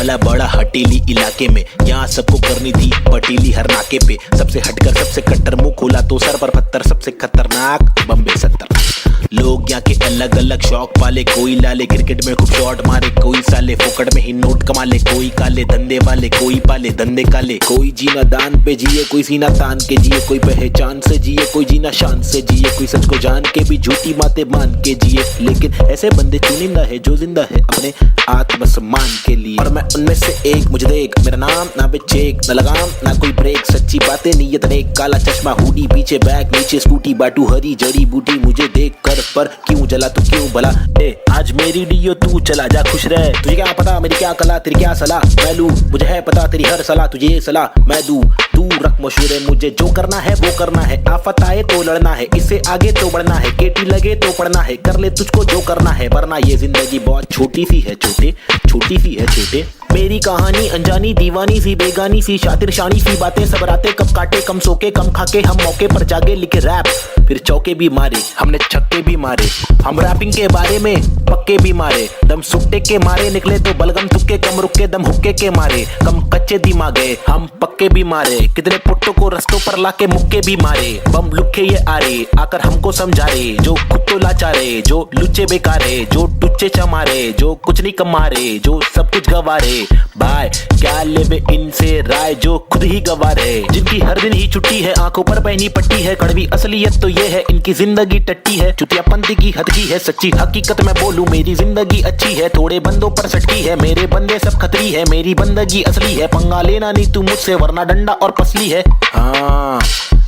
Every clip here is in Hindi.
वाला बड़ा हटेली इलाके में, यहाँ सबको करनी थी पटीली हर नाके पे। सबसे हटकर सबसे कट्टर, मुंह खोला तो सर पर पत्थर, सबसे खतरनाक बम्बे 70। लोग यहाँ के अलग अलग शौक पाले, कोई लाले क्रिकेट में खूब शॉट मारे, कोई साले फोकट में ही नोट कमा ले, कोई काले धंधे वाले, कोई पाले धंधे काले। कोई जीना दान पे जिए, कोई सीना तान के जिए, कोई पहचान से जिए, कोई जीना शान से जिए, कोई सच को जान के भी झूठी बातें मान के जिए। लेकिन ऐसे बंदे चुनिंदा है जो जिंदा है अपने आत्मसम्मान के लिए, और मैं उनमें से एक। मुझे देख, मेरा नाम ना बेचेक, ना लगाम ना कोई ब्रेक, सच्ची बातें नीयत नेक, काला चश्मा हुडी पीछे बैग, नीचे स्कूटी, बाटू हरी जड़ी बूटी। मुझे देख कर पर क्यों जला तू क्यों भला, आज मेरी डियो तू चला जा खुश रह। तुझे क्या पता मेरी क्या कला, तेरी क्या सलाह मैं लूं, मुझे है पता तेरी हर सलाह तुझे ये सलाह मैं दूं। तू रख मशहूर है, मुझे जो करना है वो करना है, आफत आए तो लड़ना है, इससे आगे तो बढ़ना है, केटी लगे तो पढ़ना है, कर ले तुझको जो करना है, वरना ये जिंदगी बहुत छोटी सी है छोटे, छोटी सी है छोटे। मेरी कहानी अनजानी दीवानी सी, बेगानी सी, शातिर शानी सी बातें, सब रातें कब काटे, कम सोके कम खाके, हम मौके पर जागे, लिखे रैप फिर चौके भी मारे, हमने छक्के भी मारे। हम रैपिंग के बारे में पक्के भी मारे, दम सुट्टे के मारे निकले तो बलगम तुक्के, कम रुके दम हुक्के के मारे, कम कच्चे दिमागे हम पक्के भी मारे। कितने पुट्टों को रस्तों पर लाके मुक्के भी मारे, बम लुक्के ये आरे आकर हमको समझा रे, जो खुद तो लाचारे, जो लुच्चे बेकारे, जो टुच्चे चमारे, जो कुछ नहीं कमारे, जो सब कुछ गवारे। भाई क्या लेवे इनसे राय, जो खुद ही गवारे, जिनकी हर दिन ही छुट्टी है, आंखों पर पहनी पट्टी है, कड़वी असलियत तो ये है इनकी जिंदगी टट्टी है, चुतियापंती की हद की है, सच्ची हकीकत मैं बोलूं मेरी जिंदगी अच्छी है, थोड़े बंदों पर सटकी है, मेरे बंदे सब खतरी है, मेरी बंदगी असली है, पंगा लेना नहीं तू मुझसे वरना डंडा और पसली है। हाँ,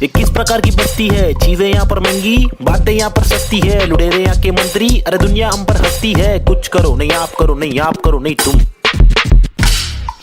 ये किस प्रकार की बस्ती है, चीजें यहाँ पर महंगी, बातें यहाँ पर सस्ती है, लुटेरे यहाँ के मंत्री, अरे दुनिया हम पर हंसती है। कुछ करो नहीं आप करो, नहीं आप करो नहीं तुम,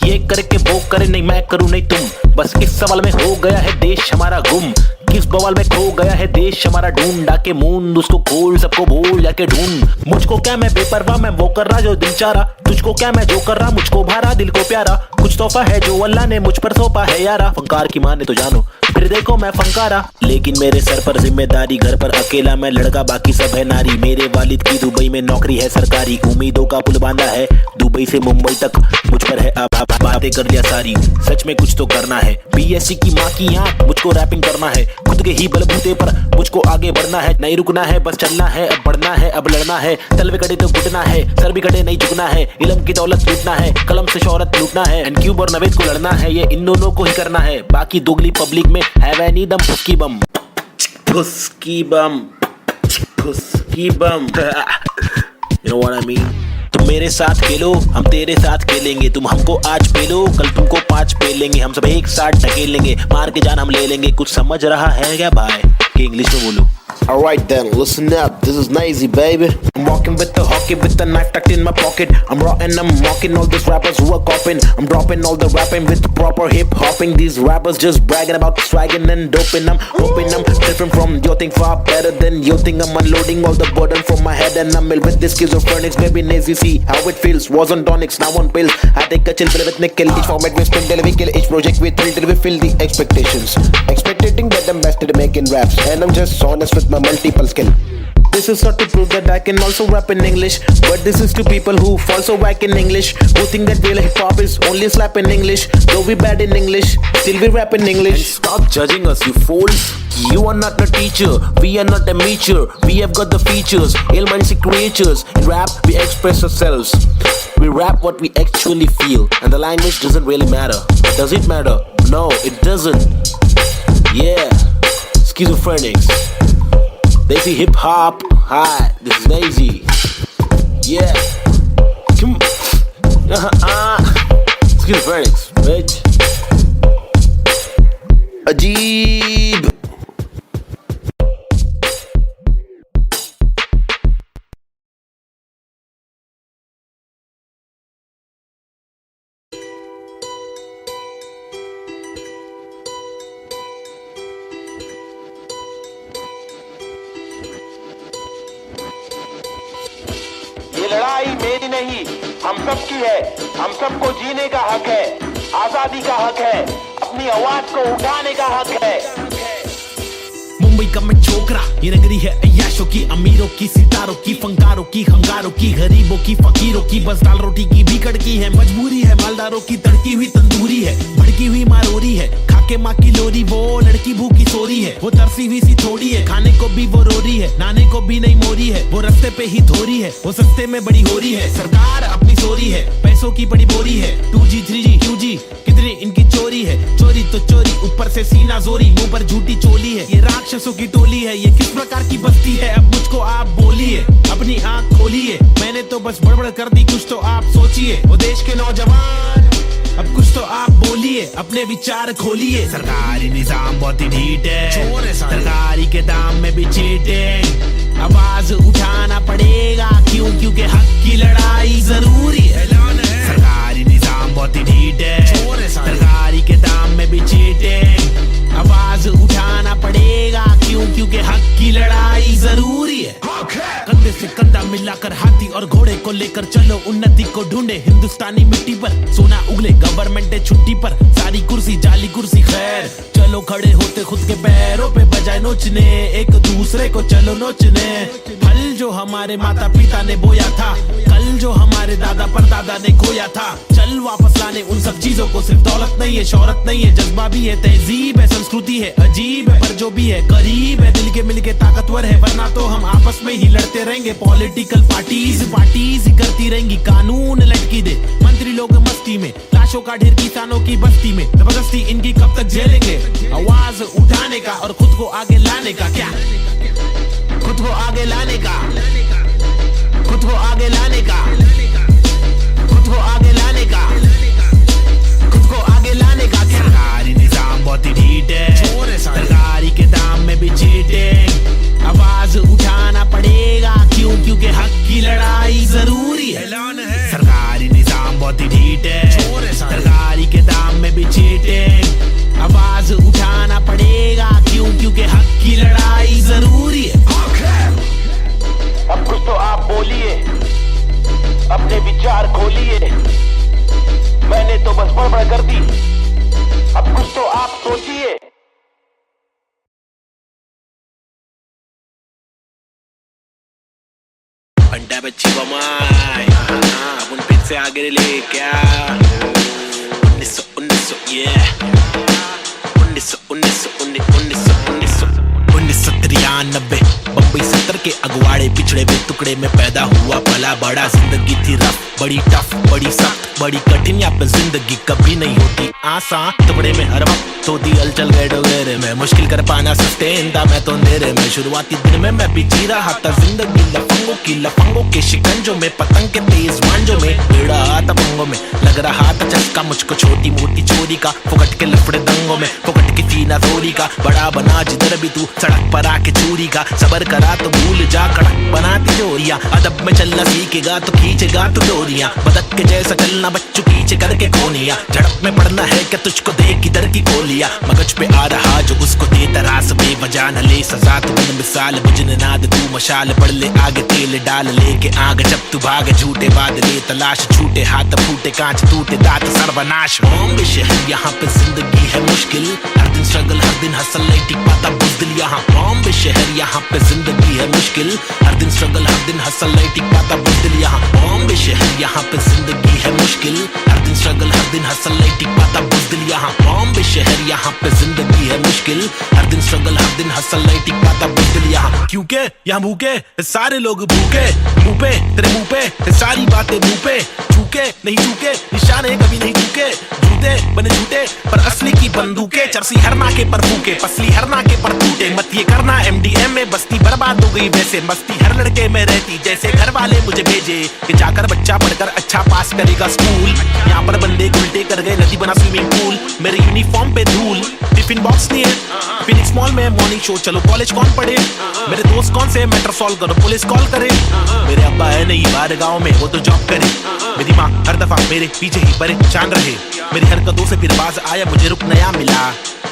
ये करके वो करे नहीं मैं करूं नहीं तुम। बस इस सवाल में हो गया है देश हमारा गुम, किस बवाल में खो गया है देश हमारा, ढूंढा के मूंद उसको खोल, सबको बोल जाके ढूंढ। मुझको क्या मैं बेपरवाह, मैं वो कर रहा जो दिल चाह रहा, तुझको क्या मैं जो कर रहा, मुझको भारा दिल को प्यारा, कुछ तोहफा है जो अल्लाह ने मुझ पर सौंपा है यारा। फंकार की माने तो जानो फिर देखो मैं फंकारा, लेकिन मेरे सर पर जिम्मेदारी, घर पर अकेला मैं लड़का बाकी सब है नारी। मेरे वालिद की दुबई में नौकरी है सरकारी, उम्मीदों का पुल बांधा है दुबई से मुंबई तक, मुझ पर है अब बातें कर लिया सारी, सच में कुछ तो करना है। बीएससी की माँ की आँख, मुझको रैपिंग करना है, खुद के ही बलबूते पर मुझको आगे बढ़ना है, नहीं रुकना है बस चलना है, अब बढ़ना है अब लड़ना है, तलवे कड़े तो घुटना है, सर भी कड़े नहीं झुकना है, इल्म की दौलत लूटना है, कलम से शोहरत लूटना है, एंड क्यूब और नवेद को लड़ना है, ये इन दोनों को ही करना है, बाकी दोगली पब्लिक में है वह नी दम फुसकी बम, फुसकी बम, फुसकी बम। You know what I mean? तुम मेरे साथ खेलो हम तेरे साथ खेलेंगे, तुम हमको आज पेलो कल तुमको 5 पेलेंगे, हम सब एक साथ ढकेलेंगे, मार के जान हम ले लेंगे। कुछ समझ रहा है क्या भाई कि इंग्लिश में बोलो? Alright then, listen up, this is Nazy baby. I'm walking with the hockey with the knife tucked in my pocket. I'm raw and I'm mocking all these rappers who are copying. I'm dropping all the rapping with proper hip hopping. These rappers just bragging about swagging and doping. I'm hoping I'm different from your thing, far better than your thing. I'm unloading all the burden from my head and I'm ill with this schizophrenics. Baby Nazy, see how it feels. Was on tonics, now on pills. I take a chill pill with nickel. Each format we spin till we kill. Each project we thrill till we fill the expectations. Expecting that I'm best at making raps, and I'm just honest with my multiple skill. This is not to prove that I can also rap in English, but this is to people who fall so whack in English, who think that real hip hop is only slap in English. Though we bad in English, still we rap in English. And stop judging us, you fools. You are not a teacher, we are not amateur. We have got the features, ill-minded creatures. In rap, we express ourselves. We rap what we actually feel, and the language doesn't really matter. Does it matter? No, it doesn't. Yeah, schizophrenics. Nazy hip hop. Hi, this is Nazy. Yeah. Come. Schizophrenics, bitch. Ajeeb. ये लड़ाई मेरी नहीं हम सब की है, हम सबको जीने का हक है, आजादी का हक है, अपनी आवाज को उठाने का हक है। मुंबई का मैं छोकरा, ये नगरी है अय्याश राक्षसों की, अमीरों की, सितारों की, फंकारों की, हंगारों की, गरीबों की, फकीरों की, बस दाल रोटी की भीकड़ की है मजबूरी है। मालदारों की तड़की हुई तंदूरी है, भड़की हुई मारोरी है, खाके माँ की लोरी, वो लड़की भूखी सोरी है, वो तरसी हुई सी थोड़ी है, खाने को भी वो रोरी है, नाने को भी नहीं मोरी है, वो रस्ते पे ही थोरी है, वो सस्ते में बड़ी हो रही है। सरकार अपनी सोरी है, पैसों की बड़ी बोरी है, 2G 3G QG कितनी इनकी चोरी है, चोरी तो चोरी ऊपर से सीना जोरी, मुंह पर झूठी चोली है, ये राक्षसों की टोली है, ये किस प्रकार की बस्ती है, अब मुझको आप बोलिए, अपनी आंख खोलिए, मैंने तो बस बड़बड़ कर दी, कुछ तो आप सोचिए, वो देश के नौजवान अब कुछ तो आप बोलिए, अपने विचार खोलिए। सरकारी निजाम बहुत ही ढीठ है, सरकारी के दाम में भी चीटिंग, आवाज उठाना पड़ेगा क्यों, क्योंकि हक की लड़ाई जरूरी है। सरकारी निजाम बहुत ही ढीठ है, सरकारी के दाम में भी चीटिंग, आवाज उठाना पड़ेगा क्यों, क्योंकि हक की लड़ाई जरूरी है। कंधे से कंधा मिलाकर हाथी और घोड़े को लेकर चलो, उन्नति को ढूंढे हिंदुस्तानी मिट्टी पर, सोना उगले गवर्नमेंट है छुट्टी पर, सारी कुर्सी जाली कुर्सी खैर, चलो खड़े होते खुद के पैरों पे बजाय नोचने, एक दूसरे को चलो नोचने। फल जो हमारे माता पिता ने बोया था, कल जो हमारे दादा परदादा ने खोया था, चल वापस लाने उन सब चीजों को। सिर्फ दौलत नहीं है, शोहरत नहीं है, जज्बा भी है, तहजीब है, संस्कृति है, अजीब है, पर जो भी है करीब है, दिल के मिल के ताकतवर है, वरना तो हम आपस में ही लड़ते रहेंगे। पॉलिटिकल पार्टीज ही करती रहेंगी, कानून लटकी दे मंत्री लोग मस्ती में, लाशों का ढेर किसानों की बस्ती में, जबरदस्ती इनकी कब तक झेलेंगे। आवाज उठाने का और खुद को आगे लाने का, क्या खुद को आगे लाने का, खुद को आगे लाने का, खुद को आगे लाने का, खुद को आगे लाने का। सरकारी निजाम बहुत ही ढीठ है, सरकारी के दाम में भी चीटिंग, आवाज उठाना पड़ेगा क्यों, क्योंकि हक की लड़ाई जरूरी है। सरकारी निजाम बहुत ही ढीठ है, सरकारी के दाम में भी चीटिंग, आवाज उठाना पड़ेगा क्यों, क्योंकि हक की लड़ाई जरूरी है। अब कुछ तो आप बोलिए, अपने विचार खोलिए, मैंने तो बस बड़बड़ कर दी, अब कुछ तो आप सोचिए। पंडा बच्ची बमाई, अब उन फिर से आगे ले क्या 1993 बम्बई 70 के अगवाड़े पिछड़े हुए टुकड़े में पैदा हुआ, पला बड़ा, जिंदगी थी रफ, बड़ी टफ, बड़ी सख्त, बड़ी कठिन, यहाँ पे जिंदगी कभी नहीं होती आसान, टुकड़े में हर वक्त होती हलचल गए डोगेरे में, मुश्किल कर पाना सस्टेन था मैं तो अंधेरे में, शुरुआती दिन में मैं भी जी रहा था जिंदगी लफंगों के शिकंजों में, पतंग के तेज मांझों में, बेड़ा हाथ पंगों में, लग रहा था चस्का मुझको छोटी मोटी चोरी का, फुकट के लफड़े दंगों में, फुकट की सीना थोड़ी का, बड़ा बना जिधर भी तू सड़क पर आके चूरी का, सबर करा तो भूल जा कड़क बनाती जोरिया, अदब में चलना सीखेगा तो खींचेगा तो डोरियां, बदक के जैसा चलना बच्चों पीछे करके कोनिया, झड़प में पड़ना है क्या तुझको देख किधर की गोलियां, मगज पे आ रहा जो उसको दे तरास बेवजह न ले सजा, तू बन मिसाल बुझने नाद तू मशाल, पड़ ले आगे तेल डाल लेके आग, जब तू भागे झूठे बादले तलाश, छूटे हाथ फूटे कांच टूटे दांत सर्वनाश। बॉम्बे शहर यहाँ पे जिंदगी है मुश्किल, हर दिन स्ट्रगल हर दिन हसल नहीं टिक पाता बुज़दिल यहाँ, बॉम्बे शहर यहाँ पे जिंदगी है मुश्किल, हर दिन स्ट्रगल हर दिन हसल नहीं टिक पाता बुज़दिल यहाँ, बॉम्बे शहर यहाँ पे जिंदगी है मुश्किल, हर दिन स्ट्रगल हर दिन हसल नहीं टिक पाता बुज़दिल यहाँ, बॉम्बे शहर यहाँ पे जिंदगी है मुश्किल, हर दिन स्ट्रगल हर दिन हसल नहीं टिक पाता बुज़दिल यहाँ, क्योंकि यहाँ भूखे सारे लोग भूखे, मुंह पे तेरे मुंह पे सारी बातें मुंह पे, झूके नहीं झूके निशाने कभी नहीं झूके, झूठे बने झूठे पर असली की बंदूकें, चरसी हर नाके पर फूके, पसली हर नाके पर टूटे, मत ये करना MDM में बस्ती बर्बाद हो गई वैसे, मस्ती हर लड़के में रहती जैसे घर वाले मुझे भेजे कि जाकर बच्चा पढ़कर अच्छा पास करेगा स्कूल, यहाँ पर बंदे उल्टे कर गए नदी बना स्विमिंग पूल, मेरे यूनिफॉर्म पे धूल, टिफिन बॉक्स नहीं है, फिनिक्स मॉल में मॉर्निंग शो, चलो कॉलेज कौन पढ़े, मेरे दोस्त कौन से मैटर सॉल्व करो पुलिस कॉल करे, मेरे अब्बा है नहीं बाहर गाँव में वो तो जॉब करे, मेरी माँ हर दफा मेरे पीछे ही परेशान रहे, मेरी हरकतों से फिर बाज आया मुझे रुक नया मिला,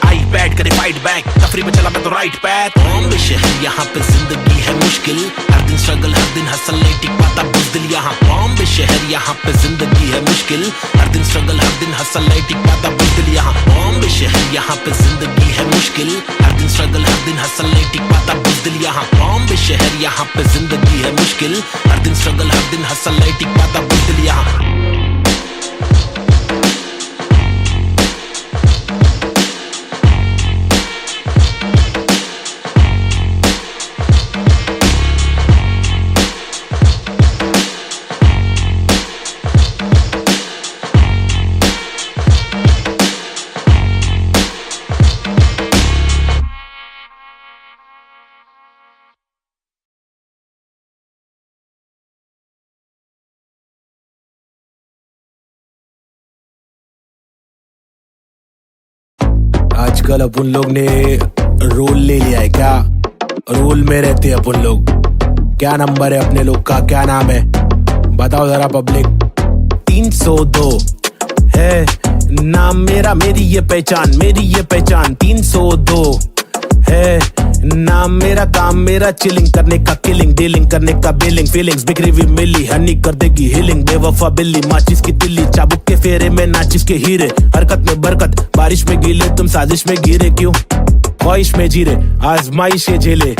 आई बैड करे फाइट बैक, तफरी में चला मैं तो राइट पैथ, बॉम्बे शहर यहाँ पे जिंदगी है मुश्किल, हर दिन स्ट्रगल हर दिन हसल नहीं टिक पाता बुज़दिल यहाँ, बॉम्बे शहर यहाँ पे जिंदगी है मुश्किल, हर दिन स्ट्रगल हर दिन हसल नहीं टिक पाता बुलबुल यहाँ। बॉम्बे शहर यहाँ पे जिंदगी है मुश्किल, हर दिन स्ट्रगल हर दिन हसल नहीं टिक पाता बुलबुल यहाँ। बॉम्बे शहर यहाँ पे जिंदगी है मुश्किल, हर दिन स्ट्रगल हर दिन हसल नहीं टिक पाता बुलबुल यहाँ। आजकल अपन लोग ने रोल ले लिया है क्या? रोल में रहते हैं अपन लोग। क्या नंबर है अपने लोग का, क्या नाम है बताओ जरा पब्लिक। 302 है नाम मेरा, मेरी ये पहचान, मेरी ये पहचान। 302 है नाम मेरा, काम मेरा चिलिंग करने का, किलिंग डीलिंग करने का, बिलिंग फीलिंग्स बिखरी हुई मिली, हनी कर देगी हीलिंग। बेवफा बिल्ली माचिस की तिल्ली, चाबुक के फेरे में नाचिस के हीरे। हरकत में बरकत, बारिश में गीले, तुम साजिश में गिरे क्यों? ख्वाहिश में जीरे, आजमाइशें झेले,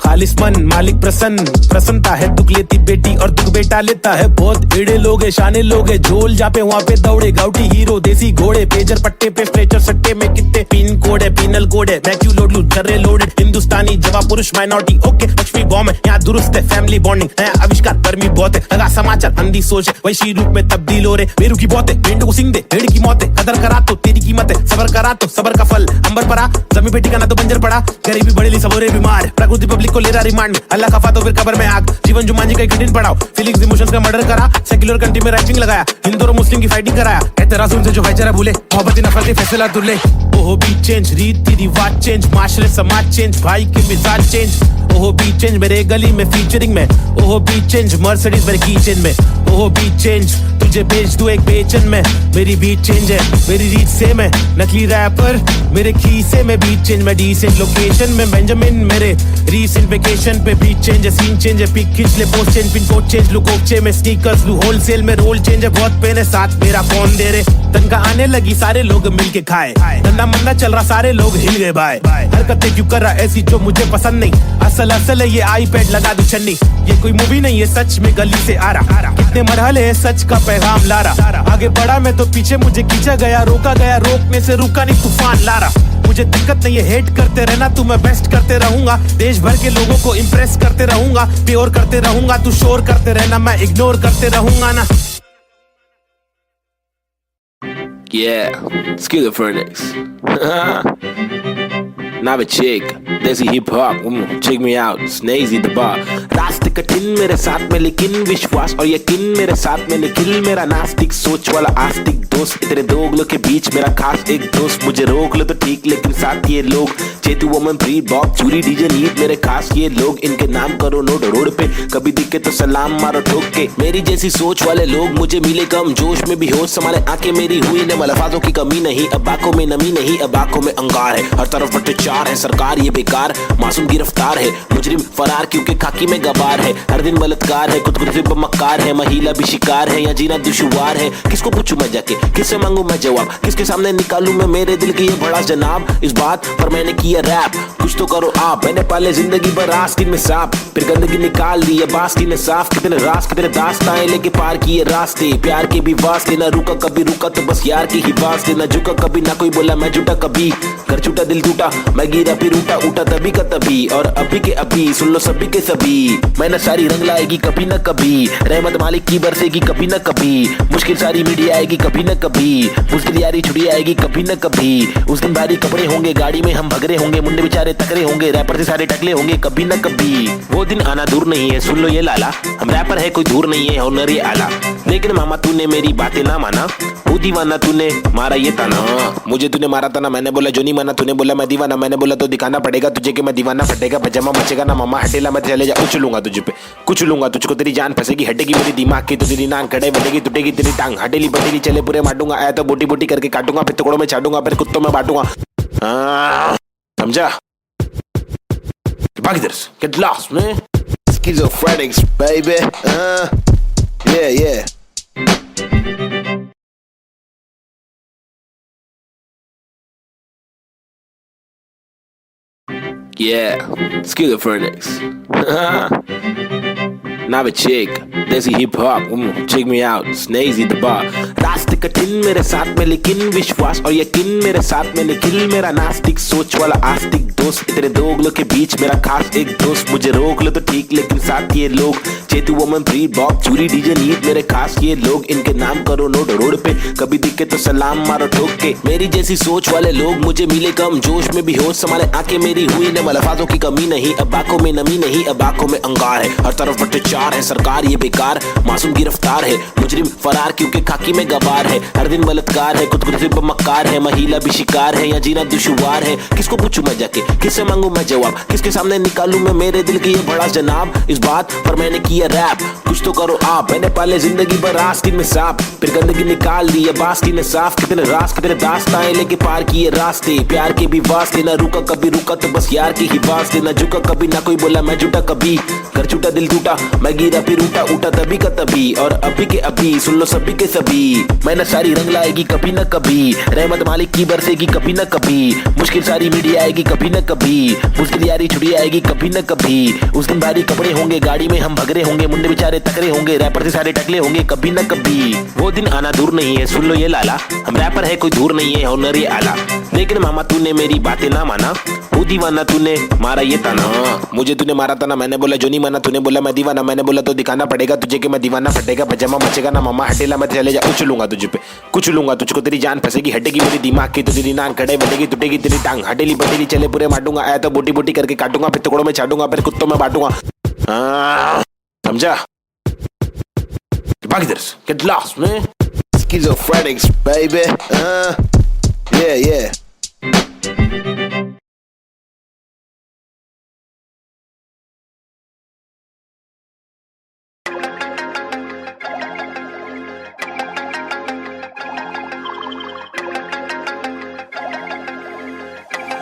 खालिस मन मालिक प्रसन्न। प्रसन्नता है दुख लेती बेटी और दुख बेटा लेता है। बहुत एड़े लोग है, शाने लोग है, झोल जापे वहाँ पे दौड़े। गाउटी हीरो देसी घोड़े, पेजर पट्टे पे स्ट्रेचर सट्टे में कितने पिन कोड है, पिनल कोड है। वैक्यू लोड लू जर्रे लोडेड, हिंदुस्तानी जवाब पुरुष माइनॉरिटी। ओके लक्ष्मी बॉम्ब है यहाँ, दुरुस्त है फैमिली बॉन्डिंग है। आविष्कार गर्मी बहुत है, लगा समाचार अंधी सोच है, वैशी रूप में तब्दील हो रहे। बेरू की बहुत है, मेंढू को सिंह दे, भेड़ की मौत है। कदर करा तो तेरी कीमत है, सबर करा तो सबर का फल अंबर परा। जमी पे ठिकाना तो बंजर पड़ा, गरीबी बड़ेली सबोरे बीमार। प्रकृति पब्लिक को ले रहा रिमांड में, अल्लाह खफा तो फिर कब्र में आग। जीवन जुमान जी का कठिन पड़ाव, फीलिंग्स इमोशंस का मर्डर करा। सेक्युलर कंट्री में राइटिंग लगाया, हिंदू और मुस्लिम की फाइटिंग कराया। कहते रासूल से जो भाईचारा भूले, मोहब्बत नफरत फैसला तुले। ओहो बी चेंज, रीति रिवाज चेंज, माशरे समाज चेंज, भाई के मिजाज चेंज। ओहो बी चेंज मेरे गली में फीचरिंग में। ओहो बी चेंज मर्सिडीज मेरे की चेंज में। ओहो बी चेंज तुझे बेच दूं एक बेचन में। मेरी बीट चेंज है, मेरी रीच सेम है। नकली रैपर मेरे खीसे में, बीट चेंज में डिसेंट लोकेशन में। बेंजामिन मेरे रीसेंट वेकेशन पे, बीट चेंज है, सीन चेंज है, पिक खींच ले, post change, pin code change, look okay में स्नीकर्स लू, होलसेल में रोल चेंज है। बहुत पेन है, साथ मेरा कौन दे रे। तनखा आने लगी, सारे लोग मिलके खाए। धंधा मंदा चल रहा, सारे लोग हिल गए भाई। हरकतें क्यों कर रहा ऐसी जो मुझे पसंद नहीं। असल है ये आईपैड लगा दू छन्नी। ये कोई मूवी नहीं है, सच में गली से आ रहा। कितने मरहले है, सच का पैगाम ला रहा। आगे बढ़ा मैं तो पीछे मुझे खींचा गया, रोका गया, रोकने से रुका नहीं, तूफान ला रहा। मुझे दिक्कत नहीं है, हेट करते रहना तू, मैं बेस्ट करते रहूंगा। देश भर के लोगों को इम्प्रेस करते रहूंगा। प्योर करते रहूंगा, तू शोर करते रहना, मैं इग्नोर करते रहूंगा ना। Yeah, schizophrenics. Now a chick, desi hip hop, check me out, Snazy the bar. रास्ते कठिन मेरे साथ में, लेकिन विश्वास और यकीन मेरे साथ में निखिल। मेरा नास्तिक सोच वाला आस्तिक दोस्त, इतने दोगलों के बीच मेरा खास एक दोस्त। मुझे रोक लो तो ठीक, लेकिन साथ ये लोग चेतु वोमन प्री बॉब चूरी डीजे नीट मेरे खास ये लोग। इनके नाम करो नोट रोड पे, कभी दिखे तो सलाम मारो ठोक के। मेरी जैसी सोच वाले लोग मुझे मिले कम, जोश में भी होश संभाले आंखें मेरी हुई ने। अल्फाजों की कमी नहीं, अब आंखों में नमी नहीं, अब आंखों में अंगार है। हर तरफ अत्याचार है, सरकार ये बेकार, मासूम गिरफ्तार है, मुजरिम फरार क्योंकि खाकी में गवार है। हर दिन बलात्कार है, खुद मक्कार है, महिला भी शिकार है, या जीना दुश्वार है। किसको पूछूं मैं जाके, किससे मांगू मैं जवाब, किसके सामने निकालूं मैं मेरे दिल की ये बड़ा जनाब। इस बात पर मैंने किया रैप, कुछ तो करो आप। मैंने पाले जिंदगी भर आस्तीन में सांप, फिर गंदगी निकाल दी है बास्तीन ने साफ। कितने रास कितने दास्ताएं लेके पार किए रास्ते, प्यार के भी वास्ते। ना रुका कभी रुका तो बस यार की ही वास्ते, ना झुका कभी, ना कोई बोला मैं झूठा कभी। घर छूटा दिल टूटा, मैं गिरा फिर उठा, उठा तभी का तभी और अभी के अभी। सुन लो सभी के सभी, मैंने सारी रंग लाएगी कभी न कभी। रहमत मालिक की बरसेगी कभी न कभी। मुश्किल सारी मीडिया आएगी कभी न कभी। मुश्किल यारी छुड़ी आएगी कभी न कभी। उस दिन भारी कपड़े होंगे, गाड़ी में हम भगरे होंगे, मुंडे बेचारे तकरे होंगे, रैपर से सारे टकले होंगे कभी न कभी। वो दिन आना दूर नहीं है, सुन लो ये लाला, हम रैपर है कोई दूर नहीं है, हुनर ये आला। लेकिन मामा तूने मेरी बातें ना माना, वो दीवाना तूने मारा ये ताना। मुझे तूने मारा था ना, मैंने बोला जो नहीं माना, तूने बोला मैं दीवाना। मैंने बोला तो दिखाना पड़ेगा तुझे कि मैं दीवाना। फटेगा पजामा मचेगा ना मामा, हटेला मैं चले जा, उछलूंगा तुझे पे, कुचलूंगा तुझको, तेरी जान फंसेगी, हटेगी मेरी दिमाग की तो तेरी नाक खड़े बढ़ेगी, टूटेगी तेरी टांग, हटेली बटेली चले पूरे मारूंगा। आया तो बोटी बोटी करके काटूंगा, फिर टुकड़ों में छाटूंगा, फिर कुत्तों में बांटूंगा। समझा? भाग इधर से, get lost man. Schizophrenics, baby. Yeah. Yeah, Schizophrenics. Novacek, Desi hip hop, check me out, Snazy the bar. रास्ते कठिन मेरे साथ में लेकिन विश्वास और यकीन मेरे साथ में निखिल मेरा नास्तिक सोच वाला आस्तिक दोस्त इतने दोगलों के बीच मेरा खास एक दोस्त मुझे रोक लो तो ठीक लेकिन साथ ये लोग चेतु वमन प्री बॉब चूरी डीजे नीत मेरे खास ये लोग इनके नाम करो नोट रोड पे कभी दिखे तो सलाम मारो ठोक के मेरी जैसी सोच वाले लोग मुझे मिले कम जोश में भी होश संभाले आंखें मेरी हुई न मलफाजों की कमी नहीं अब आंखों में नमी नहीं अब आंखों में अंगार है हर तरफ भ्रष्टाचार है सरकार ये बेकार मासूम गिरफ्तार है मुजरिम फरार क्योंकि खाकी में गवार है हर दिन बलात्कार है खुदकुशी पर मक्कार है महिला भी शिकार है या जीना दुश्वार है किसको पूछूं मैं जाके किससे मांगू मैं जवाब किसके सामने निकालूं मैं मेरे दिल की ये बड़ा जनाब इस बात पर मैंने किया रैप कुछ तो करो आप मैंने पाले जिंदगी भर आस्तीन में सांप फिर गंदगी निकाल दी अब आस्तीन ने साफ कितने रास कितने दास्ताएं लेके पार किए रास्ते प्यार के भी वास्ते ना रुका कभी रुका तो बस यार की ही वास्ते ना झुका कभी ना कोई बोला मैं झूठा कभी घर छूटा दिल टूटा मैं गिरा फिर उठा तभी का तभी और अभी के अभी सुन लो सभी के सभी मेहनत सारी रंग लाएगी कभी न कभी रहमत मालिक की बरसेगी कभी न कभी मुश्किल सारी मीडिया आएगी कभी न कभी मुश्किल यारी छुड़ी आएगी कभी न कभी उस दिन भारी कपड़े होंगे गाड़ी में हम भगरे होंगे मुंडे बेचारे तकरे होंगे रैपर से सारे टकले होंगे कभी न कभी वो दिन आना दूर नहीं है सुन लो ये लाला हम रैपर है कोई दूर नहीं है हुनर ये आला लेकिन मामा तूने मेरी बातें ना माना वो दीवाना तूने मारा ये ताना मुझे तूने मारा था ना मैंने बोला जो नहीं माना तूने बोला मैं दीवाना मैंने बोला तो दिखाना पड़ेगा तुझे कि मैं दीवाना फटेगा पजामा मचेगा ना मामा हटेला मैं चले जा उछलूंगा तुझे पे कुछ लूंगा तुझको तेरी जान फंसेगी हटेगी मेरी दिमाग की तो तेरी नान खड़े बढ़ेगी टूटेगी तेरी टांग हटेली बटेली चले पूरे मारूंगा आया तो बोटी बोटी करके काटूंगा फिर टुकड़ों में छाटूंगा फिर कुत्तों में बांटूंगा समझा भाग इधर से get lost man Schizophrenics, baby. Yeah.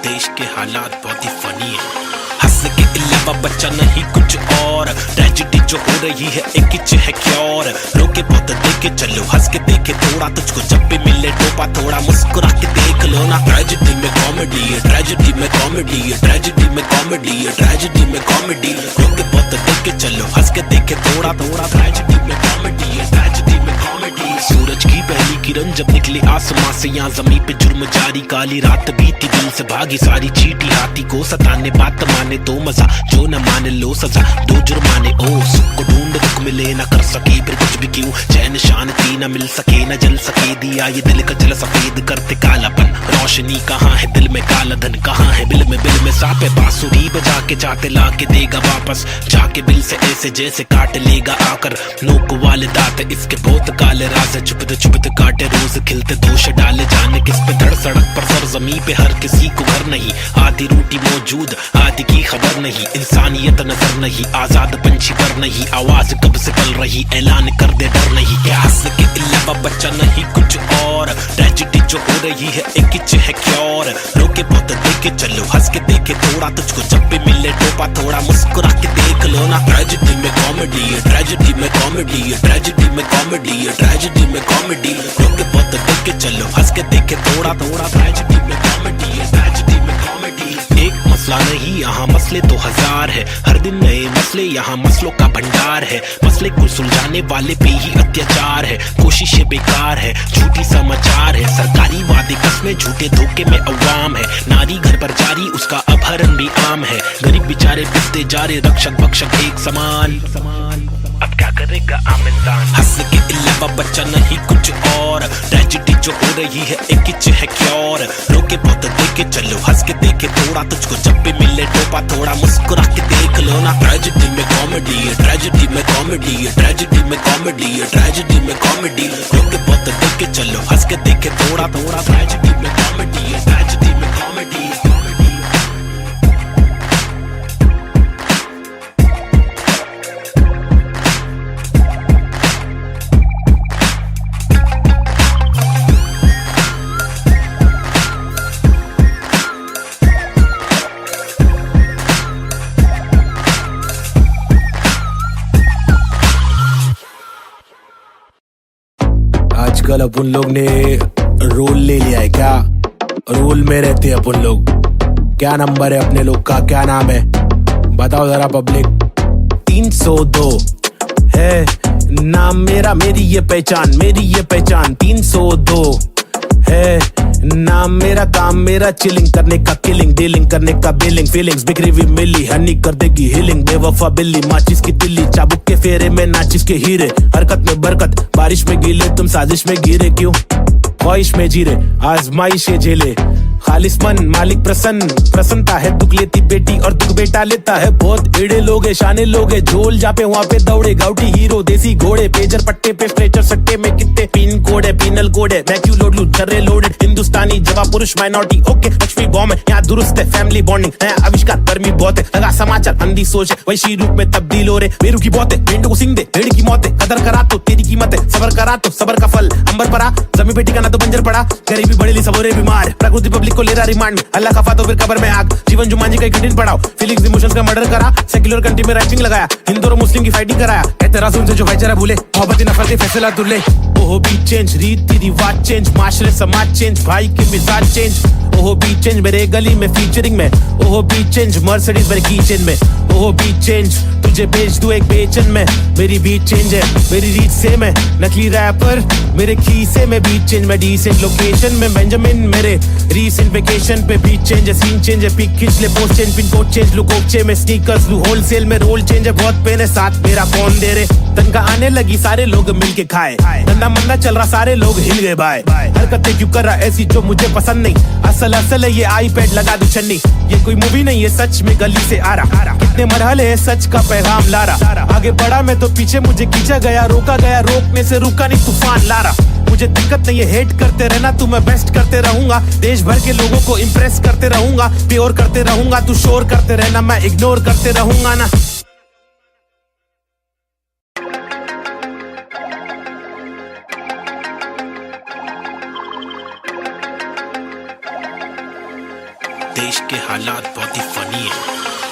देश के हालात बहुत ही फनी है हंस के अलावा बच्चा नहीं कुछ और ट्रेजेडी जो हो रही है एक ही है क्योर रोके बहुत देखे चलो हंस के देखे थोड़ा तुझको जब भी मिले टोपा थोड़ा मुस्कुरा के देख लो ना ट्रेजेडी में कॉमेडी है ट्रेजेडी में कॉमेडी है ट्रेजेडी में कॉमेडी है ट्रेजेडी में कॉमेडी रोके बहुत देखे चलो हंस के देखे थोड़ा ट्रेजेडी में कॉमेडी है ट्रेजेडी में कॉमेडी सूरज की पहली किरण जब निकले आसमां से यहाँ जमीन पे जुर्म जारी काली रात बीती दिल से भागी सारी चीटी हाथी को सताने बात माने तो मजा जो न माने लो सजा दो जुर्माने ओ सुख को ढूंढ दुख मिले न कर सके फिर कुछ भी क्यों चैन शांति न मिल सके न जल सके दिया ये दिल का जल सफेद करते कालापन रोशनी कहाँ है दिल में काला धन कहाँ है बिल में सापे बांसुरी बजा के चाहते ला के देगा वापस जाके बिल से ऐसे जैसे काट लेगा आकर नोक वाले दांत इसके बहुत काले राज चुपते काटे रोज खिलते दोष डाले जाने किस पे धड़ सड़क पर सर जमी पे हर किसी को घर नहीं आधी रोटी मौजूद आधी की खबर नहीं इंसानियत नजर नहीं आजाद पंछी पर नहीं आवाज कब से पल रही ऐलान कर दे डर नहीं क्या हंस के अलावा बच्चा नहीं कुछ और ट्रेजेडी जो हो रही है एक ही है क्योर रोके बहुत देखे चलो हंस के देखे थोड़ा तुझको जब भी मिले टोपा थोड़ा मुस्कुरा के देख लो ना ट्रेजेडी में कॉमेडी है ट्रेजेडी में कॉमेडी है ट्रेजेडी में कॉमेडी है ट्रेजेडी में कॉमेडी रोके बहुत देखे चलो हंस के देखे थोड़ा ट्रेजेडी में कॉमेडी है ट्रेजेडी में कॉमेडी एक मसला नहीं यहाँ मसले तो हजार है हर दिन नए मसले यहाँ मसलों का भंडार है मसले को सुलझाने वाले पे ही अत्याचार है कोशिशें बेकार है झूठी समाचार है सरकारी वादे कस्में झूठे धोखे में अवाम है नारी घर पर जारी उसका अपहरण भी आम है गरीब बेचारे पिसते जा रहे रक्षक भक्षक एक समान अब क्या करेगा आम इंसान हंस के अलावा बच्चा नहीं कुछ और ट्रेजेडी जो हो रही है एक ही है क्योर रोके बहुत देखे चलो हंस के देखे थोड़ा तुझको जब भी मिले टोपा थोड़ा मुस्कुरा के देख लो ना ट्रेजेडी में कॉमेडी है ट्रेजेडी में कॉमेडी है ट्रेजेडी में कॉमेडी है ट्रेजेडी में कॉमेडी रोके बहुत देखे चलो हंस के देखे थोड़ा ट्रेजेडी में कॉमेडी है ट्रेजेडी में कॉमेडी आजकल अपन लोग ने रोल ले लिया है क्या? रोल में रहते हैं अपन लोग। क्या नंबर है अपने लोग का, क्या नाम है बताओ जरा पब्लिक। 302 है नाम मेरा, मेरी ये पहचान, मेरी ये पहचान। 302 है नाम मेरा, काम मेरा चिलिंग करने का, किलिंग डीलिंग करने का, बिलिंग फीलिंग्स बिखरी हुई मिली, हनी कर देगी हीलिंग। बेवफा बिल्ली माचिस की तिल्ली, चाबुक के फेरे में नाचिस के हीरे। हरकत में बरकत, बारिश में गीले, तुम साजिश में गिरे क्यों? ख्वाहिश में जीरे, आजमाइशें झेले, खालिस मन मालिक प्रसन्न। प्रसन्नता है दुख लेती बेटी और दुख बेटा लेता है। बहुत एड़े लोग है, शाने लोग है, झोल जापे वहाँ पे दौड़े। गाउटी हीरो देसी घोड़े, पेजर पट्टे पे स्ट्रेचर सट्टे में कितने पिन कोड है, पिनल कोड है। मैं क्यों लोड लूं चर्रे लोडेड, हिंदुस्तानी जवाब पुरुष माइनॉरिटी। ओके लक्ष्मी बॉम्ब है यहाँ दुरुस्त है, फैमिली बॉन्डिंग नया आविष्कार, गर्मी बहुत है। लगा समाचार अंधी सोच है, वैशी रूप में तब्दील हो रहे। बेरू की बहुत है, भेंड को सिंग दे, भेड़ की मौत है। कदर करा तो तेरी कीमत है, सबर करा तो सबर का फल अंबर पड़ा। जमी बेटी का ना तो बंजर पड़ा, गरीबी बढ़ेली सबोरे बीमार। प्रकृति पब्लिक को ले रहा रिमांड, अल्लाह खफा तो फिर कब्र में आग। जीवन जुमान जी का कठिन पड़ाव, फीलिंग्स इमोशंस का मर्डर करा। सेक्युलर कंट्री में राइटिंग लगाया, हिंदू और मुस्लिम की फाइटिंग कराया। एतराज उनसे जो भाईचारा भूले, मोहब्बत नफरत फैसला तुले। ओहो बी चेंज, रीति रिवाज चेंज, माशरे समाज चेंज, भाई के मिजाज चेंज। ओहो बी चेंज मेरे गली में फीचरिंग में। ओहो बी चेंज मर्सिडीज मेरे कीचेन में। ओहो बी चेंज तुझे भेज दूं एक बेचन में। मेरी बीट चेंज है, मेरी रीच सेम है। नकली रैपर मेरे खीसे में, बीट चेंज मैं डिसेंट लोकेशन में। बेंजामिन मेरे रीसेंट वेकेशन पे, बीट चेंज है, सीन चेंज है, पिक खींच ले post change, pin code change लू कोकचे में, स्नीकर्स लू होलसेल में, रोल चेंज है, बहुत पेन है साथ मेरा कौन दे रे। तनका आने लगी सारे लोग मिलके खाए, धंधा मंदा चल रहा सारे लोग हिल गए बाय। हरकतें क्यों कर रहा ऐसी जो मुझे पसंद नहीं, असल असल है ये आईपैड लगा दू छन्नी। ये कोई मूवी नहीं है सच में गली से आ रहा, कितने मरहले है सच का पैगाम ला रहा। आगे बढ़ा मैं तो पीछे मुझे खींचा गया, रोका गया रोकने से रुका नहीं तूफान ला रहा। मुझे दिक्कत नहीं है हेट करते रहना, तू मैं बेस्ट करते रहूंगा। देश भर के लोगों को इम्प्रेस करते रहूंगा, प्योर करते रहूंगा। तू शोर करते रहना, मैं इग्नोर करते रहूंगा ना। देश के हालात बहुत ही फनी है,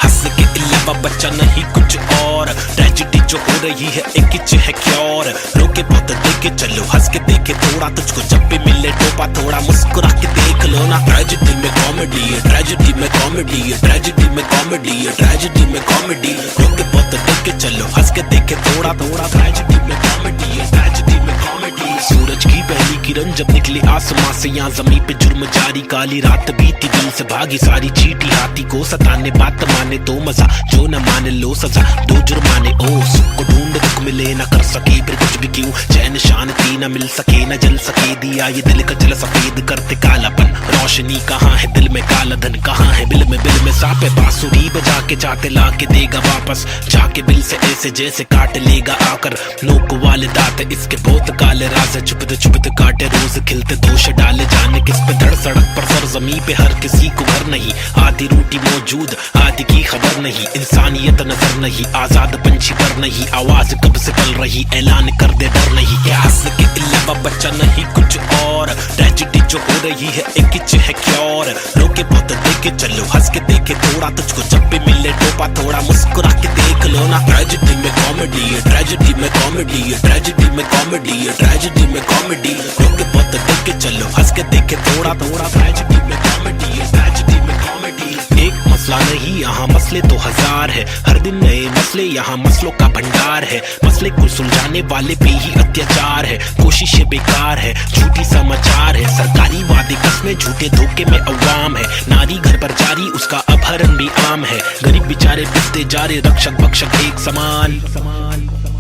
हंस के अलावा बच्चा नहीं कुछ और। ट्रेजेडी जो हो रही है एक इच है क्योर। रोके बहुत देखे चलो, हंस के देखे थोड़ा, तुझको जब भी मिले टोपा थोड़ा मुस्कुरा के देख लो ना। ट्रेजेडी में कॉमेडी है, ट्रेजेडी में कॉमेडी है, ट्रेजेडी में कॉमेडी है, ट्रेजेडी में कॉमेडी। रोके बहुत देखे चलो, हंस के देखे थोड़ा थोड़ा, ट्रेजेडी में कॉमेडी है, ट्रेजेडी में कॉमेडी। सूरज की पहली किरण जब निकले आसमां से, यहाँ जमीन पे जुर्म जारी। काली रात बीती दिल से भागी सारी चीटी, हाथी को सताने बात माने तो मजा, जो न माने लो सजा। दो जुर्माने ओ सुख को ढूंढ दुख मिले ना कर सके फिर कुछ भी क्यों। चैन शांति न मिल सके न जल सके दिया ये दिल का जल सफेद करते कालापन। रोशनी कहाँ है दिल में, काला धन कहाँ है बिल में सापे। बांसुरी बजा के चाटे ला के देगा वापस, जाके बिल से ऐसे जैसे काट लेगा आकर। नोक वाले दांत इसके बहुत काले राज है, चुपते काटे रोज खिलते दोष डाले। जाने किस पे धड़ सड़क पर सर जमी पे हर किसी को घर नहीं। आधी रोटी मौजूद आधी की खबर नहीं, इंसानियत नजर नहीं, आजाद पंछी पर नहीं। आवाज कब से पल रही ऐलान कर दे डर नहीं। क्या हंस के अलावा बच्चा नहीं कुछ और। ट्रेजेडी जो हो रही है एक इच है क्योर। रोके बहुत देखे चलो, हंस के देखे थोड़ा, तुझको जब भी मिले टोपा थोड़ा मुस्कुरा के देख लो ना। ट्रेजेडी में कॉमेडी है, ट्रेजेडी में कॉमेडी है, ट्रेजेडी में कॉमेडी है, ट्रेजेडी में कॉमेडी। रोके बहुत देखे चलो, हंस के देखे थोड़ा थोड़ा, ट्रेजेडी में कॉमेडी है, ट्रेजेडी में कॉमेडी। एक मसला नहीं यहाँ मसले तो हजार है, हर दिन नए मसले यहाँ मसलों का भंडार है। मसले को सुलझाने वाले पे ही अत्याचार है, कोशिशें बेकार है, झूठी समाचार है। सरकारी वादे कस्में झूठे धोखे में अवाम है। नारी घर पर जारी उसका अपहरण भी आम है। गरीब बेचारे पिसते जा रहे, रक्षक भक्षक एक समान।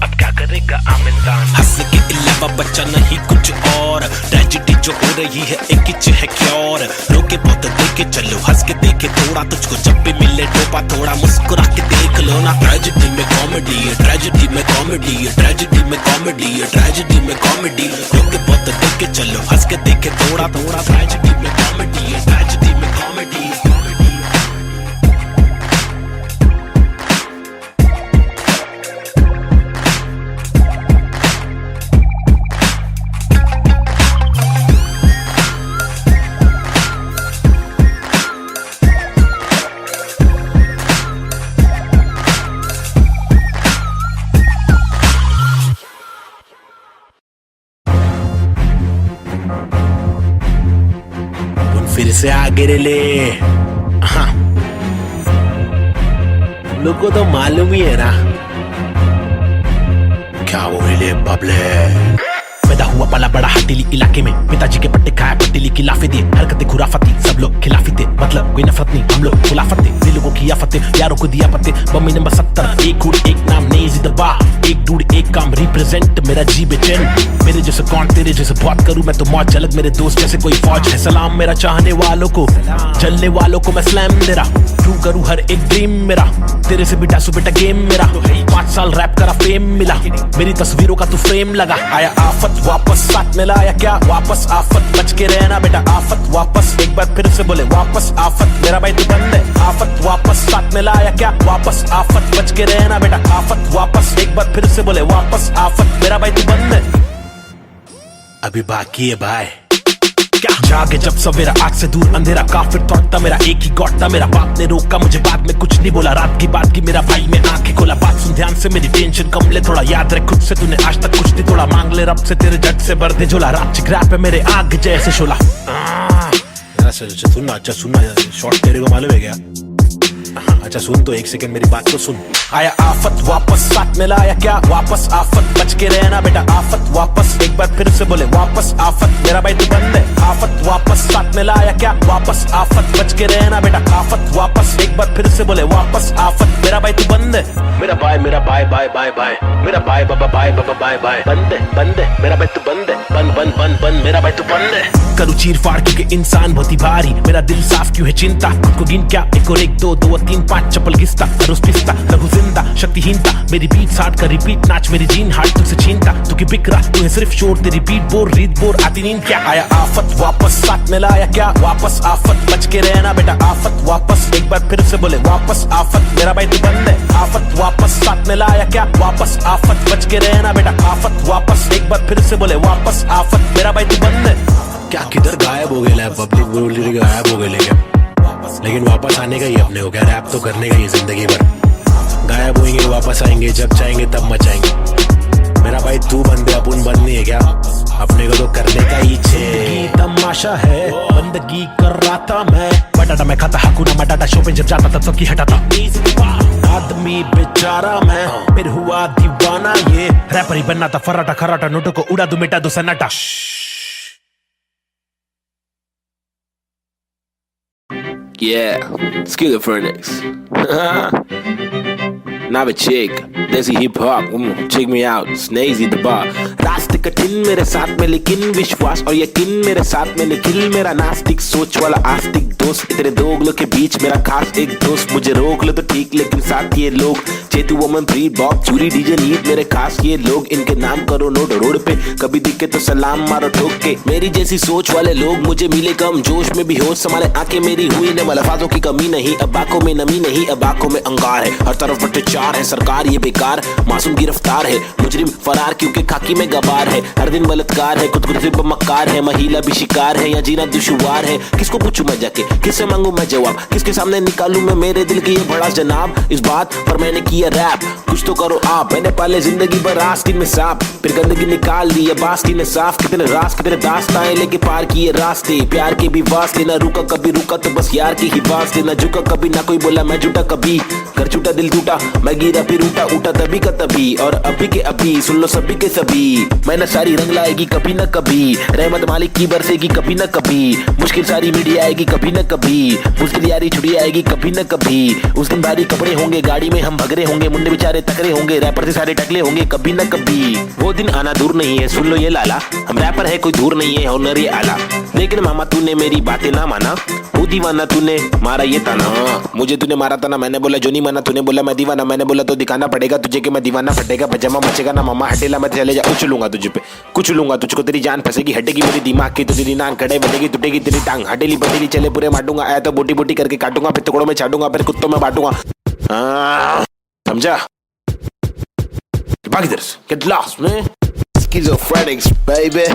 अब क्या करेगा आम इंसान। हंस के अलावा बच्चा नहीं कुछ और। ट्रेजेडी जो हो रही है एक इच है क्योर। रोके बहुत देखे चलो, हंस के देखे थोड़ा, तुझको जब भी मिले टोपा थोड़ा मुस्कुरा के देख लो ना। ट्रेजेडी में कॉमेडी है, ट्रेजेडी में कॉमेडी है, ट्रेजेडी में कॉमेडी है, ट्रेजेडी में कॉमेडी। रोके बहुत देखे चलो, हंस के देखे थोड़ा थोड़ा, ट्रेजेडी में कॉमेडी है, ट्रेजेडी में कॉमेडी। फिर से आ गिरे ले। हाँ, लोग को तो मालूम ही है ना क्या वो ले बबले। पैदा हुआ पला बड़ा हटीली इलाके में, पिताजी के पट्टे खाया पतीली की लाफे दिए, हरकतें खुराफती सब लोग खिलाफी थे, मतलब कोई नफरत नहीं हम लोग खुलाफत थे, दिलों को किया फतेह यारों को दिया पते। बम्मी नंबर 70 एक हुड एक नाम नेजी दबा, एक डूड एक काम रिप्रेजेंट मेरा जी बेचैन। मेरे जैसे कौन तेरे जैसे बात करूं मैं तो मौज अलग, मेरे दोस्त जैसे कोई फौज है। सलाम मेरा चाहने वालों को, जलने वालों को मैं स्लैम दे रहा, ट्रू करूं हर एक ड्रीम मेरा, तेरे से भी डासू बेटा गेम मेरा। 5 साल रैप करा फेम मिला, मेरी तस्वीरों का तू फ्रेम लगा। आया आफत वापस साथ में लाया क्या वापस आफत, बच के रहना बेटा आफत वापस, एक बार फिर से बोले वापस आफत, मेरा भाई तू बंद है। आफत वापस साथ में लाया क्या वापस आफत, बच के रहना बेटा आफत वापस, एक बार फिर से बोले वापस आफत, मेरा भाई तू बंद है। अभी बाकी है भाई क्या जागे जब सवेरा, आग से दूर अंधेरा, काफिर थॉट था मेरा एक ही गॉड था, मेरा बाप ने रोका मुझे बाद में कुछ नहीं बोला, रात की बात की मेरा भाई मैं आंखें खोला, बात सुन ध्यान से मेरी टेंशन कम ले थोड़ा, याद रख खुद से तूने आज तक कुछ नहीं तोड़ा, मांग ले रब से तेरे जट से भर दे झोला, रात चिक रैप है मेरे आग जैसे शोला। सुनना अच्छा सुनना, शॉर्ट तेरे को मालूम है क्या? अच्छा सुन तो एक सेकंड मेरी बात तो सुन। आया आफत वापस साथ में लाया क्या वापस आफत, बच के रहना बेटा आफत वापस, एक बार फिर से बोले वापस आफत, मेरा भाई तू बंद है। आफत वापस साथ में लाया क्या वापस आफत, बच के रहना बेटा आफत वापस, एक बार फिर से बोले वापस आफत, मेरा भाई तू बंद है। मेरा भाई बाय बाय, मेरा भाई बाबा बाय बाय, बंद है मेरा भाई तू बंद है, बंद मेरा भाई तू बंद है। करूँ चीर फाड़ क्योंकि इंसान बहुत ही भारी, मेरा दिल साफ क्यों है चिंता, खुद को गिन क्या 1 और 1 2 2 और 3 5 चप्पल घिसता, रोज पिसता लघु जिंदा शक्तिहीनता, मेरी बीट साठ का रिपीट नाच मेरी जीन हार्ट तुझसे छीनता, तू की बिक रहा तू है सिर्फ शोर, तेरी बीट बोर रीत बोर आती नींद क्या। आया आफत वापस साथ में लाया क्या वापस आफत, बच के रहना बेटा आफत वापस, एक बार फिर से बोले वापस आफत, मेरा भाई तू बंद है। आफत वापस साथ में लाया क्या वापस आफत, बच के रहना बेटा आफत वापस, एक बार फिर से बोले वापस आफत, मेरा भाई तू बंद है। क्या किधर गायब हो गए पब्लिक बोल रही गायब हो गए, लेकिन वापस आने का ही अपने हो गया, रैप तो करने का ही जिंदगी भर, गायब होंगे वापस आएंगे जब चाहेंगे तब मचाएंगे, मेरा भाई तू बंदे अपन बंद नहीं है क्या, अपने को तो करने का ही छे। तमाशा है बंदगी कर रहा था मैं, बटाटा मैं खाता हकूना मटाटा, शो पे जब जाता तब सबकी हटाता, आदमी बेचारा मैं फिर हुआ दीवाना, ये रैपर ही बनना था फराटा खराटा, नोटों को उड़ा दूं मिटा दो सन्नाटा। Yeah, schizophrenics. Now a chick, desi hip hop, check me out, Snazy the bar. रास्ते कठिन मेरे साथ में लेकिन विश्वास और यकीन मेरे साथ में निखिल, मेरा नास्तिक सोच वाला आस्तिक दोस्त, तेरे दोगलों के बीच मेरा खास एक दोस्त, मुझे रोक लो तो ठीक लेकिन साथ ये लोग, चेतु वमन प्री बॉब चूरी डीजे नीत मेरे खास ये लोग, इनके नाम करो नोट रोड पे, कभी दिखे तो सलाम मारो ठोक के, मेरी जैसी सोच वाले लोग मुझे मिले कम, जोश में भी होश संभाले आंखें मेरी हुई ने, अल्फाजों की कमी नहीं, अब आंखों में नमी नहीं, अब आंखों में अंगार है, हर तरफ भ्रष्टाचार है, सरकार ये बेकार, मासूम गिरफ्तार है, मुजरिम फरार क्योंकि खाकी में गबार है, हर दिन बलात्कार है, खुद सिर्फ मक्कार है, महिला भी शिकार है, या जीना दुश्वार है, किसको पूछूं मैं जाके, किससे मांगू मैं जवाब, किसके सामने निकालूं मैं मेरे दिल की ये भड़ास जनाब, इस बात पर मैंने किया रैप, कुछ तो करो आप, मैंने पाले जिंदगी भर आस्तीन में सांप, फिर गंदगी निकाल दी अब आस्तीन ने साफ, कितने रास कितने दास्ताएं लेके पार किए रास्ते, प्यार के भी वास्ते, ना रुका कभी रुका तो बस यार की ही वास्ते, ना झुका कभी ना कोई बोला मैं झूठा कभी, कर झूठा दिल टूटा मैं गिरा फिर उठा तभी का तभी, और अभी के अभी सुन लो सभी के सभी, मैंने सारी रंग लाएगी कभी न कभी, रहमत मालिक की बरसेगी कभी न कभी, मुश्किल सारी मीडिया आएगी कभी न कभी, मुश्किल यारी छुड़ी आएगी कभी न कभी, उस दिन भारी कपड़े होंगे गाड़ी में हम भगरे होंगे, मुंडे बेचारे तकरे होंगे, रैपर से सारे टकले होंगे कभी न कभी, वो दिन आना दूर नहीं है सुन लो ये लाला, हम रैपर है कोई दूर नहीं है हुनर ये आला, लेकिन मामा तूने मेरी बातें ना माना, वो दीवाना तूने मारा ये ताना, मुझे तूने मारा था ना मैंने बोला जो नहीं माना, तूने बोला मैं दीवाना, मैंने बोला तो दिखाना पड़ेगा तुझे कि मैं दीवाना, फटेगा पजामा मचेगा ना मामा हटेला मैं चले जा, कुछ लूंगा तुझे पे कुछ लूंगा तुझको, तेरी जान फंसेगी हटेगी मेरी दिमाग की, तो तेरी नाक कड़े बढ़ेगी टूटेगी तेरी टांग, हटेली बटेली चले पूरे मारूंगा, आया तो बोटी बोटी करके काटूंगा, फिर टुकड़ों में छाटूंगा, फिर कुत्तों में बांटूंगा, समझा? बाकी इधर get lost man, schizophrenics baby,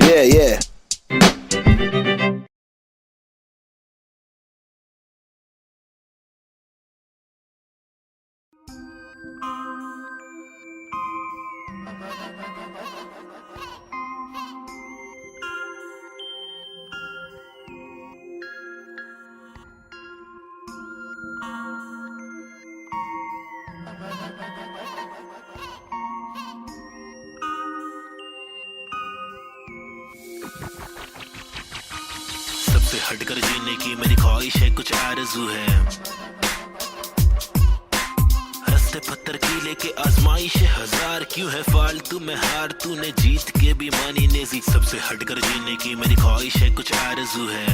yeah सबसे हटकर जीने की मेरी ख्वाहिश है, कुछ आरज़ू है। रास्ते पत्थर की लेके आजमाइश है हजार, क्यों है फालतू में हार, तूने जीत के भी मानी नेजी। सबसे हटकर जीने की मेरी ख्वाहिश है, कुछ आरज़ू है।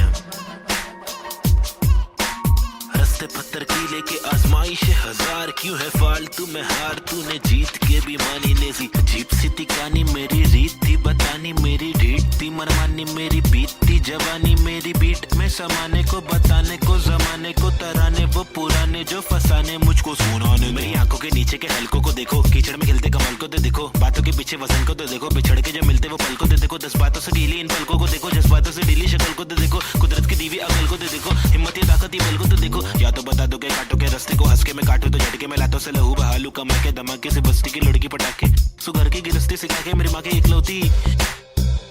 रास्ते पत्थर की लेके आजमाइश है हजार, क्यों है फालतू में हार, तूने जीत के भी मानी नेजी। अजीब सी थी कहानी मेरी, रीत थी बतानी मेरी, ढीठ थी मनमानी मेरी, बीतती जवानी मेरी, बीट में समाने को बताने को जमाने को तराने, वो पुराने जो फसाने मुझको सुनाने। मेरी आंखों के नीचे के हलकों को देखो, कीचड़ में खिलते कमल को तो देखो, बातों के पीछे वजन को तो देखो, बिछड़ के जो मिलते वो पल को तो देखो, 10 बातों से ढीली इन पलकों को देखो, जज्बातों से ढीली शक्ल को तो देखो, कुदरत की दीवी अकल को तो देखो, हिम्मत या ताकत बल को तो देखो। या तो बता दो के काटो के रास्ते को, हंस के मैं काटू तो झटके में लातों से लहू बहालू, कमा के धमाके से बस्ती की लड़की पटाके, सुगर की गिरस्ती सिखा के मेरी माँ के इकलौती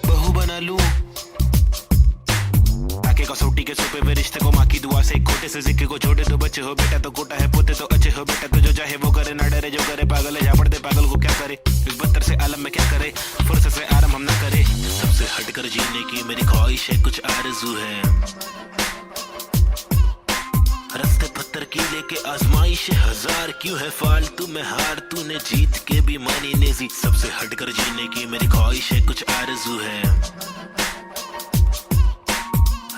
बहू बना लूं, ताकि कसौटी के सोपे पे रिश्ते को माँ की दुआ से, खोटे से सिक्के को छोटे तो बच्चे हो बेटा, तो कोटा है पोते तो अच्छे हो बेटा, तो जो चाहे वो करे ना डरे, जो करे पागल है, जा पड़ते पागल को क्या करे, इस बदतर से आलम में क्या करे, फुर्सत से आराम हम ना करे। सबसे हटकर जीने की मेरी ख्वाहिश है, कुछ आरज़ू है। रास्ते पत्थर की लेके आजमाइश है हजार, क्यों है फालतू में हार, तूने जीत के भी मानी नेजी। सबसे हटकर जीने की मेरी ख्वाहिश है, कुछ आरज़ू है।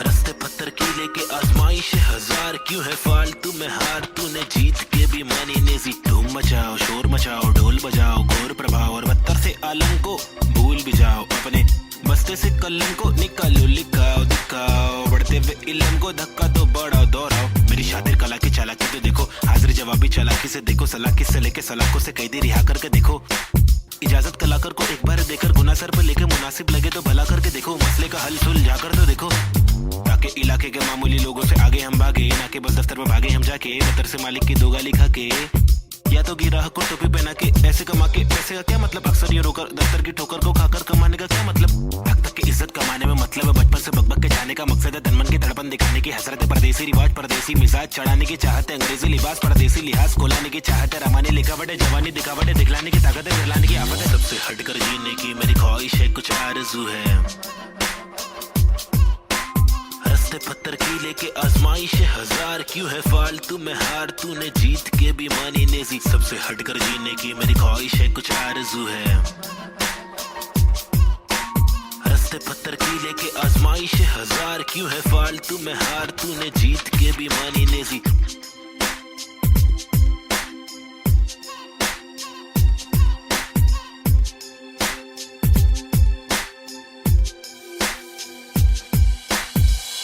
रास्ते पत्थर की लेके आजमाइश है हजार, क्यों है फालतू में हार, तूने जीत के भी मानी नेजी। धूम मचाओ शोर मचाओ ढोल बजाओ, घोर प्रभाव और बदतर से आलम को भूल भी जाओ, अपने बस्ते से कलम को निकालो, लिखाओ दिखाओ, बढ़ते हुए इल्म को धक्का तो बढ़ाओ दोहराओ। मेरी शातिर कला की चालाकी तो देखो, हाजिर जवाबी चालाकी से देखो, सलाकी से लेके सलाखों से कैदी रिहा करके देखो, इजाजत कलाकार को एक बार देकर गुना सर पे लेके मुनासिब लगे तो भला करके देखो, मसले का हल सुलझा कर तो देखो, ताकि इलाके के मामूली लोगों से आगे हम भागे, ना कि बस दफ्तर में भागे हम जाके, बदतर से मालिक की दो गाली खा के, या तो गिराह को टोपी पहना के, पैसे कमा के, पैसे का क्या मतलब, अक्सर ये रोकर दफ्तर की ठोकर को खाकर कमाने का क्या मतलब, हक तक की इज्जत कमाने में मतलब है, बचपन से बकबक के जाने का मकसद है, तनमन की धड़पन दिखाने की हसरत है, परदेसी रिवाज परदेसी मिजाज चढ़ाने की चाहत है, अंग्रेजी लिबास परदेसी लिहाज खोलाने की चाहत है, रमानी लिखावट है, जवानी दिखावट है, दिखलाने की ताकत है, दिलाने की आफत है। सबसे हटकर जीने की मेरी ख्वाहिश है, कुछ आरज़ू है। रास्ते पत्थर की लेके आजमाइश है हजार, क्यों है फालतू में हार, तूने जीत के भी मानी नेजी। सबसे हटकर जीने की मेरी ख्वाहिश है, कुछ आरज़ू है। रास्ते पत्थर की लेके आजमाइश है हजार, क्यों है फालतू में हार, तूने जीत के भी मानी नेजी।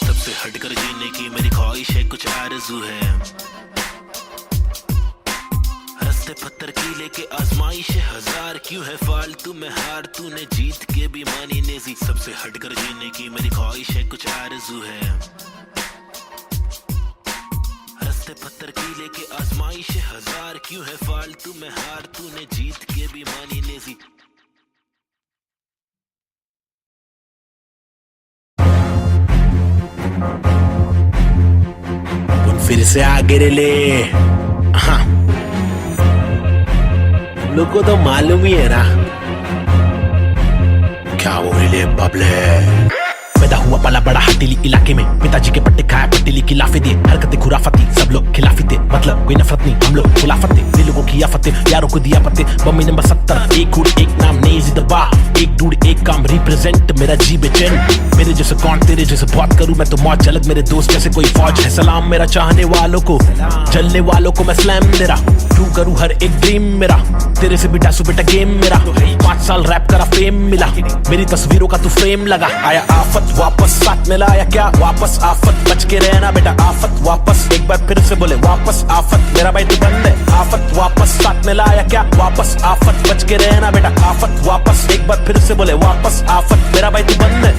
सबसे हटकर जीने की मेरी ख्वाहिश है, कुछ आरज़ू है। रास्ते पत्थर की लेके आजमाइश है हजार, क्यों है फालतू में हार, तूने जीत के भी मानी नेजी। सबसे हटकर जीने की मेरी ख्वाहिश है, कुछ आरज़ू है। रास्ते पत्थर की लेके आजमाइश है हजार, क्यों है फालतू में हार, तूने जीत के भी मानी नेजी। फिर से आगे ले। हाँ, लोग को तो मालूम ही है ना क्या वो ले बबले। पैदा हुआ पला बड़ा हटीली इलाके में, पिताजी के पट्टे खाया पतीली की लाफे दिए, हरकतें खुराफती सब लोग खिलाफी थे, मतलब कोई नफरत नहीं हम लोग खिलाफत थे, दिल लोगों की आफतें यारों को दिया पत्ते। बम्मी नंबर 70, एक हुड एक नाम नेजी द बा, एक डूड एक काम रिप्रेजेंट मेरा जी बेचैन। मेरे जैसे कौन तेरे जैसे बात करूं मैं तो मौज झलक, मेरे दोस्त जैसे कोई फौज है। सलाम मेरा चाहने वालों को, जलने वालों को मैं स्लैम दे रहा, ट्रू करूं हर एक ड्रीम मेरा, तेरे से भी डासू बेटा गेम मेरा। 5 साल रैप करा फेम मिला, मेरी तस्वीरों का तू फ्रेम लगा। आया आफत वापस साथ में लाया क्या वापस, आफत बच के रहना बेटा, आफत वापस। एक बार फिर से बोले वापस आफत, मेरा भाई तू बंद है। आफत वापस साथ में लाया क्या वापस, आफत बच के रहना बेटा, आफत वापस। एक बार फिर से बोले वापस आफत, मेरा भाई तू बंद है।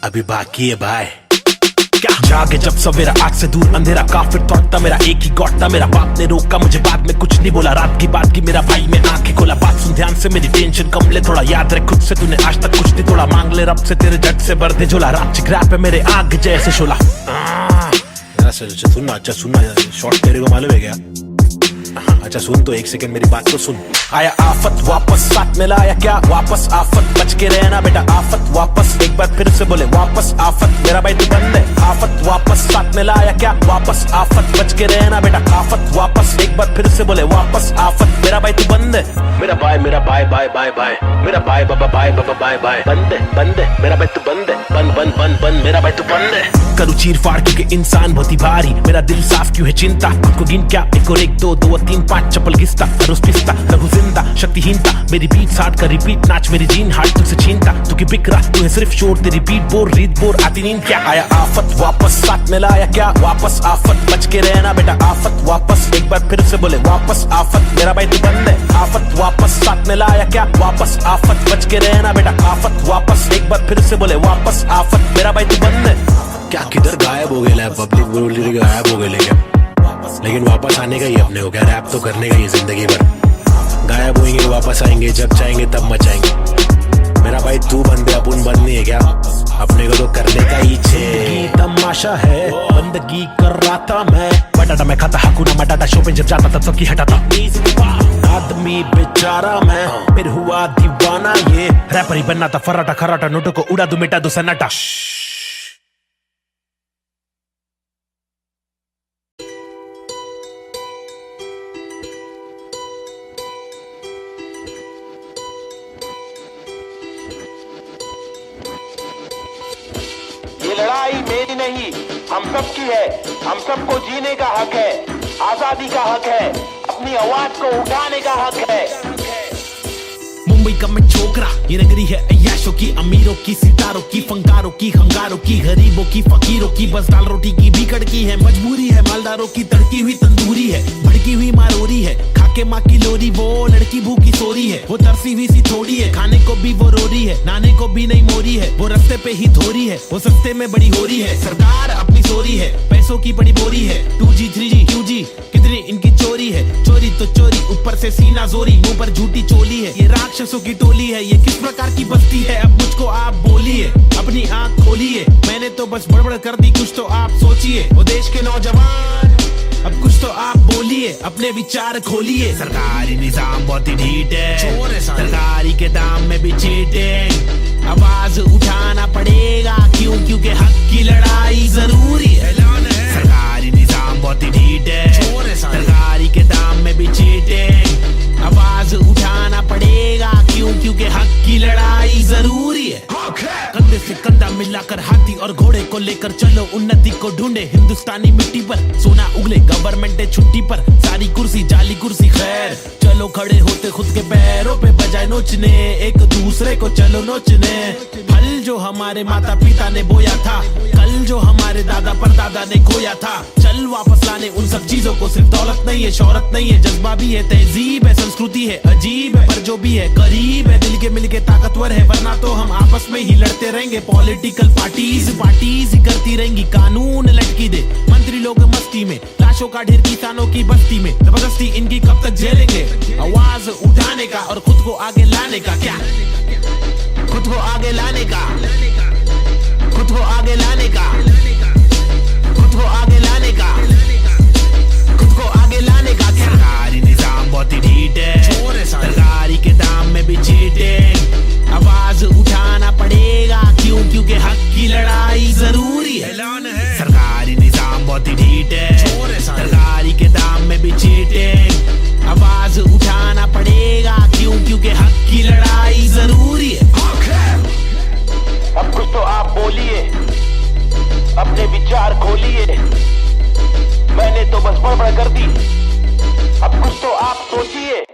अभी बाकी है भाई क्या जागे जब सवेरा, आग से दूर अंधेरा, काफिर तोड़ता मेरा एक ही गौटता। मेरा बाप ने रोका मुझे, बाद में कुछ नहीं बोला, रात की बात की मेरा भाई में आंखें खोला। बात सुन ध्यान से, मेरी टेंशन कम ले थोड़ा, याद रख खुद से तूने आज तक कुछ नहीं तोड़ा। मांग ले रब से तेरे जट से भर दे झोला, रात चिक रैप है मेरे आग जैसे शोला। सुनना अच्छा सुनना, शॉर्ट तेरे को मालूम है क्या? अच्छा सुन तो, एक सेकंड मेरी बात तो सुन। आया आफत वापस, साथ में लाया क्या वापस आफत, बच के रहना बेटा आफत वापस, एक बार फिर से बोले वापस आफत, मेरा भाई तू बंद है। आफत वापस, साथ में लाया क्या वापस आफत, बच के रहना बेटा आफत वापस, एक बार फिर से बोले वापस आफत, मेरा भाई तू बंद है। मेरा भाई बाय बाय बाय, मेरा भाई बाबा बाय बाय, बंद है मेरा भाई तू बंद है, बंद मेरा भाई तू बंद है। करूँ चीर फाड़ क्योंकि इंसान बहुत ही भारी, मेरा दिल साफ क्यों है चिंता, खुद को गिन क्या 1 और 1 2 2 और 3 5 चप्पल घिसता, रोज पिसता रघु जिंदा शक्तिहीनता, मेरी बीट साट कर रिपीट नाच मेरी जीन हार्ट तुझसे छीनता, तू की बिक रहा तू है सिर्फ शोर, तेरी बीट बोर रीत बोर आती नींद क्या। आया आफत वापस, साथ में लाया क्या वापस आफत, बच के रहना बेटा आफत वापस, एक बार फिर से बोले वापस आफत, मेरा भाई तू बंद है। आफत वापस, साथ में लाया क्या वापस आफत, बच के रहना बेटा आफत वापस, एक बार फिर से बोले वापस आफत, मेरा भाई तू बंद है। क्या किधर गायब हो गए पब्लिक बोली गायब हो गए, लेकिन वापस आने का ही अपने को क्या, रैप तो करने का ही जिंदगी भर, गायब होंगे वापस आएंगे जब चाहेंगे तब मचाएंगे। मेरा भाई तू बंद है अपन बंद नहीं है क्या, अपने को तो करने का ही छे। तमाशा है बंदगी कर रहा था मैं, बटाटा मैं खाता हकूना मटाटा, शो पे जब जाता तब सबकी हटाता, आदमी बेचारा मैं फिर हुआ दीवाना, ये रैपर ही बनना था फर्राटा खर्राटा, नोटों को उड़ा दू मिटा दू सन्नाटा। ये लड़ाई मेरी नहीं हम सबकी है, हम सबको जीने का हक है, आजादी का हक है, अपनी आवाज को उठाने का हक है। मुंबई का मैं छोकरा, ये नगरी है अय्याशों की, अमीरों की, सितारों की, फंकारों की, हंगारों की, गरीबों की, फकीरों की, बस दाल रोटी की भी कड़की है, मजबूरी है मालदारों की, तड़की हुई तंदूरी है, भड़की हुई मारोरी है, खाके माँ की लोरी, वो लड़की भूखी सोरी है, वो तरसी हुई सी थोड़ी है, खाने को भी वो रोरी है, नाने को भी नहीं मोरी है, वो रास्ते पे ही धोरी है, वो सस्ते में बड़ी हो रही है, सरकार अपनी सोरी है, पैसों की बड़ी बोरी है, 2G 3G QG कितनी इनकी चोरी है, चोरी तो चोरी ऊपर से सीना जोरी, मुंह पर झूठी चोली है, ये राक्षसों की टोली है, ये किस प्रकार की बस्ती है, अब मुझको आप बोलिए, अपनी आंख खोलिए, मैंने तो बस बड़बड़ कर दी, कुछ तो आप सोचिए, वो देश के नौजवान अब कुछ तो आप बोलिए, अपने विचार खोलिए। सरकारी निजाम बहुत ही ढीठ है, सरकारी के दाम में भी चीटिंग, आवाज उठाना पड़ेगा क्यों, क्योंकि हक की लड़ाई जरूरी है। सरकारी निजाम बहुत ही ढीठ है, सरकारी के दाम में भी चीटिंग, आवाज उठाना पड़ेगा क्यों, क्योंकि हक की लड़ाई जरूरी है। कंधे से कंधा मिलाकर हाथी और घोड़े को लेकर चलो, उन्नति को ढूंढे हिंदुस्तानी मिट्टी पर, सोना उगले गवर्नमेंट है छुट्टी पर, सारी कुर्सी जाली कुर्सी खैर, चलो खड़े होते खुद के पैरों पे बजाय नोचने, एक दूसरे को चलो नोचने, फल जो हमारे माता पिता ने बोया था, कल जो हमारे दादा परदादा ने खोया था, चल वापस लाने उन सब चीजों को, सिर्फ दौलत नहीं है, शोहरत नहीं है, जज्बा भी है, तहजीब है, संस्कृति है, अजीब है, पर जो भी है करीब है, दिल के मिल के ताकतवर है, वरना तो हम आपस में ही लड़ते रहेंगे। पॉलिटिकल पार्टीज ही करती रहेंगी, कानून लटकी दे मंत्री लोग मस्ती में, लाशों का ढेर किसानों की बस्ती में, जबरदस्ती इनकी कब तक झेलेंगे, आवाज उठाने का और खुद को आगे लाने का, क्या खुद को आगे लाने का, खुद को आगे लाने का, खुद को आगे लाने का, खुद को आगे लाने का। सरकारी निजाम बहुत ही ढीठ है, सरकारी के दाम में भी चीटिंग, आवाज उठाना पड़ेगा क्यों, क्योंकि हक की लड़ाई जरूरी है। सरकारी निजाम बहुत ही ढीठ है, सरकारी के दाम में भी चीटिंग, आवाज उठाना पड़ेगा क्यों, क्योंकि हक की लड़ाई जरूरी है। अब कुछ तो आप बोलिए, अपने विचार खोलिए, मैंने तो बस बड़बड़ कर दी, अब कुछ तो आप सोचिए।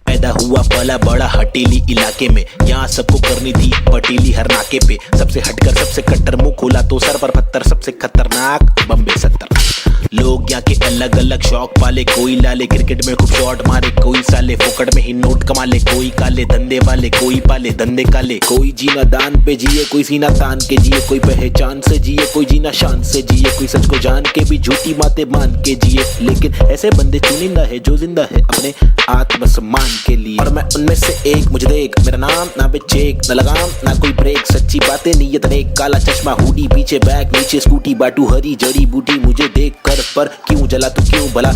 पैदा हुआ पला बड़ा हटीली इलाके में, यहाँ सबको करनी थी पटीली हर नाके पे, सबसे हटकर सबसे कट्टर, मुंह खोला तो सर पर पत्थर, सबसे खतरनाक बम्बे 70। लोग यहाँ के अलग अलग शौक पाले, कोई लाले क्रिकेट में खूब शॉट मारे, कोई साले फोकट में ही नोट कमा ले, कोई काले धंधे वाले, कोई पाले धंधे काले, कोई जीना दान पे जिए, कोई सीना तान के जिए, कोई पहचान से जिए, कोई जीना शान से जिए, कोई सच को जान के भी झूठी बातें मान के जिए, लेकिन ऐसे बंदे चुनिंदा है जो जिंदा है अपने आत्मसम्मान के लिए। और मैं उनमें से एक मुझे देख, मेरा नाम ना बे चेक, ना लगाम ना कोई ब्रेक, सच्ची बातें नीयत नेक, काला चश्मा हुडी पीछे बैग नीचे स्कूटी, बाटू हरी जड़ी बूटी, मुझे देख कर पर क्यों जला तू क्यों भला।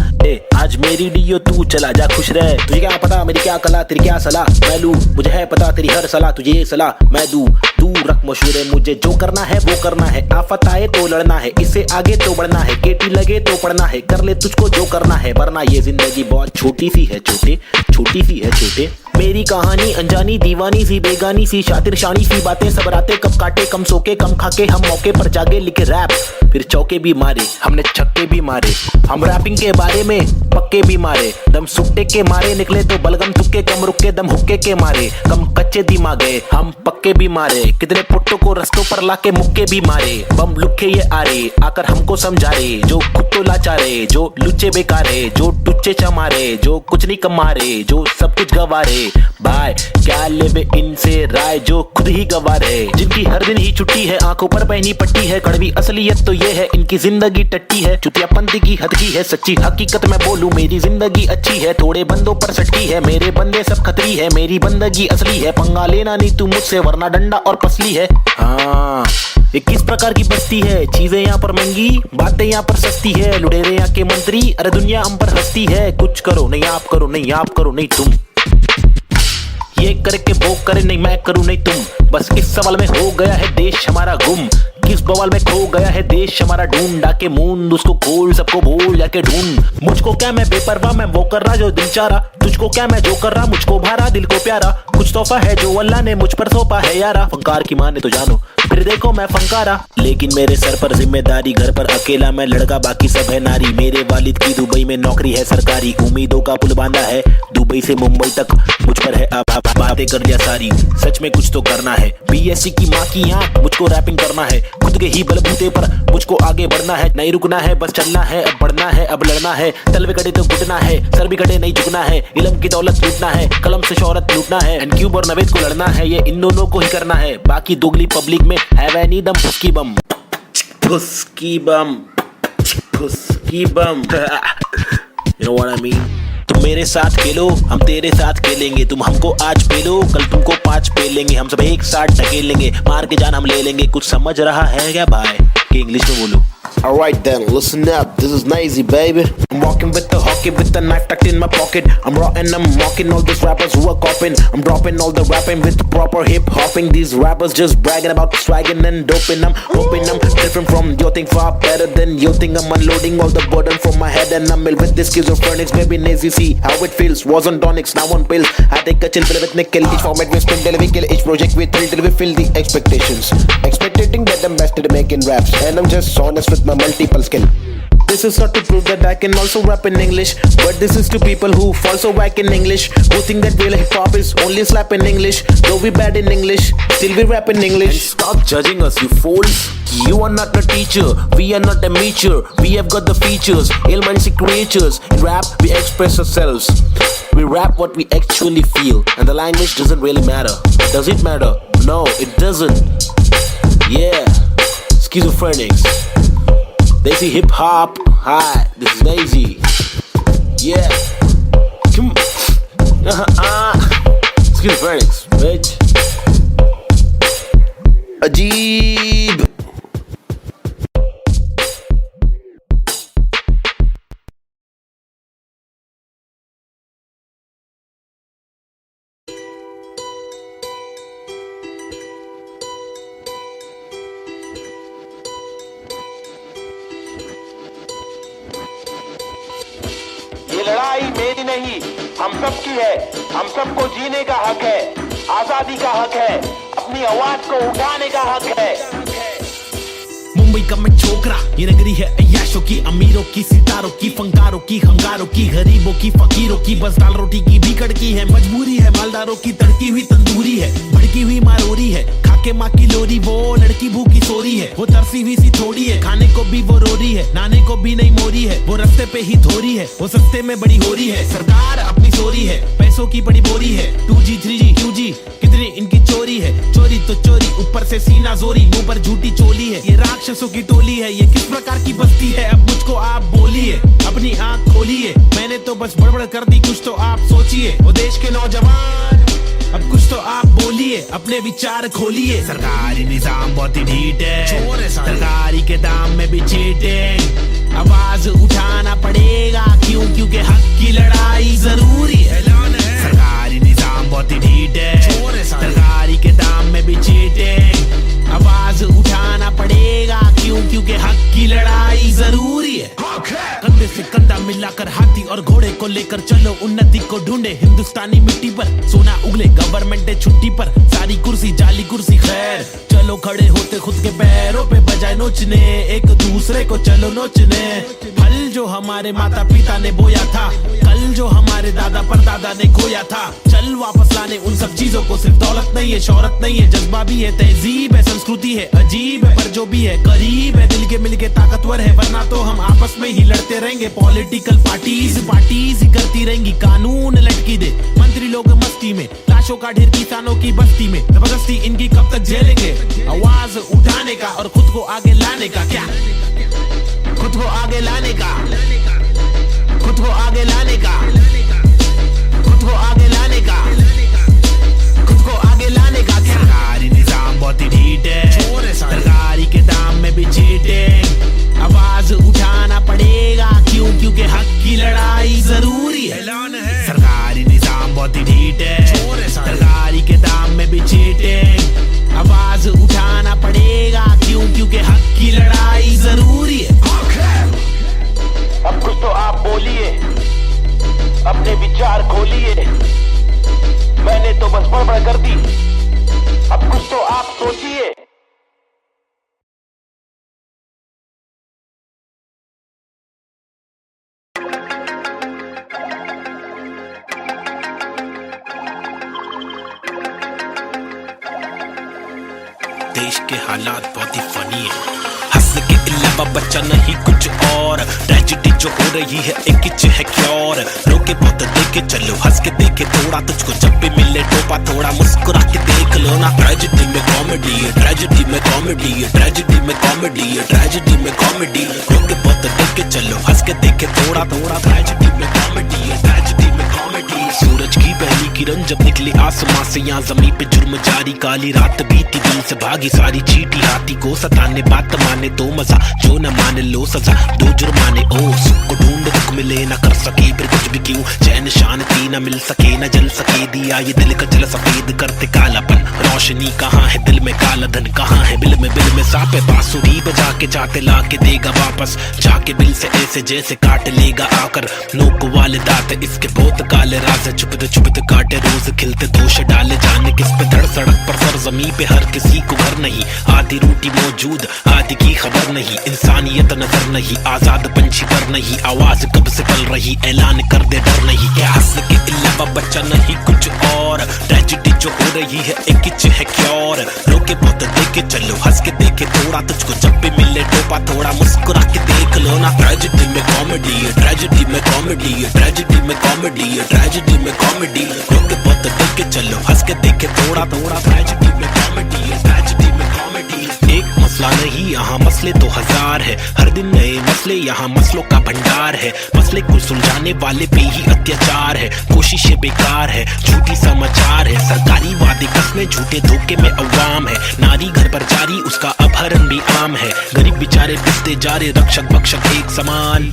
आज मेरी डियो तू चला जा खुश रह, तुझे क्या पता मेरी क्या कला तेरी क्या सलाह, मैं लूं मुझे है पता तेरी हर सलाह, तुझे ये सलाह मैं दूं, तू रख मशहूर, मुझे जो करना है वो करना है, आफत आए तो लड़ना है, इससे आगे तो बढ़ना है, केटी लगे तो पढ़ना है, कर ले तुझको जो करना है, वरना ये जिंदगी बहुत छोटी सी है छोटे, छोटी सी है छोटे। मेरी कहानी अनजानी दीवानी सी बेगानी सी शातिर शानी सी बातें सब रातें कब काटे कम सोके कम खाके हम मौके पर जागे लिखे रैप, फिर चौके भी मारे हमने छक्के भी मारे, हम रैपिंग के बारे में पक्के भी मारे, दम सुट्टे के मारे निकले तो बलगम तुक्के, कम रुके दम हुक्के के मारे, कम कच्चे दिमागे हम पक्के भी मारे, कितने पुट्टों को रस्तों पर लाके मुक्के भी मारे, बम लुक्के ये आरे आकर हमको समझा रे, जो खुद तो लाचारे जो लुच्चे बेकारे, जो टुच्चे चमारे जो कुछ नहीं कमारे, जो सब कुछ गवारे, भाई क्या लेबे इनसे राय जो खुद ही गवारे, जिनकी हर दिन ही छुट्टी है, आंखों पर पहनी पट्टी है, कड़वी असलियत तो ये है इनकी जिंदगी टट्टी है, चुतियापंती की हद की है, सच्ची हकीकत मैं बोलूं मेरी जिंदगी अच्छी है, थोड़े बंदों पर सटकी है, मेरे बंदे सब खतरी है, मेरी बंदगी असली है, पंगा लेना नहीं तू मुझसे वरना डंडा और पसली है। हाँ ये किस प्रकार की बस्ती है, चीजें यहाँ पर महंगी बातें यहाँ पर सस्ती है, लुटेरे यहाँ के मंत्री अरे दुनिया हम पर हंसती है, कुछ करो नहीं आप करो नहीं आप करो नहीं तुम, ये करके वो करे नहीं मैं करूं नहीं तुम, बस इस सवाल में हो गया है देश हमारा गुम, किस बवाल में खो गया है देश हमारा, ढूंढा के मूंद उसको खोल सबको बोल जाके ढूंढ, मुझको क्या मैं बेपरवाह मैं वो कर रहा जो दिल चाह रहा, तुझको क्या मैं जो कर रहा मुझको भारा दिल को प्यारा, कुछ तोहफा है जो अल्लाह ने मुझ पर सौंपा है यारा, फंकार की माने तो जानो फिर देखो मैं फंकारा, लेकिन मेरे सर पर जिम्मेदारी, घर पर अकेला मैं लड़का बाकी सब है नारी, मेरे वालिद की दुबई में नौकरी है सरकारी, उम्मीदों का पुल बांधा है दुबई से मुंबई तक, मुझ पर है अब बातें कर लिया सारी, सच में कुछ तो करना है, बीएससी की माँ की आंख मुझको रैपिंग करना है, खुद के ही बलबूते पर मुझको आगे बढ़ना है, नहीं रुकना है बस चलना है, अब बढ़ना है अब लड़ना है, तलवे कटे तो घुटना है, सर भी कटे नहीं झुकना है, इल्म की दौलत लूटना है, कलम से शोहरत लूटना है, एंड क्यूब और नवेद को लड़ना है, ये इन दोनों को ही करना है, बाकी दोगली पब्लिक में है वह नी दम फुसकी बम, फुसकी बम, फुसकी बम, you know what I mean? तुम मेरे साथ खेलो हम तेरे साथ खेलेंगे, तुम हमको आज पेलो कल तुमको 5 पेलेंगे, हम सब एक साथ ढकेलेंगे, मार के जान हम ले लेंगे, कुछ समझ रहा है क्या भाई कि इंग्लिश में बोलो। Alright then, listen up, this is Nazy baby. I'm walking with the hockey with the knife tucked in my pocket. I'm raw and I'm mocking all these rappers who are copying. I'm dropping all the rapping with proper hip hopping. These rappers just bragging about swagging and doping. I'm hoping I'm different from your thing, far better than your thing. I'm unloading all the burden from my head and I'm ill with this schizophrenics. Baby Nazy, see how it feels. Was on tonics, now on pills. I take a chill pill with nickel. Each format we spin till we kill. Each project we thrill till we fill the expectations. Expecting that I'm best at making raps, and I'm just honest with my multiple skill. This is not to prove that I can also rap in English, but this is to people who fall so whack in English, who think that real hip hop is only slap in English. Though we bad in English, still we rap in English. And stop judging us, you fools. You are not a teacher, we are not amateur. We have got the features, ill-minded creatures. In rap, we express ourselves. We rap what we actually feel, and the language doesn't really matter. Does it matter? No, it doesn't. Yeah, schizophrenics. Desi hip hop. Hi, this is Nazy. Yeah. Come. Schizophrenics, bitch. Ajeeb. लड़ाई मेरी नहीं हम सब की है, हम सबको जीने का हक है, आजादी का हक है, अपनी आवाज को उठाने का हक है। मुंबई का मैं छोकरा, ये नगरी है अय्याशों की, अमीरों की, सितारों की, फंकारों की, हंगारों की, गरीबों की, फकीरों की, बस दाल रोटी की भी कड़की है, मजबूरी है मालदारों की, तड़की हुई तंदूरी है, भड़की हुई मारोरी है, खाके माँ की लोरी, वो लड़की भूखी सोरी है, वो तरसी हुई सी थोड़ी है, खाने को भी वो रोरी है, नाने को भी नहीं मोरी है, वो रास्ते पे ही थोरी है, वो सस्ते में बड़ी हो रही है, सरकार अपनी सोरी है, पैसों की बड़ी बोरी है, 2G 3G QG इतनी इनकी चोरी है, चोरी तो चोरी, ऊपर से सीना जोरी, मुंह पर झूठी चोली है। ये राक्षसों की टोली है, ये किस प्रकार की बस्ती है, अब मुझको आप बोलिए, अपनी आंख खोलिए। मैंने तो बस बड़बड़ कर दी, कुछ तो आप सोचिए। ओ देश के नौजवान, अब कुछ तो आप बोलिए, अपने विचार खोलिए। सरकारी निजाम बहुत ही ढीठ है, सरकारी के दाम में भी चीटिंग। आवाज उठाना पड़ेगा, क्यों? क्योंकि हक की लड़ाई जरूरी है। सरकारी निजाम बहुत ही ढीठ है, सरकारी के दाम में भी चीटिंग। आवाज उठाना पड़ेगा, क्यों? क्योंकि हक की लड़ाई जरूरी है। कंधे से कंधा मिलाकर हाथी और घोड़े को लेकर चलो, उन्नति को ढूंढे हिंदुस्तानी मिट्टी पर। सोना उगले गवर्नमेंट है छुट्टी पर, सारी कुर्सी जाली कुर्सी। खैर चलो खड़े होते खुद के पैरों पे, बजाय नोचने एक दूसरे को चलो नोचने। फल जो हमारे माता पिता ने बोया था, कल जो हमारे दादा परदादा ने खोया था, चल वापस लाने उन सब चीजों को। सिर्फ दौलत नहीं है, शोहरत नहीं है, जज्बा भी है, तहजीब है, संस्कृति है, अजीब है, पर जो भी है करीब है, दिल के मिल के ताकतवर है। वरना तो हम आपस में ही लड़ते रहेंगे, पॉलिटिकल पार्टीज ही करती रहेंगी, कानून लटकी दे मंत्री लोग मस्ती में, लाशों का ढेर किसानों की बस्ती में। जबरदस्ती इनकी कब तक झेलेंगे, आवाज उठाने का और खुद को आगे लाने का। क्या खुद को आगे लाने का, खुद को आगे लाने का, खुद को आगे लाने का, खुद को आगे लाने का। सरकारी निजाम बहुत ही ढीठ है, सरकारी के दाम में भी चीटिंग। आवाज उठाना पड़ेगा, क्यों? क्योंकि हक की लड़ाई जरूरी है। सरकारी निजाम बहुत ही ढीठ है, सरकारी के दाम में भी चीटिंग। आवाज उठाना पड़ेगा, क्यों? क्योंकि हक की लड़ाई जरूरी है। अब कुछ तो आप बोलिए, अपने विचार खोलिए। मैंने तो बस बड़बड़ कर दी, अब कुछ तो आप सोचिए। देश के हालात बहुत ही फनी है, हंस के अलावा बच्चा नहीं कुछ और। ट्रेजेडी जो हो रही है एक है क्योर, रोके बहुत देखे चलो, हंस के देखे थोड़ा, तुझको जब भी मिले टोपा थोड़ा, मुस्कुरा के देख लो ना। ट्रेजेडी में कॉमेडी है, ट्रेजेडी में कॉमेडी है, ट्रेजेडी में कॉमेडी है, ट्रेजेडी में कॉमेडी। रोके बहुत देखे चलो, हंस के देखे थोड़ा थोड़ा, ट्रेजेडी में कॉमेडी है, ट्रेजेडी में कॉमेडी। सूरज की पहली किरण जब निकली आसमां से, यहाँ जमीन पे जुर्म जारी, काली रात बीती, दिल से भागी सारी चीटी। हाथी को सताने बात माने तो मजा, जो न माने लो सजा, दो जुर्माने। ओ सुख को ढूंढ दुख मिले ना कर सके फिर कुछ भी, क्यों? चैन शांति न मिल सके न जल सके, दिया ये दिल का जल सफेद करते कालापन। रोशनी कहाँ है दिल में, काला धन कहाँ है बिल में सांप है। बांसुरी बजा के चाहते ला के देगा वापस, जाके बिल से ऐसे जैसे काट लेगा आकर। नोक वाले दांत इसके बहुत काले राज, छुपते काटे रोज खिलते दोष डाले। जाने किस पे धड़ सड़क पर सर जमी पे, हर किसी को घर नहीं, आधी रोटी मौजूद आधी की खबर नहीं। इंसानियत नजर नहीं, आजाद पंछी पर नहीं, आवाज कब से पल रही, ऐलान कर दे डर नहीं। क्या हंस के अलावा बच्चा नहीं कुछ और, ट्रेजेडी जो हो रही है एक है क्योर। रोके बहुत देखे चलो, हंस के देखे थोड़ा, तुझको जब भी मिले टोपा थोड़ा, मुस्कुरा के देख लो ना। ट्रेजेडी में कॉमेडी है, ट्रेजेडी में कॉमेडी है, ट्रेजेडी में कॉमेडी है, ट्रेजेडी में कॉमेडी। रोके बहुत देखे चलो, हंस के देखे थोड़ा थोड़ा, ट्रेजेडी में कॉमेडी है, ट्रेजेडी में कॉमेडी। एक मसला नहीं यहाँ मसले तो हजार है, हर दिन नए मसले यहाँ मसलों का भंडार है। मसले को सुलझाने वाले पे ही अत्याचार है, कोशिशें बेकार है, झूठी समाचार है। सरकारी वादे कसमें झूठे धोखे में अवाम है, नारी घर पर जारी उसका अपहरण भी आम है। गरीब बेचारे पिसते जा रहे, रक्षक भक्षक एक समान,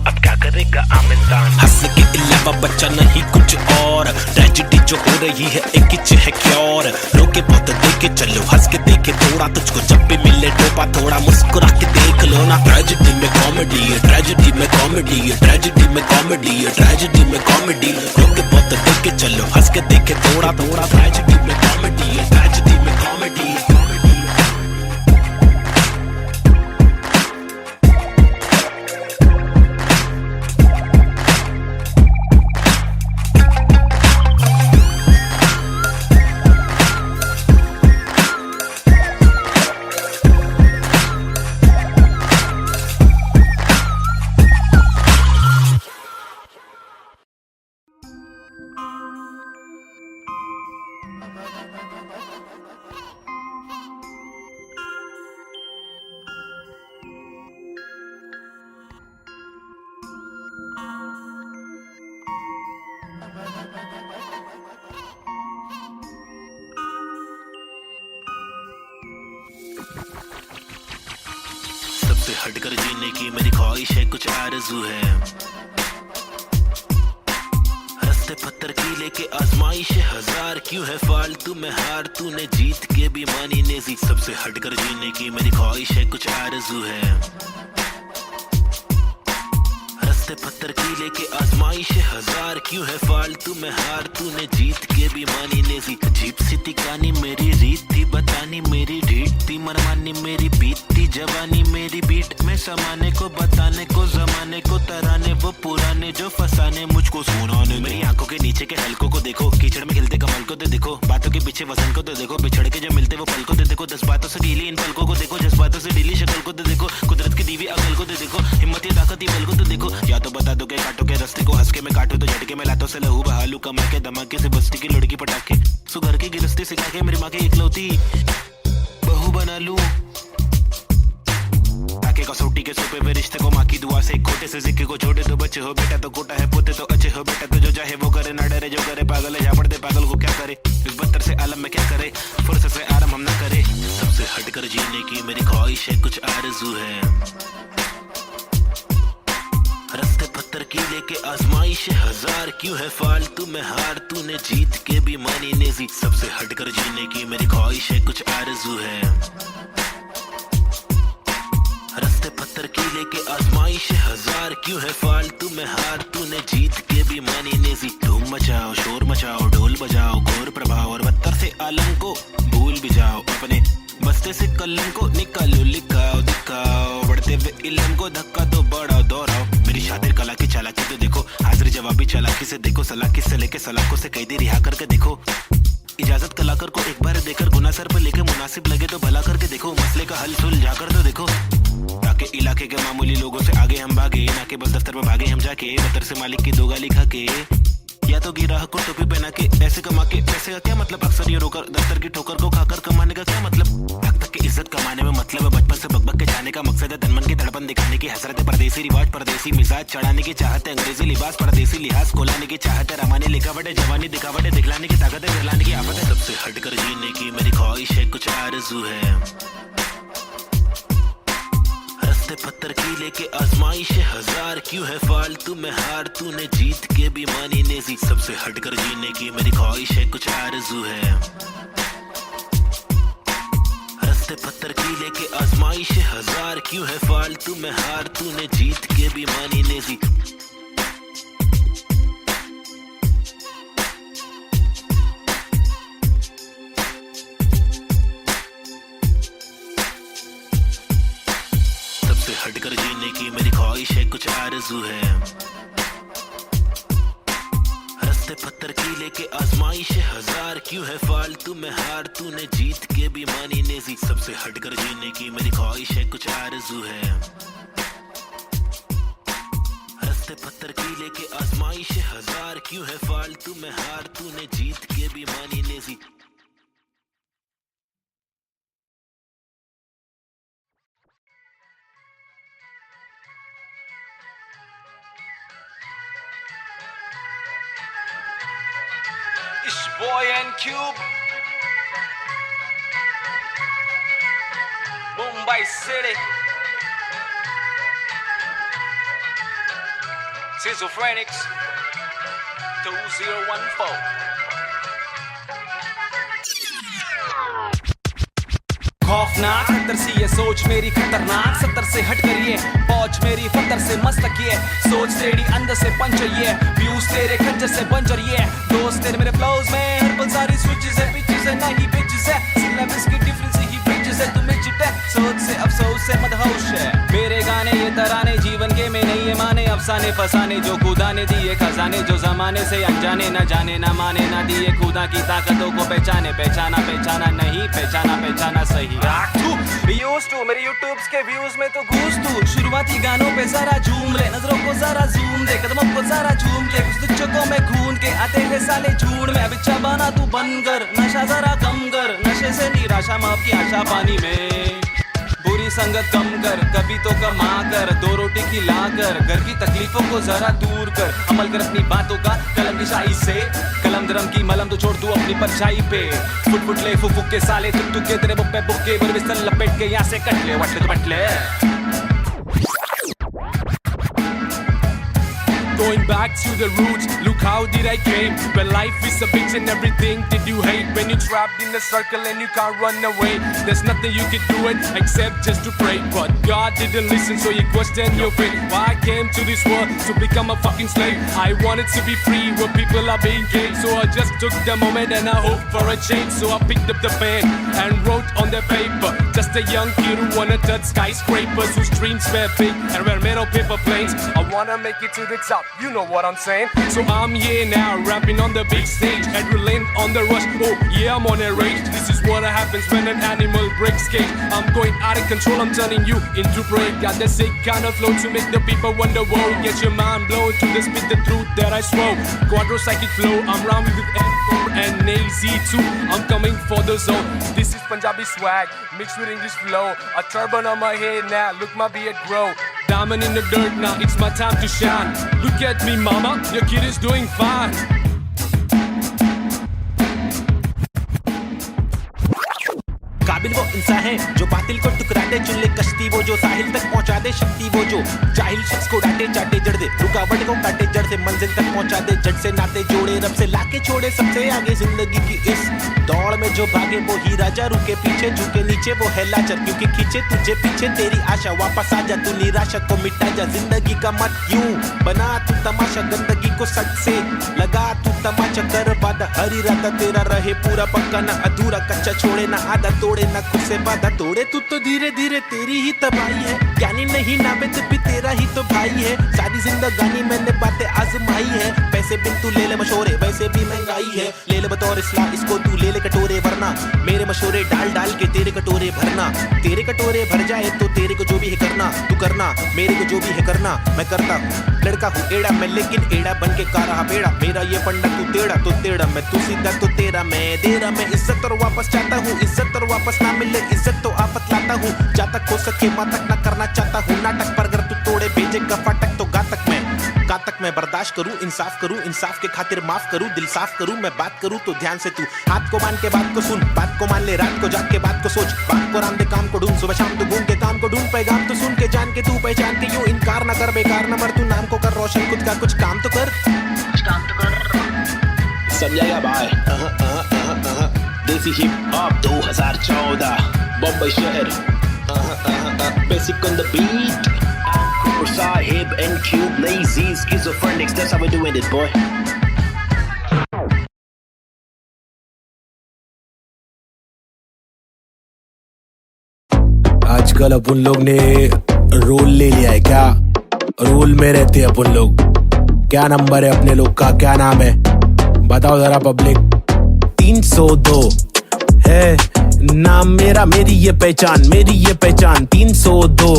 अब क्या करेगा आम इंसान। हंस के अलावा बच्चा नहीं कुछ और, ट्रेजेडी जो हो रही है एक है क्योर। रोके बहुत देखे चलो, हंस के देखे थोड़ा, तुझको जब भी मिले टोपा थोड़ा, मुस्कुरा के देख लो ना। ट्रेजेडी में कॉमेडी है, ट्रेजेडी में कॉमेडी है, ट्रेजेडी में कॉमेडी है, ट्रेजेडी में कॉमेडी। रोके बहुत देखे चलो, हंस के देखे थोड़ा थोड़ा, ट्रेजेडी में कॉमेडी है, ट्रेजेडी में कॉमेडी। सबसे हटकर जीने की मेरी ख्वाहिश है, कुछ आरज़ू है। रस्ते पत्थर की लेके आजमाइश है हजार, क्यों है फालतू में हार, तूने जीत के भी मानी नेजी। सबसे हटकर जीने की मेरी ख्वाहिश है, कुछ आरज़ू है। रस्ते पत्थर की लेके आजमाइश है हजार, क्यों है फालतू में हार, तूने जीत के भी मानी नेजी। अजीब सी थी कहानी मेरी, रीत थी बतानी मेरी, ढीठ थी मनमानी मेरी, बीत थी जवानी मेरी, बीट में समाने को बताने को जमाने को तराने, वो पुराने जो फसाने मुझको सुनाने। मेरी आंखों के नीचे के हलकों को देखो, कीचड़ में खिलते कमल को तो देखो, बातों के पीछे वजन को तो देखो, बिछड़ के जो मिलते वो पल को तो देखो, 10 बातों से ढीली इन पलकों को देखो, जज्बातों से ढीली शक्ल को तो देखो, कुदरत की दीवी अकल को तो देखो, हिम्मत ये ताकत ही बल को तो देखो। या तो बता दो के काटो के रास्ते को, हंस के मैं काटू तो झटके में लातों से लहू बहालू, कमा के धमाके से बस्ती की लड़की पटाखे, सुघर की गिरस्ती सिखा के मेरी माँ की इकलौती बहू बना लूं। आके कसौटी के सोपे में रिश्ते को माँ की दुआ से, खोटे से सिक्के को छोड़े तो बच्चे हो बेटा, तो कोटा है पोते तो अच्छे हो बेटा, तो जो चाहे वो करे ना डरे, जो करे पागल है झापड़ दे पागल को क्या करे, इस बदतर से आलम में क्या करे, फुर्सत से आराम हम ना करे। सबसे हटकर जीने की मेरी ख्वाहिश है, कुछ आरज़ू है। रस्ते पत्थर की लेके आजमाइश है हजार, क्यों है फालतू में हार, तूने जीत के भी मानी नेजी। सबसे हटकर जीने की मेरी ख्वाहिश है, कुछ आरज़ू है। रस्ते पत्थर की लेके आजमाइश है हजार, क्यों है फालतू में हार, तूने जीत के भी मानी नेजी। धूम मचाओ शोर मचाओ ढोल बजाओ, घोर प्रभाव और बदतर से आलम को भूल भी जाओ, अपने बस्ते से कलम को निकालो, लिखाओ दिखाओ, बढ़ते हुए इल्म को धक्का तो बढ़ाओ दोहराओ। मेरी शातिर कला की चालाकी तो देखो, हाजिर जवाबी चालाकी से देखो, सलाकी से लेके सलाखों से कैदी रिहा करके देखो। इजाजत कलाकार को एक बार देकर गुना सर पर लेके मुनासिब लगे तो भला करके देखो, मसले का हल सुलझा कर तो देखो। ताकि इलाके के मामूली लोगों से आगे हम भागे, ना के बस दफ्तर में भागे हम जाके, बदतर से मालिक की दो गाली खा के, या तो गिराह को टोपी पहना के पैसे कमा के। पैसे का क्या मतलब, अक्सर ये रोकर दफ्तर की ठोकर को खाकर कमाने का क्या मतलब। हक तक की इज्जत कमाने में मतलब है बचपन से बकबक के जाने का मकसद है, तनमन की धड़पन दिखाने की हसरत है, परदेसी रिवाज परदेसी मिजाज चढ़ाने की चाहत है, अंग्रेजी लिबास परदेसी लिहाज कोलाने की चाहत है, रमानी लिखावट है जवानी दिखावट है, दिखलाने की ताकत है दिखलाने की आफत है। सबसे हटकर जीने की मेरी ख्वाहिश है, कुछ आरज़ू है। रस्ते पत्थर की लेके आजमाइश है हजार, क्यों है फालतू में हार, तूने जीत के भी मानी नेजी। सबसे हटकर जीने की मेरी ख्वाहिश है, कुछ आरज़ू है। रस्ते पत्थर की लेके आजमाइश है हजार, क्यों है फालतू में हार, तूने जीत के भी मानी नेजी। हटकर जीने की मेरी ख्वाहिश है, कुछ आरज़ू है। रस्ते पत्थर की लेके आजमाइश है हजार, क्यों है फालतू में हार, तूने जीत के भी मानी नेजी। सबसे हटकर जीने की मेरी ख्वाहिश है, कुछ आरज़ू है। रस्ते पत्थर की लेके आजमाइश है हजार, क्यों है फालतू में हार, तूने जीत के भी मानी Naezy. It's boy and Cube, Mumbai City, Schizophrenics 2014. खौफनाक खतर सी ये सोच मेरी खतरनाक, 70 से हट कर ये पहुंच मेरी फतर से मस्तक ये सोच तेरी अंदर से पंचर ये व्यूज तेरे खंजर से बंजर ये दोस्त तेरे मेरे फ्लोज में हर पल सारी स्विचेस है पिचेस है नहीं बिचेस है सिलेबस की डिफरेंस ही बिचेस है तुम्हें चिटे सोच से अफसोस से मदहोश है मेरे गाने ये तराने जीवन के में नहीं ये माने अफसाने फसाने जो खुदा ने दिए खजाने जो जमाने से अनजाने न जाने न माने न दिए खुदा की ताकतों को पहचाने पहचाना पहचाना नहीं पहचाना पहचाना सही मेरे यूट्यूब्स के व्यूज में तो घूस तू शुरुआती गानों पे जरा झूम ले नजरों को जरा जूम दे कदमों को जरा झूम के कुछ दुचकों में खून के आते हैं साले झूठ में अभी चबाना तू बंद कर नशा जरा कम कर नशे से निराशा माफ की आशा पानी में बुरी संगत कम कर कभी तो कमा कर दो रोटी खिला कर घर की तकलीफों को जरा दूर कर अमल कर अपनी बातों का कलम की शाही से कलम दरम की मलम तो छोड़ तू अपनी परछाई पे फुट फुट ले फुक के साले तुक तुक के तेरे बुक पे बुक के बिस्तर लपेट के यहाँ से कट ले वट ले Going back to the roots, look how did I came. When life is a bitch and everything did you hate. When you trapped in the circle and you can't run away, there's nothing you can do it except just to pray. But God didn't listen, so you question your fate. Why I came to this world to become a fucking slave. I wanted to be free where people are being caged. So I just took the moment and I hoped for a change. So I picked up the pen and wrote on the paper. Just a young kid who wanna touch skyscrapers, whose dreams were big and were made of paper planes. I wanna make it to the top, you know what I'm saying. So I'm here now, rapping on the big stage, adrenaline on the rush. Oh yeah, I'm on a rage. This is what happens when an animal breaks cage. I'm going out of control, I'm turning you into prey. Got the sick kind of flow to make the people wonder. Whoa, get your mind blown to the spit the truth that I swore. Quadro psychic flow, I'm rhyming with N4 and AZ2. I'm coming for the zone. This is Punjabi swag mixed with English flow. A turban on my head now, look my beard grow. Diamond in the dirt now, it's my time to shine. Look at me mama, your kid is doing fine. काबिल वो इंसान है जो बातिल को टुकरा दे, चुन ले कश्ती वो जो साहिल तक पहुंचा दे, शक्ति वो जो जाहिल शख्स को डांटे चाटे जड़ दे, रुकावट को काटे जड़ से मंजिल तक पहुंचा दे, जड़ से नाते जोड़े रब से लाके छोड़े सबसे आगे जिंदगी की इस दौड़ में जो भागे वो ही राजा, रुके पीछे झुके नीचे वो है लाचार, क्योंकि खींचे तुझे पीछे तेरी आशा, वापस आ जा तू निराशा को मिटा जा, जिंदगी का मत यूं बना तू तमाशा, गंदगी को सच से लगा तू तमाचा, कर वादा हर इरादा तेरा रहे पूरा पक्का, ना अधूरा कच्चा छोड़े ना आधा तोड़े, ना खुद से वादा तोड़े, तू तो धीरे धीरे तेरी ही तबाही है, ज्ञानी नहीं नाबिद भी तेरा ही तो भाई है, सारी जिंदगानी मैंने बातें आजमाई है, पैसे बिन तू ले ले मशोरे वैसे भी महंगाई है, ले ले बतौर इस्लाम इसको तू ले ले कटोरे, वरना मेरे मशोरे डाल डाल के तेरे कटोरे भरना, तेरे कटोरे भर जाए तो तेरे को जो भी है करना, तू करना मेरे को जो भी है करना, मैं करता हूँ, लड़का हूँ एड़ा मैं लेकिन एड़ा बन के का रहा बेड़ा, मेरा ये फंडा तू टेढ़ा तो टेढ़ा, मैं तू सीधा तो तेरा मैं दे रहा, मैं इज्जत और वापस चाहता हूँ, इज्जत और वापस ना मिले इज्जत तो आफत लाता हूँ, जहाँ तक हो सके वहाँ तक ना करना चाहता हूँ नाटक, पर अगर तू तोड़े भेजेगा फाटक तो गातक मैं कातक मैं बर्दाश्त करूँ, इंसाफ के खातिर माफ करूँ, दिल साफ करूँ, मैं बात करूँ तो ध्यान से तू हाथ को मान के बात को सुन, बात को मान ले, रात को जाग के बात को सोच, बात को राम दे काम को ढूंढ, सुबह शाम तू घूम के काम को ढूंढ, पैगाम तो सुन के जान के तू पहचान के यूं इनकार ना कर, बेकार ना मर, तू नाम को कर रोशन, खुद का कुछ काम तो कर, समझाएगा भाई। देसी हिप हॉप 2014 बम्बई शहर, basic on the beat, Sahib and Cube, lazy, schizophrenics, that's how we're doing it, boy. आजकल अपन लोग ने रोल ले लिया है क्या, रोल में रहते हैं अपन लोग, क्या नंबर है अपने लोग का, क्या नाम है बताओ जरा पब्लिक। 302 है नाम मेरा, मेरी ये पहचान 302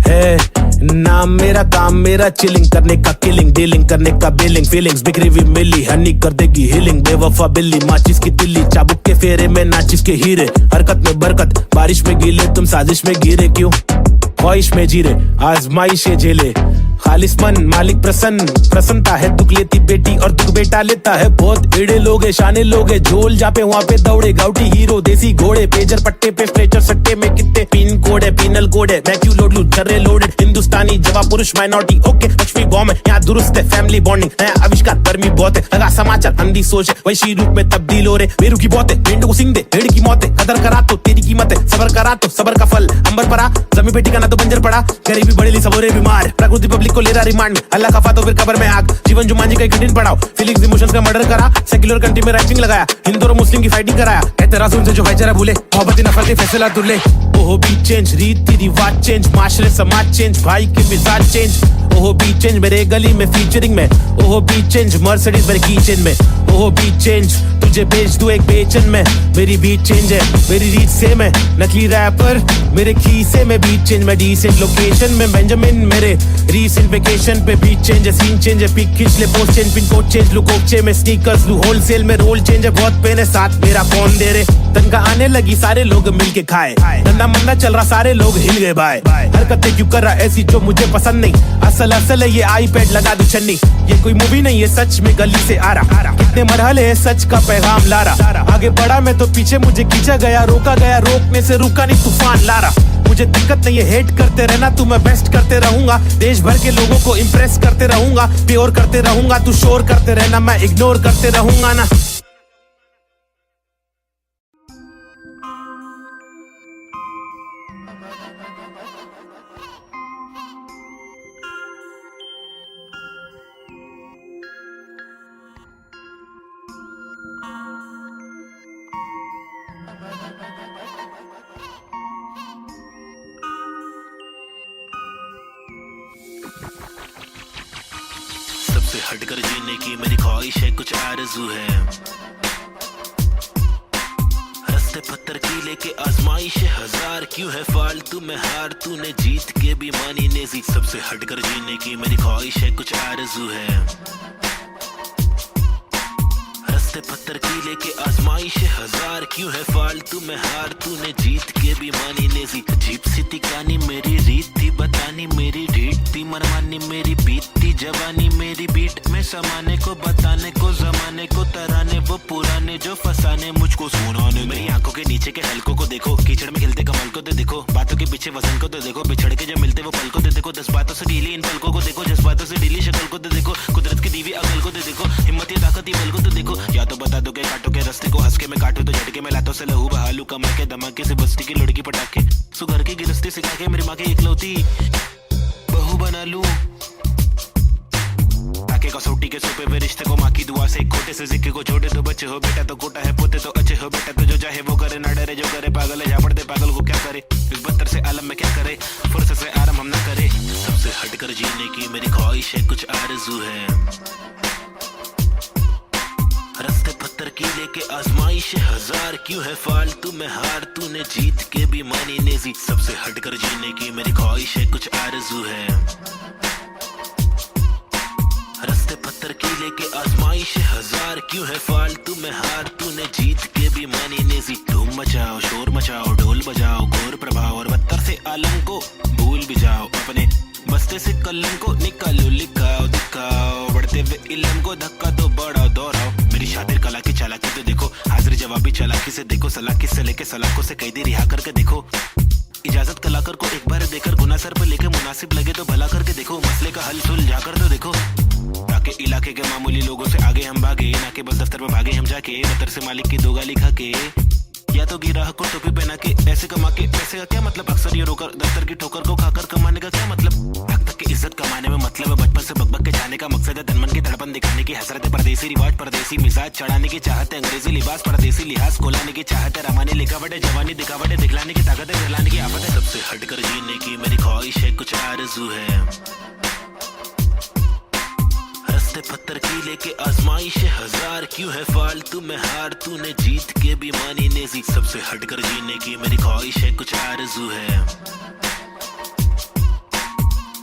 है नाम मेरा, काम मेरा चिलिंग करने का, किलिंग डीलिंग करने का, बिलिंग फीलिंग्स बिखरी हुई मिली, हनी कर देगी हीलिंग, बेवफा बिल्ली माचिस की तिल्ली, चाबुक के फेरे में नाचिस के हीरे, हरकत में बरकत, बारिश में गीले तुम साजिश में गिरे, क्यों ख्वाहिश में जीरे आजमाइशे झेले, खालिस मन मालिक प्रसन्नता है, दुख लेती बेटी और दुख बेटा लेता है, बहुत एड़े लोग है शाने लोग है, झोल जापे वहाँ पे दौड़े गाउटी हीरो, देसी घोड़े, पेजर पट्टे पे स्ट्रेचर सट्टे में कितने पिन कोड है, पिनल कोड है, मैं क्यों लोड लूं छर्रे लोडेड, हिंदुस्तानी जवाब पुरुष माइनॉरिटी, ओके लक्ष्मी बॉम्ब है यहाँ दुरुस्त है, फैमिली बॉन्डिंग नया आविष्कार, गर्मी बहुत है, लगा समाचार अंधी सोच है, वैशी रूप में तब्दील हो रहे, बेरू की बहुत है, भेड़ को सिंह दे भेड़ की मौत है, कदर करा तो तेरी कीमत है, सबर करा तो सबर का फल अंबर परा, जमी बेटी का ना तो बंजर पड़ा, गरीबी बड़ेली सबोरे बीमार, प्रकृति पब्लिक को ले रहा रिमांड में, अल्लाह का फातो फिर कब्र में आग, जीवन जुमान जी का कठिन पड़ाव, फीलिंग्स इमोशंस का मर्डर करा, सेक्युलर कंट्री में राइटिंग लगाया, हिंदू और मुस्लिम की फाइटिंग कराया, एतराज उनसे जो भाईचारा भूले, मोहब्बत नफरत फैसला दुर्ले, ओहो बी चेंज, रीति रिवाज चेंज, माशरे समाज चेंज, भाई के मिजाज चेंज, ओहो बी चेंज मेरे गली में फीचरिंग में, ओहो बी चेंज मर्सिडीज मेरे की चेंज में, ओहो बी चेंज तुझे बेच दूं एक बेचन में, मेरी बीट चेंज है मेरी रीच सेम है, नकली रैपर मेरे खीसे में, बीट चेंज मैं डिसेंट लोकेशन में, बेंजामिन मेरे रीसेंट वेकेशन पे, बीट चेंज है सीन चेंज है, पिक खींच ले post change, pin code change, look ओपचे में स्नीकर्स लू, होलसेल में रोल चेंज है, बहुत पेन है साथ मेरा कौन दे रे, तनका आने लगी सारे लोग मिलके खाए, धंधा मंदा चल रहा सारे लोग हिल गए भाई, हरकतें क्यों कर रहा ऐसी जो मुझे पसंद नहीं, असल है ये आईपैड लगा दू छन्नी, ये कोई मूवी नहीं है सच में गली से आ रहा, कितने मरहले है सच का पैगाम ला रहा, आगे बढ़ा मैं तो पीछे मुझे खींचा गया, रोका गया रोकने से रुका नहीं तूफान ला रहा, मुझे दिक्कत नहीं है हेट करते रहना तू, मैं बेस्ट करते रहूंगा, देश भर के लोगों को इम्प्रेस करते रहूंगा, प्योर करते रहूंगा, तू शोर करते रहना मैं इग्नोर करते रहूंगा ना। सबसे हटकर जीने की मेरी ख्वाहिश है, कुछ आरज़ू है, रास्ते पत्थर की लेके आजमाइश है हजार, क्यों है फालतू में हार, तूने जीत के भी मानी नेजी। सबसे हटकर जीने की मेरी ख्वाहिश है, कुछ आरज़ू है, रास्ते पत्थर की लेके आजमाइश है हजार, क्यों है फालतू में हार, तूने जीत के भी मानी नेजी। अजीब सी थी कहानी मेरी रीत थी बतानी, मेरी ढीठ थी मनमानी, मेरी बीत थी जवानी, मेरी बीट में समाने को बताने को जमाने को तराने, वो पुराने जो फसाने मुझको सुनाने। मेरी आंखों के नीचे के हलकों को देखो, कीचड़ में खिलते कमल को तो देखो, बातों के पीछे वजन को तो देखो, बिछड़ के जब मिलते वो पल को तो देखो, 10 बातों से ढीली इन पलकों को देखो, जज्बातों से ढीली शक्ल को तो देखो, कुदरत की दीवी अकल को तो देखो, हिम्मत ये ताकत ये बल को तो देखो, या तो बता दो के काटो के रास्ते को, हंस के मैं काटू तो झटके में लातों से लहू बहालू, कमर के धमाके से बस्ती की लड़की पटाखे, सुगर की गिरस्ती सिखा के मेरी माँ की इकलौती बहू बना लूं, ताकि कसौटी के सोपे हुए रिश्ते को माँ की दुआ से, खोटे से सिक्के को छोड़े तो बच्चे हो बेटा तो कोटा है, पोते तो अच्छे हो बेटा तो जो चाहे वो करे, ना डरे जो करे पागल है, झापड़ दे पागल को क्या करे, इस बदतर से आलम में क्या करे, फुर्सत से आराम हम ना करे। सबसे हटकर जीने की मेरी ख्वाहिश है, कुछ आरज़ू है, रास्ते पत्थर की लेके आजमाइश है हजार, क्यों है फालतू में हार, तूने जीत के भी मानी नेजी। सबसे हटकर जीने की मेरी ख्वाहिश है, कुछ आरज़ू है, रास्ते पत्थर की लेके आजमाइश है हजार, क्यों है फालतू में हार, तूने जीत के भी मानी नेजी। धूम मचाओ शोर मचाओ ढोल बजाओ, घोर प्रभाव और बदतर से आलम को भूल भी जाओ, अपने बस्ते से कलम को निकालो लिखाओ दिखाओ, बढ़ते हुए इल्म को धक्का तो बढ़ाओ दोहराओ, मेरी शातिर कला की चालाकी तो देखो, हाजिर जवाबी चालाकी से देखो, सलाह से लेके सलाखों से कैदी रिहा करके देखो, इजाजत कलाकार को एक बार देकर गुना सर पर लेके मुनासिब लगे तो भला करके देखो, मसले का हल सुलझा कर तो देखो, ताकि इलाके के मामूली लोगों से आगे हम भागे, ना के बस दफ्तर में भागे हम जाके, दफ्तर से मालिक की दो गाली खा के, या तो गिराहक को टोपी पहना के पैसे कमा के, पैसे का क्या मतलब अक्सर ये रोकर, दफ्तर की ठोकर को खाकर कमाने का क्या मतलब, हक तक की इज्जत कमाने में मतलब है, बचपन से बकबक के जाने का मकसद है, तनमन की धड़पन दिखाने की हसरत है, परदेसी रिवाज परदेसी मिजाज चढ़ाने की चाहत है, अंग्रेजी लिबास परदेसी लिहाज कोलाने की चाहत है, रमानी लिखावट है, जवानी दिखावट है, दिखलाने की ताकत है, दिलाने की आफत है। सबसे हटकर जीने की मेरी ख्वाहिश है, कुछ आरज़ू है, रास्ते पत्थर की लेके आजमाइश है हजार, क्यों है फालतू में हार, तूने जीत के भी मानी नेजी। सबसे हटकर जीने की मेरी ख्वाहिश है, कुछ आरज़ू है,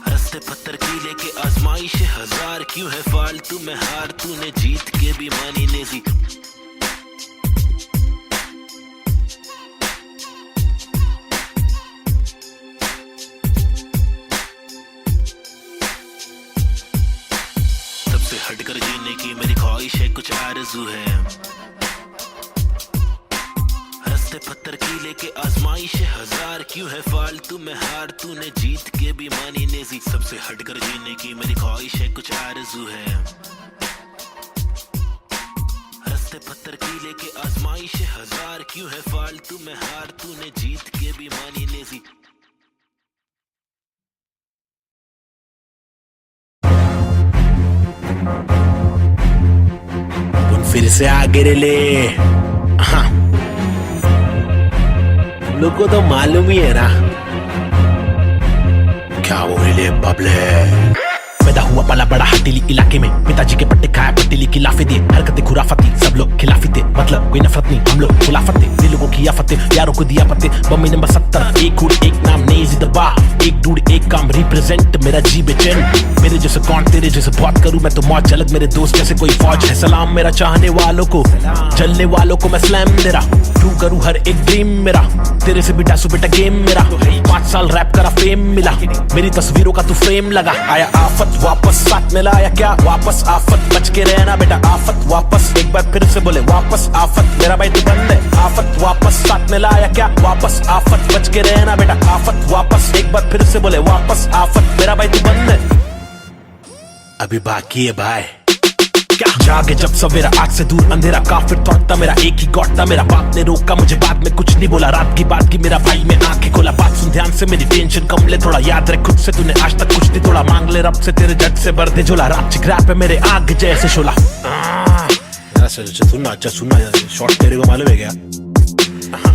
रास्ते पत्थर की लेके आजमाइश है हजार, क्यों है फालतू में हार, तूने जीत के भी मानी नेजी। हटकर जीने की मेरी ख्वाहिश है, कुछ आरज़ू है, रास्ते पत्थर की लेके आजमाइश है हजार, क्यों है फालतू में हार, तूने जीत के भी मानी नेजी। सबसे हटकर जीने की मेरी ख्वाहिश है, कुछ आरज़ू है, रास्ते पत्थर की लेके आजमाइश है हजार, क्यों है फालतू में हार, तूने जीत के भी मानी नेजी। फिर से आगे ले, हाँ लोग को तो मालूम ही है ना क्या वो हिले बबले। पैदा हुआ पला बड़ा हटीली इलाके में, पिताजी के पट्टे खाया पट्टीली की लाफे दिए, हरकतें खुराफती सब लोग खिलाफी थे, मतलब कोई नफरत नहीं हम लोग खिलाफत थे, दिल लोगों की आफतें यारों को दिया पत्ते, बम्मी नंबर 70 एक हुड एक नाम नेजी दबा, एक डूड एक काम रिप्रेजेंट मेरा जी बेचैन, मेरे जैसे कौन तेरे जैसे बहुत करूं मैं तो मौज झलक, मेरे दोस्त जैसे कोई फौज है, सलाम मेरा चाहने वालों को, चलने वालों को मैं स्लैम दे रहा, ट्रू करूं हर एक ड्रीम मेरा, तेरे से भी डासू बेटा गेम मेरा, 5 साल रैप करा फेम मिला, मेरी तस्वीरों का तू फ्रेम लगा। आया आफत वापस साथ में लाया क्या वापस आफत, बच के रहना बेटा आफत वापस, एक बार फिर से बोले वापस आफत, मेरा भाई तू बंद है। आफत वापस साथ में लाया क्या वापस आफत, बच के रहना बेटा आफत वापस, एक बार फिर से बोले वापस आफत, मेरा भाई तू बंद है। अभी बाकी है भाई क्या जागे जब सवेरा, आग से दूर अंधेरा काफिर थॉट था मेरा, एक ही गॉड था मेरा, बाप ने रोका मुझे, बाद में कुछ नहीं बोला, रात की बात की मेरा भाई मैं आंखें खोला, बात सुन ध्यान से मेरी टेंशन कम ले थोड़ा, याद रख खुद से तूने आज तक कुछ नहीं तोड़ा, मांग ले रब से तेरे जट से भर दे झोला, रात चिकरा पे मेरे आग जैसे शोला। सुनना अच्छा सुनना, शॉर्ट तेरे को मालूम है क्या?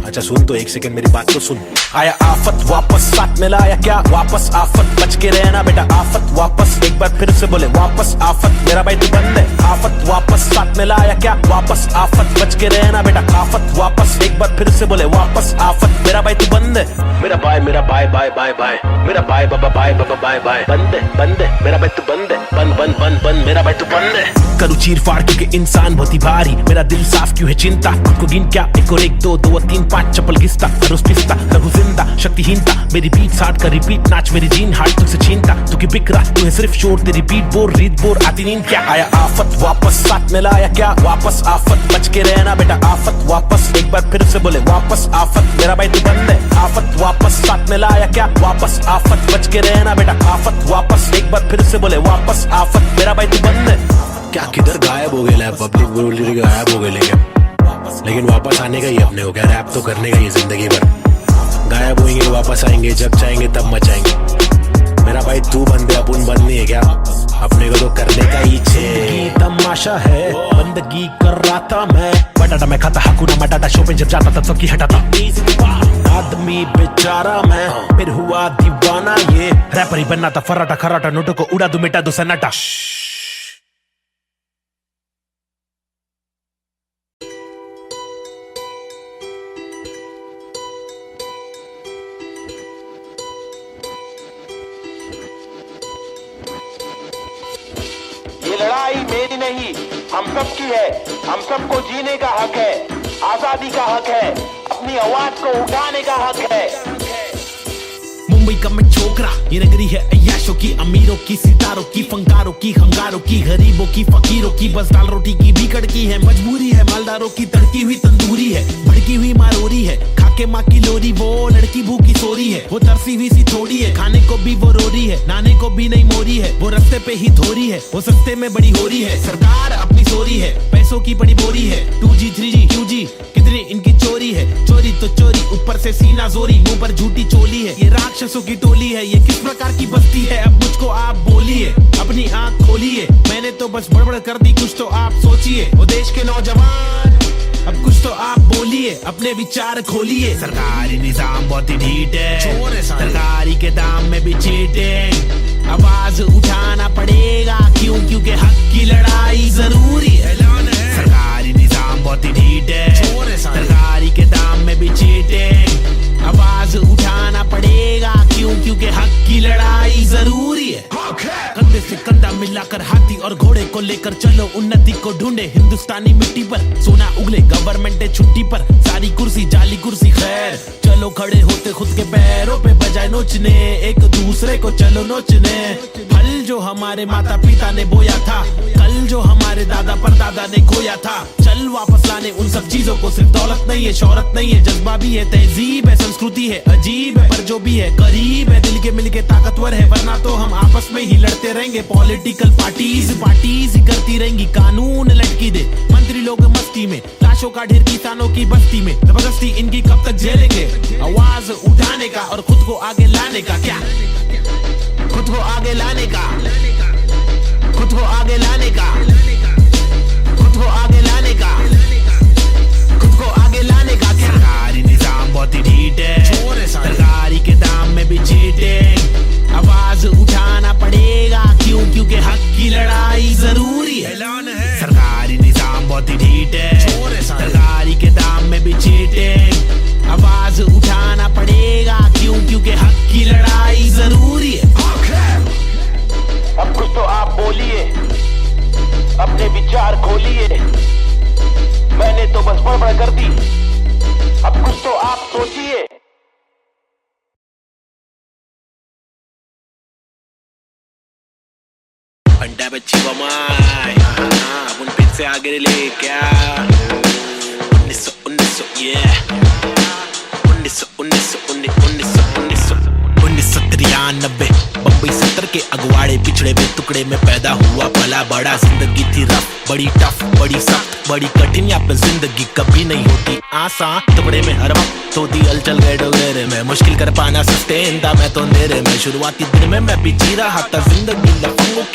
अच्छा सुन तो एक सेकंड मेरी बात तो सुन। आया आफत वापस साथ में लाया क्या वापस आफत, बच के रहना बेटा आफत वापस, एक बार फिर से बोले वापस आफत, मेरा भाई तू बंद है। आफत वापस साथ में लाया क्या वापस आफत, बच के रहना बेटा आफत वापस, एक बार फिर से बोले वापस आफत, मेरा भाई तू बंद है। मेरा भाई बाय बाय, मेरा भाई बाबा बाय बाय, बंद है मेरा भाई तू बंद है, बंद मेरा भाई तू बंद है। करूँ चीर फाड़ क्योंकि इंसान बहुत ही भारी, मेरा दिल साफ क्यों है चिंता, खुद को गिन क्या एक और एक, दो और तीन पाँच चप्पल घिसता, रोज पिसता रहूं जिंदा, शक्तिहीनता मेरी बीट साठ का रिपीट, नाच मेरी जीन हार्ट तुझसे छीनता, तू की बिक रहा तू है सिर्फ शोर, तेरी बीट बोर रीत बोर आती नींद क्या। आया आफत वापस साथ में लाया क्या वापस आफत, बच के रहना बेटा आफत वापस, एक बार फिर से बोले वापस आफत, मेरा भाई तू बंद है। आफत वापस साथ में लाया क्या वापस आफत, बच के रहना बेटा आफत वापस, एक बार फिर से बोले वापस आफत, मेरा भाई तू बंद है। क्या किधर गायब हो गया, पब्लिक बोल रही गायब हो गए, लेकिन वापस आने का ही अपने हो गया, रैप तो करने का ही जिंदगी भर, गायब होंगे वापस आएंगे जब चाहेंगे तब मचाएंगे, मेरा भाई तू बंदे अपन बंद नहीं है क्या, अपने को तो करने का ही छे। तमाशा है बंदगी कर रहा था मैं, बटाटा मैं खाता हाकुना मटाटा, शो पे जब जाता था सबकी हटाता, आदमी बेचारा मैं फिर हुआ दीवाना, ये रैपर ही बनना था फर्राटा खर्राटा, नोटों को उड़ा दू मिटा दो सन्नाटा। ये लड़ाई मेरी नहीं हम सब की है, हम सबको जीने का हक है, आजादी का हक है, अपनी आवाज को उठाने का हक है। मुंबई का मैं छोकरा, ये नगरी है अय्याशों की, अमीरों की, सितारों की, फंकारों की, हंगारों की, गरीबों की, फकीरों की, बस दाल रोटी की भी कड़की है, मजबूरी है मालदारों की, तड़की हुई तंदूरी है, भड़की हुई मारोरी है, खाके माँ की लोरी, वो लड़की भूखी सोरी है, वो तरसी हुई सी थोड़ी है, खाने को भी वो रोरी है, नाने को भी नहीं मोरी है, वो रस्ते पे ही थोरी है, वो सस्ते में बड़ी हो रही है, सरकार अपनी सोरी है, पैसों की बड़ी बोरी है, 2G 3G QG कितनी इनकी चोरी है, चोरी तो चोरी ऊपर से सीना जोरी, मुंह पर झूठी चोली है, ये राक्षसों की टोली है, ये किस प्रकार की बस्ती है, अब मुझको आप बोलिए, अपनी आंख खोलिए, मैंने तो बस बड़बड़ कर दी, कुछ तो आप सोचिए, वो देश के नौजवान अब कुछ तो आप बोलिए, अपने विचार खोलिए। सरकारी निजाम बहुत ही ढीठ है, सरकारी के दाम में भी चीटिंग, आवाज उठाना पड़ेगा क्यों, क्योंकि हक की लड़ाई जरूरी है। सरकारी निजाम बहुत ही ढीठ है, सरकारी के दाम में भी चीटिंग, आवाज उठाना पड़ेगा क्यों, क्योंकि हक की लड़ाई जरूरी है। कंधे से कंधा मिलाकर हाथी और घोड़े को लेकर चलो, उन्नति को ढूंढे हिंदुस्तानी मिट्टी पर, सोना उगले गवर्नमेंट है छुट्टी पर, सारी कुर्सी जाली कुर्सी खैर, चलो खड़े होते खुद के पैरों पे बजाय नोचने, एक दूसरे को चलो नोचने, फल जो हमारे माता पिता ने बोया था, कल जो हमारे दादा परदादा ने खोया था, चल वापस लाने उन सब चीजों को, सिर्फ दौलत नहीं है, शोहरत नहीं है, जज्बा भी है, तहजीब है, संस्कृति है, अजीब है, पर जो भी है करीब है, दिल के मिल के ताकतवर है, वरना तो हम आपस में ही लड़ते रहेंगे, पॉलिटिकल पार्टीज ही करती रहेंगी, कानून लटकी दे मंत्री लोग मस्ती में, लाशों का ढेर किसानों की बस्ती में, जबरदस्ती इनकी कब तक झेलेंगे, आवाज उठाने का और खुद को आगे लाने का, क्या खुद को आगे लाने का, खुद को आगे लाने का, खुद को आगे लाने का, खुद को आगे लाने का, क्या सरकारी निजाम बहुत ही ढीठ है, सरकारी के दाम में भी चीटिंग, आवाज उठाना पड़ेगा क्यों, क्योंकि हक की लड़ाई जरूरी है। सरकारी निजाम बहुत ही ढीठ है, सरकारी के दाम में भी चीटिंग, आवाज उठाना पड़ेगा क्यों, क्योंकि हक की लड़ाई जरूरी है। अब कुछ तो आप बोलिए, अपने विचार खोलिए, मैंने तो बस बड़बड़ कर दी, अब कुछ तो आप सोचिए। अंडा बच्ची बमाई अपन फिर से आगे ले क्या 1993 बम्बई 70 के अगवाड़े पिछड़े में टुकड़े में पैदा हुआ पला बड़ा। जिंदगी थी रफ, बड़ी टफ, बड़ी सख्त, बड़ी कठिन। यहाँ पे जिंदगी कभी नहीं होती आसान। टुकड़े में हर वक्त होती हलचल गए डोगरे में, मुश्किल कर पाना सस्टेन था मैं तो अंधेरे में। शुरुआती दिन में मैं भी जी रहा था जिंदगी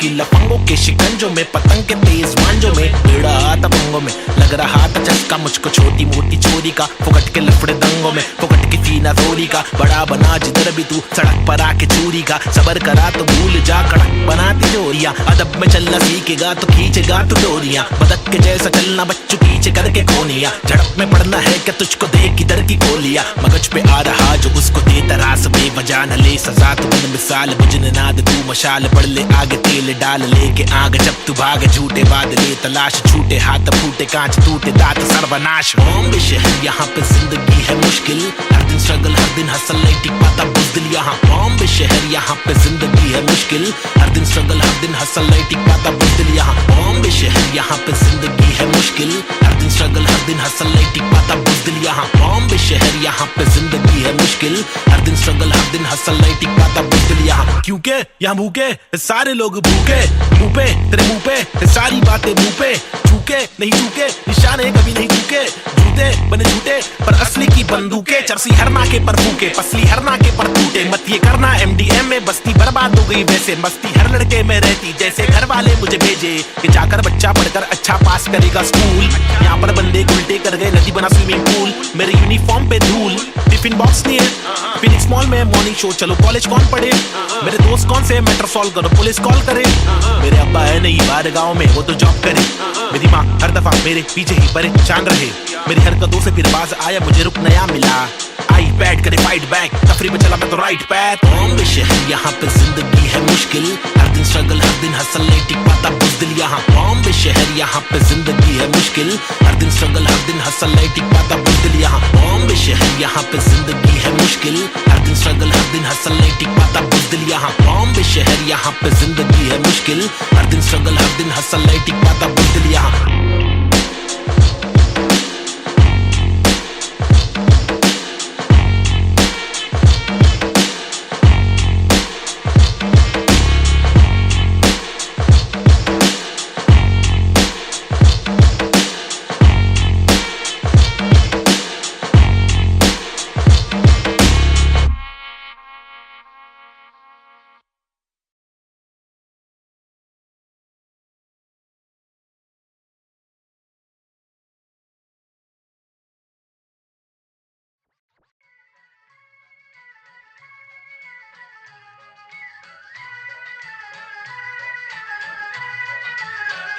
लफंगों के शिकंजों में, पतंग के तेज मांझों में, बेड़ा था पंगों में। लग रहा था चस्का मुझको छोटी मोटी चोरी का, फुकट के लफड़े दंगों में, फुकट की फीना थोड़ी का। बड़ा बना जिधर भी तू सड़क पर आके चूरी का, सबर करा तो भूल जा कड़क बनाती जोरियां। अदब में चलना सीखेगा तो खींचेगा तो डोरियां, बदक के जैसा चलना बच्चों पीछे करके कोनिया। झड़प में पड़ना है क्या तुझको देख किधर की गोलियां, मगज पे आ रहा जो उसको देता रास बेवजह न ले सजा। तू बन मिसाल बुझने ना दे तू मशाल, बढ़ ले आगे तेल डाल लेके आग। जब तू भागे झूठे बादले तलाश, छूटे हाथ फूटे कांच टूटे दांत सर्वनाश। बॉम्बे शहर यहाँ पे जिंदगी है मुश्किल, हर दिन स्ट्रगल हर दिन हसल नहीं टिक पाता बुज़दिल यहाँ। बॉम्बे शहर यहाँ पे जिंदगी है मुश्किल, हर दिन स्ट्रगल हर दिन हसल नहीं टिक पाता बुज़दिल यहाँ। बॉम्बे शहर यहाँ पे जिंदगी है मुश्किल, हर दिन स्ट्रगल हर दिन हसल नहीं टिक पाता बुज़दिल यहाँ। बॉम्बे शहर यहाँ पे जिंदगी है मुश्किल, हर दिन स्ट्रगल हर दिन हसल नहीं टिक पाता बुज़दिल यहाँ। क्योंकि यहाँ भूखे सारे लोग भूखे, मुँह पे तेरे मुँह पे सारी बातें मुँह पे, झूके नहीं झूके निशाने कभी नहीं झूके। झूठे बने झूठे पर असली की बंदूकें, चरसी हर नाके पर फूके पसली हर नाके पर टूटे। मत ये करना MDM में बस्ती बर्बाद हो गई वैसे, मस्ती हर लड़के में रहती जैसे घर वाले मुझे भेजे कि जाकर बच्चा पढ़कर अच्छा पास करेगा स्कूल। यहाँ पर बंदे उल्टे कर गए नदी बना स्विमिंग पूल, मेरे यूनिफॉर्म पे धूल। टिफिन बॉक्स नहीं है फिनिक्स मॉल में मॉर्निंग शो, चलो कॉलेज कौन पढ़े, मेरे दोस्त कौन से मैटर सॉल्व करो पुलिस कॉल करे। मेरे अब्बा है नहीं बाहर गाँव में वो तो जॉब करे, मेरी माँ हर दफा मेरे पीछे ही परेशान रहे। मेरी हरकतों से फिर बाज आया मुझे रुक नया मिला, आई बैठ करे फाइट बैक तफरी में चला मैं तो राइट पैथ। बॉम्बे शहर यहाँ पे जिंदगी है मुश्किल, हर दिन स्ट्रगल हर दिन हसल नहीं टिक पाता बुज़दिल यहाँ। बॉम्बे शहर यहाँ पे जिंदगी है मुश्किल, हर दिन स्ट्रगल हर दिन हसल नहीं टिक पाता बुज़दिल यहाँ। बॉम्बे शहर यहाँ पे जिंदगी है मुश्किल, हर दिन स्ट्रगल हर दिन हसल नहीं टिक पाता बुज़दिल यहाँ। बॉम्बे शहर यहाँ पे जिंदगी है मुश्किल, हर दिन स्ट्रगल हर दिन हसल नहीं टिक पाता बुज़दिल यहाँ।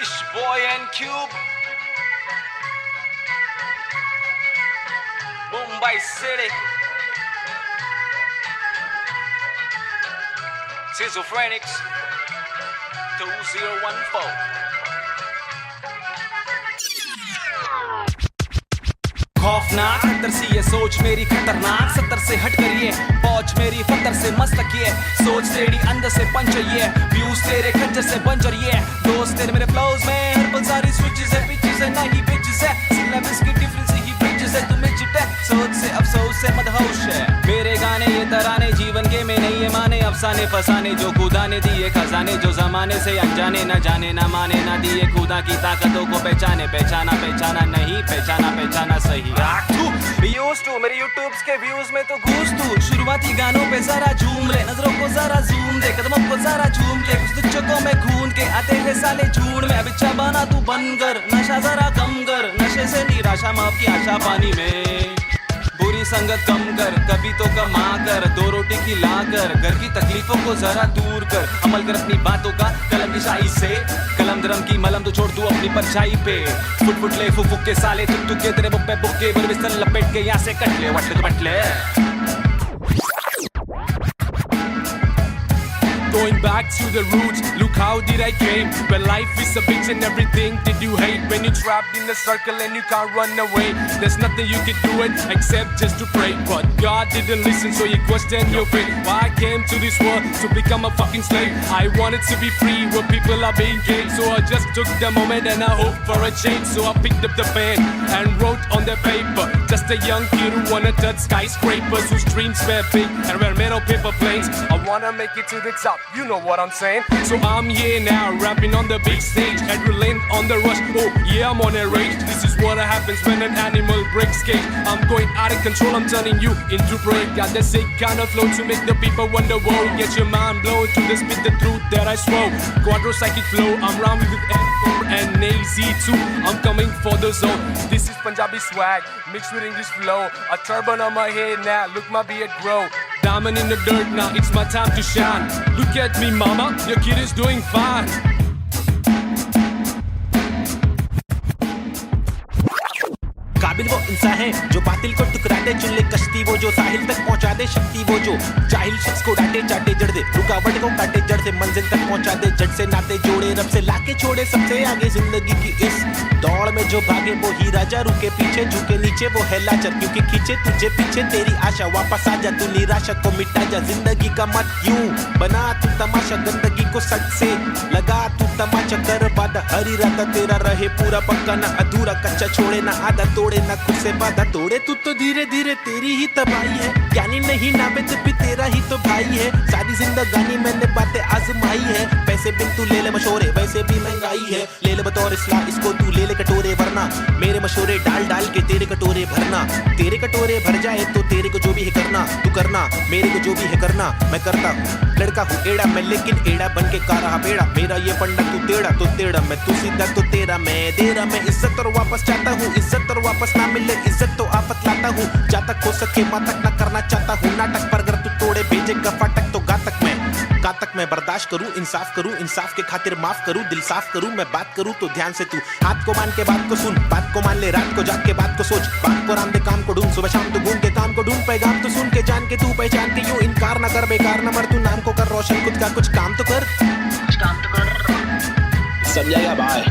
It's boy and Cube, Mumbai City, Schizophrenics 2014. खौफनाक खतर सी ये सोच मेरी खतरनाक, 70 से हट करिए पहुंच मेरी फतर से मस्तक ये सोच तेरी अंदर से पंचर ये व्यूज तेरे खंजर से बंजर ये दोस्त तेरे मेरे फ्लोज में हर पल सारी स्विचेस है पिचेस है नहीं पिचेस है सिलेबस की डिफरेंस ही ब्रिजेस है तुम्हें चिपे सोच से अफसोस से मदहोश है। मेरे गाने ये तराने जीवन के में नहीं ये माने अफसाने फसाने जो खुदा ने दिए खजाने जो जमाने से अनजाने न जाने न माने न दिए खुदा की ताकतों को पहचाने पहचाना पहचाना नहीं पहचाना पहचाना सही। मेरे यूट्यूब्स के व्यूज में तो घूस तू शुरुआती गानों पे जरा झूम ले नजरों को जरा जूम दे कदमों को जरा झूम के कुछ दुचकों में खून के आते हैं साले झूठ में अब इच्छा बना तू बन कर नशा जरा कम कर नशे से निराशा माफ की आशा पानी में बुरी संगत कम कर कभी तो कमा कर दो रोटी खिला कर घर की तकलीफों को जरा दूर कर अमल कर अपनी बातों का कलम की शाही से कलम दरम की मलम तो छोड़ तू अपनी परछाई पे फुट फुट ले फुक फुक के साले तुक तुक के तेरे बुक्के बुक्के बर बिस्तर लपेट के यहाँ से कट ले वट ले तो बट ले। going back to the roots. Look how did I came. When life is a bitch and everything did you hate. When you're trapped in a circle and you can't run away, there's nothing you can do it except just to pray. But God didn't listen, so you question your fate. Why I came to this world to become a fucking slave. I wanted to be free where people are being gay. So I just took the moment and I hoped for a change. So I picked up the pen and wrote on the paper. Just a young kid who wanna touch skyscrapers, whose dreams were big and were made of paper planes. I wanna make it to the top, you know what I'm saying. So I'm here now, rapping on the big stage, adrenaline on the rush. Oh yeah, I'm on a rage. This is what happens when an animal breaks cage. I'm going out of control, I'm turning you into prey. Got the sick kind of flow to make the people wonder. Whoa, get your mind blown to the spit the truth that I swore. Quadro psychic flow, I'm rhyming with N4 and AZ2. I'm coming for the zone. This is Punjabi swag mixed with English flow. A turban on my head now, look my beard grow. Diamond in the dirt now, it's my time to shine. Look at me mama, your kid is doing fine. काबिल वो इंसान है जो बातिल को टुकरा दे, चुन ले कश्ती वो जो साहिल तक पहुंचा दे, शक्ति वो जो जाहिल शख्स को डांटे चाटे जड़ दे, रुकावट को काटे जड़ से मंजिल तक पहुंचा दे, जड़ से नाते जोड़े रब से लाके छोड़े सबसे आगे जिंदगी की इस दौड़ में जो भागे वो ही राजा, रुके पीछे झुके नीचे वो है लाचार, क्योंकि खींचे तुझे पीछे तेरी आशा, वापस आ जा तू निराशा को मिटा जा, जिंदगी का मत यूं बना तू तमाशा, गंदगी को सच से लगा तू तमाचा, कर वादा हर इरादा तेरा रहे पूरा पक्का ना अधूरा, कच्चा छोड़े ना आधा तोड़े ना खुद से वादा तोड़े, तू तो धीरे धीरे तेरी ही तबाही है, ज्ञानी नहीं नाबे जब भी तेरा ही तो भाई है, सारी जिंदगानी मैंने बातें आजमाई है, पैसे बिन तू ले ले मशोरे वैसे भी महंगाई है, ले ले बतौर इस्लाम इसको तू ले ले कटोरे, वरना मेरे मशोरे डाल डाल के तेरे कटोरे भरना, तेरे कटोरे भर जाए तो तेरे को जो भी है करना, तू करना मेरे को जो भी है करना, मैं करता हूँ, लड़का हूँ एड़ा मैं लेकिन एड़ा बन के का रहा बेड़ा, मेरा ये पंडा तू टेढ़ा तो टेढ़ा, मैं तू सीधा तो तेरा मैं दे रहा, मैं इज्जत और वापस चाहता हूँ, इज्जत और वापस ना मिले इज्जत तो आफत लाता हूँ, जहाँ तक हो सके वहाँ तक ना करना चाहता हूँ नाटक, पर अगर तू तोड़े भेजेगा फाटक तो गातक मैं बर्दाश्त करूँ, इंसाफ के खातिर माफ करूँ, दिल साफ करूँ, मैं बात करूँ तो ध्यान से तू हाथ को मान के बात को सुन, बात को मान ले रात को जाग के बात को सोच, बात को राम दे काम को ढूंढ, सुबह शाम तो घूम के काम को ढूंढ, पैगाम तो सुन के जान के तू पहचान के यूं इनकार ना कर, बेकार ना मर, तू नाम को कर रोशन, खुद का कुछ काम तो कर, समझाएगा भाई।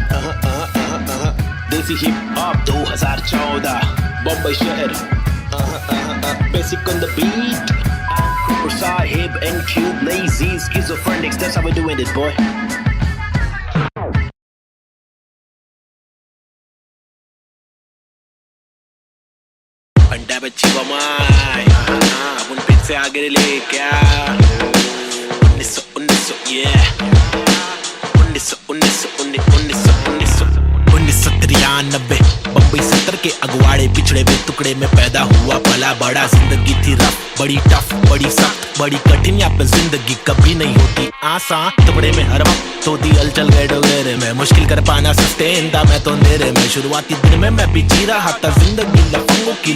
देसी हिप हॉप 2014 बम्बई शहर, basic on the beat, Sahib and Cube, lazy schizophrenics, that's how we're doing it, boy. अंडा बच्ची बमाई अब उन पिच से आगे ले क्या 1900 yeah 1993 बम्बई 70 के अगवाड़े पिछड़े हुए टुकड़े में पैदा हुआ पला बड़ा, जिंदगी थी रफ बड़ी टफ बड़ी सख्त बड़ी कठिन, यहाँ पे जिंदगी कभी नहीं होती आसान, टुकड़े में हर वक्त होती हलचल गए डोगरे में, मुश्किल कर पाना सस्ते इंदा मैं तो अंधेरे में, शुरुआती दिन में मैं भी जी रहा था जिंदगी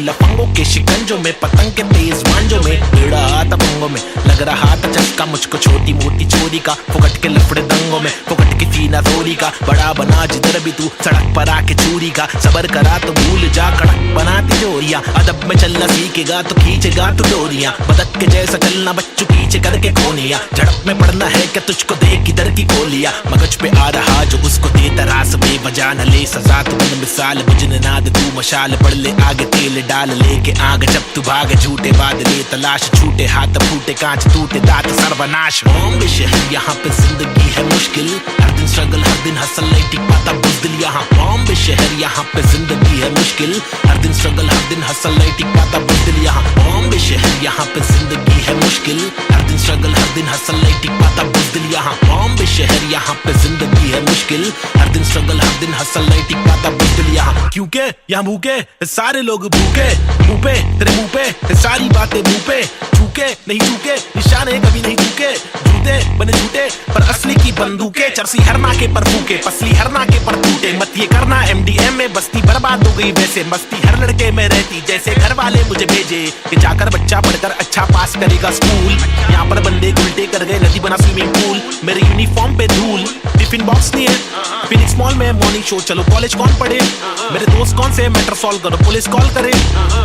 लफंगों के शिकंजों में, पतंग के तेज मांझों में, भिड़ा आता पंगों में, लग रहा था चस्का मुझको छोटी मोटी चोरी का, फुकट के लफड़े दंगों में, फुकट की फीना थोड़ी का, बड़ा बना जिधर भी तू सड़क पर आके चूरी का, सबर करा तो भूल जा कड़क बनाती जोरियां, अदब में चलना सीखेगा तो खींचेगा तू डोरियां, बदक के जैसा चलना बच्चों पीछे करके कोनिया, झड़प में पड़ना है क्या तुझको देख किधर की गोलियां, मगज पे आ रहा जो उसको देता रास बेवजह न ले सजा, तू बन मिसाल बुझने ना दे तू मशाल, बढ़ ले आगे तेल डाल लेके आग, जब तू भाग झूठे बादले तलाश, छूटे हाथ फूटे कांच टूटे दांत सर्वनाश, बॉम्बे शहर यहाँ पे जिंदगी है मुश्किल, हर दिन स्ट्रगल हर दिन हसल नहीं टिक पाता बुज़दिल, यहाँ बॉम्बे शहर यहाँ पे जिंदगी है मुश्किल, हर दिन स्ट्रगल हर दिन हसल नहीं टिक पाता बुज़दिल, यहाँ बॉम्बे शहर यहाँ पे जिंदगी है मुश्किल, हर दिन स्ट्रगल हर दिन हसल नहीं टिक पाता बुज़दिल, यहाँ बॉम्बे शहर यहाँ पे जिंदगी है मुश्किल, हर दिन स्ट्रगल हर दिन हसल नहीं टिक पाता बुज़दिल, यहाँ क्योंकि यहाँ भूखे सारे लोग भूखे, मुंह पे तेरे मुंह पे सारी बातें मुंह पे, झूके नहीं झूके निशाने कभी नहीं झूके, झूठे बने झूठे पर असली की बंदूकें, चरसी हर नाके पर फूके पसली हर नाके पर टूटे, मत ये करना MDM में बस्ती बर्बाद हो गई वैसे, मस्ती हर लड़के में रहती जैसे घर वाले मुझे भेजे कि जाकर बच्चा पढ़कर अच्छा पास करेगा स्कूल, यहाँ पर बंदे उल्टे कर गए नदी बना स्विमिंग पूल, मेरे यूनिफॉर्म पे धूल टिफिन बॉक्स नहीं है। फिनिक्स मॉल में मॉर्निंग शो, चलो कॉलेज कौन पढ़े? मेरे दोस्त कौन से मैटर सॉल्व करो, पुलिस कॉल करे।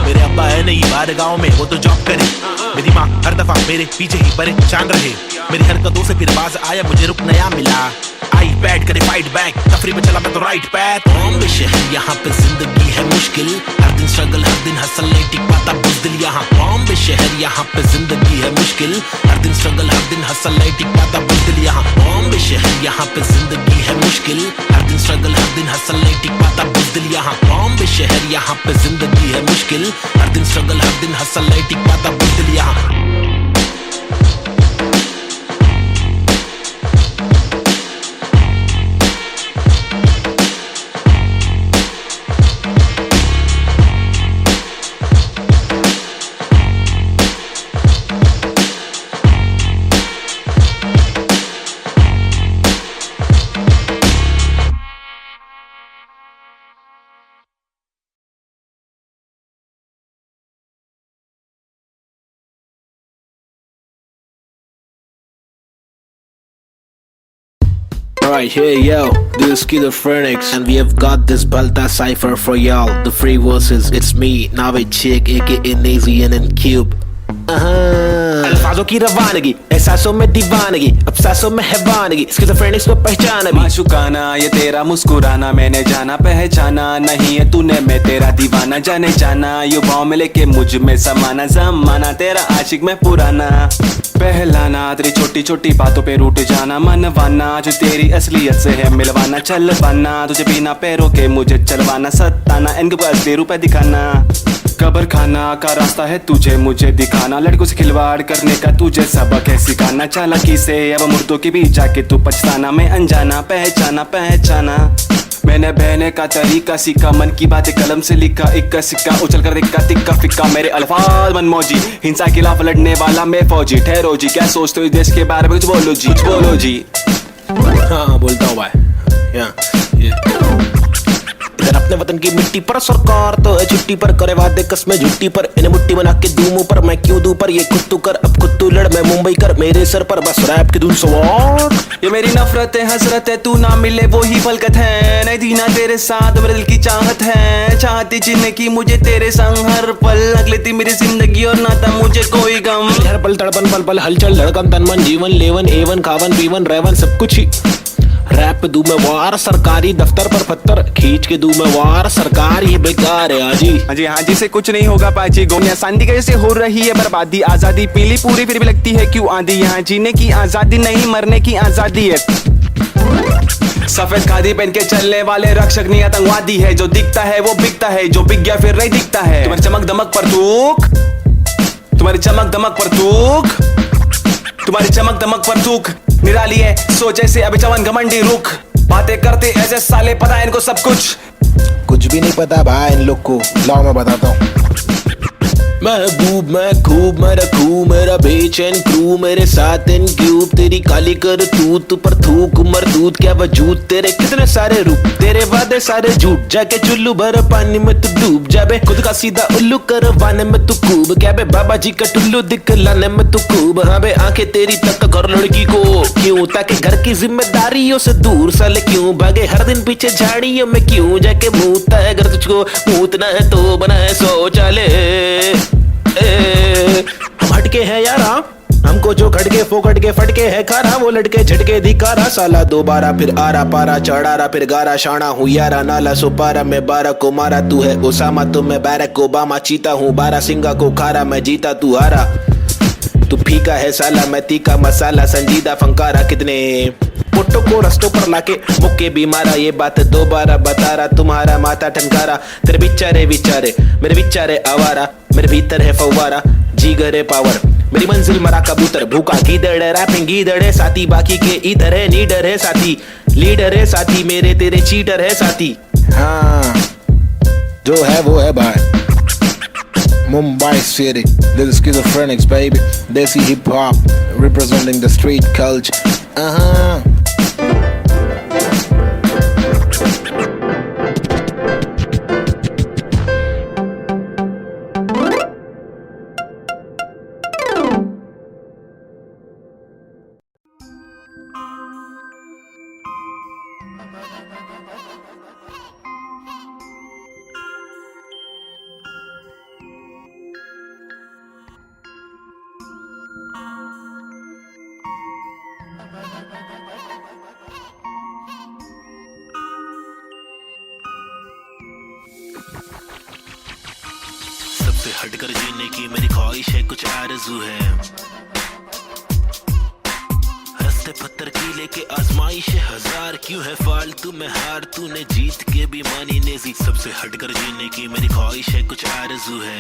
मेरे अब्बा है नहीं बाहर गाँव में, वो तो जॉब करे। मेरी माँ हर दफा मेरे पीछे ही परेशान रहे। मेरी हरकतों से फिर बाज आया, मुझे रुक नया मिला। आई बैठ करे फाइट बैक, तफरी पे चला मैं तो राइट पैथ। बॉम्बे शहर यहाँ पे जिंदगी है मुश्किल, हर दिन स्ट्रगल हर दिन हसल, नहीं टिक पाता बुज़दिल यहाँ। बॉम्बे शहर यहाँ पे जिंदगी है मुश्किल, हर दिन स्ट्रगल हर दिन हसल, नहीं टिक पाता बुज़दिल यहाँ। बॉम्बे शहर यहाँ पे जिंदगी है मुश्किल, हर दिन स्ट्रगल हर दिन हसल, नहीं टिक पाता बुज़दिल यहाँ। बॉम्बे शहर यहाँ पे जिंदगी है मुश्किल, हर दिन स्ट्रगल हर दिन हसल, नहीं टिक पाता बुज़दिल यहाँ। Alright, here yo, this is Schizophrenics, and we have got this Balta cipher for y'all. The free verses, it's me, Navid Chick, aka Nazy and Cube. अल्फाजों की रवानगी, एहसासों में दीवानगी, अब सांसों में है वानगी, स्किज़ोफ्रेनिक्स को पहचाना भी। माशुकाना ये तेरा मुस्कुराना, मैंने जाना पहचाना, नहीं है तूने मैं तेरा दीवाना, जाने जाना युवाओं में लेके मुझ में समाना, जमाना तेरा आशिक में पुराना। पहलाना तेरी छोटी छोटी बातों पे रूठ जाना, मनवाना जो तेरी असलियत से है मिलवाना, चलवाना तुझे बिना पैरों के मुझे चलवाना, सताना इनको असली रूप दिखाना। कब्र खाना का रास्ता है तुझे मुझे दिखाना, लड़कों से खिलवाड़ करने का तुझे सबक है सिखाना, चालाकी से अब मुर्दों के बीच जाके तू पछताना, मैं अनजाना पहचाना पहचाना। मैंने बहने का तरीका सीखा, मन की बातें कलम से लिखा, इक्का सिक्का उछल कर दिक्का तिक्का फिक्का, मेरे अल्फाज मनमौजी, हिंसा के खिलाफ लड़ने वाला मैं फौजी। ठहरो जी, क्या सोचते हो इस देश के बारे में, कुछ बोलो जी, कुछ बोलो जी। हाँ बोलता हूँ भाई, इधर अपने वतन की मिट्टी पर सरकार तो है छुट्टी पर, करे वादे कसमें झुट्टी पर, इन्हें मुट्ठी बना के दूं मुंह पर, मैं क्यों दूं पर, ये खुद तू कर अब खुद तू लड़, मैं मुंबई कर मेरे सर पर, बस रैप के दूं सवार। ये मेरी नफरत है हसरत है, तू ना मिले वो ही फलकत है, नहीं दीना तेरे साथ मेरे दिल की चाहत है, चाहती जीने की मुझे तेरे संग हर पल, लग लेती मेरी जिंदगी और नाता मुझे कोई गम। हर पल तड़पन पल पल हलचल धड़कन तन मन जीवन लेवन एवन खावन पीवन रेवन सब कुछ ही। रैप पे दूं मैं वार, सरकारी दफ्तर पर पत्थर खींच के दूं मैं वार, सरकार ये बेकार है हाजी। हाँ जी से कुछ नहीं होगा पाजी, गोनिया शांति कैसे हो रही है बर्बादी, आजादी पीली पूरी फिर भी लगती है क्यों आंधी, यहाँ जीने की आजादी नहीं मरने की आजादी है। सफेद खादी पहन के चलने वाले रक्षक नहीं आतंकवादी है, जो दिखता है वो बिकता है, जो बिक गया फिर नहीं दिखता है। तुम्हारी चमक दमक पर थूक, तुम्हारी चमक दमक पर थूक, तुम्हारी चमक दमक पर थूक निराली है सोच ऐसे अभी चवन घमंडी रुख, बातें करते ऐसे साले पता है इनको सब कुछ भी नहीं पता भाई इन लोग को। लाओ मैं बताता हूँ। महबूब मैं खूब मैं रखूं मेरा बेचैन क्रू, मेरे साथ इन क्यूब, तेरी काली कर तू पर थूक मरदूत क्या वजूद, तेरे कितने सारे रूप तेरे वादे सारे झूठ, जाके चुल्लू भर पानी में तू डूब जाबे, खुद का सीधा उल्लू करवाने में तू खूब, क्या बे बाबा जी का टुल्लू दिखलाने में तू खूब। हाँ बे आंखें तेरी तक घर लड़की को क्यों, ताकि घर की जिम्मेदारियों से दूर साले क्यों भागे, हर दिन पीछे झाड़ियों में क्यों जाके मूतता है, अगर तुझको मूतना है तो बनाए शौचालय। हम हटके हैं यारा, हमको जो खटके फोकट के फटके है खारा, वो लटके झटके दिखारा, साला दोबारा फिर आरा पारा चढ़ारा फिर गारा, शाना हूँ यारा नाला सुपारा, मैं 12 को मारा तू है ओसामा, तो मैं बैरक ओबामा, चीता हूँ 12 सिंगा को खारा, मैं जीता तू हारा, तू फीका है साला मैं तीखा मसाला, संजीदा फंकारा, कितने पुट्टो को रस्तों पर लाके मुक्के भी मारा, ये बात दोबारा बता रहा, तुम्हारा माथा ठनकारा, तेरे बिचारे विचारे मेरे बिचारे आवारा, मेरे भीतर है फव्वारा जीगर है पावर, मेरी मंजिल मरा कबूतर भूखा गीदड़ है, रैपिंग गीदड़ है साथी, बाकी के इधर है नीडर है साथी, लीडर है साथी, मेरे तेरे चीटर है साथी। हाँ जो है वो है भाई। Mumbai City, this is Schizophrenics baby, Desi hip hop representing the street culture. हटकर जीने की मेरी ख्वाहिश है, कुछ आरज़ू है। रस्ते पत्थर की लेके आजमाइश हजार, क्यों है फालतू में हार, तूने जीत के भी मानी नेजी। सबसे हटकर जीने की मेरी ख्वाहिश है, कुछ आरज़ू है।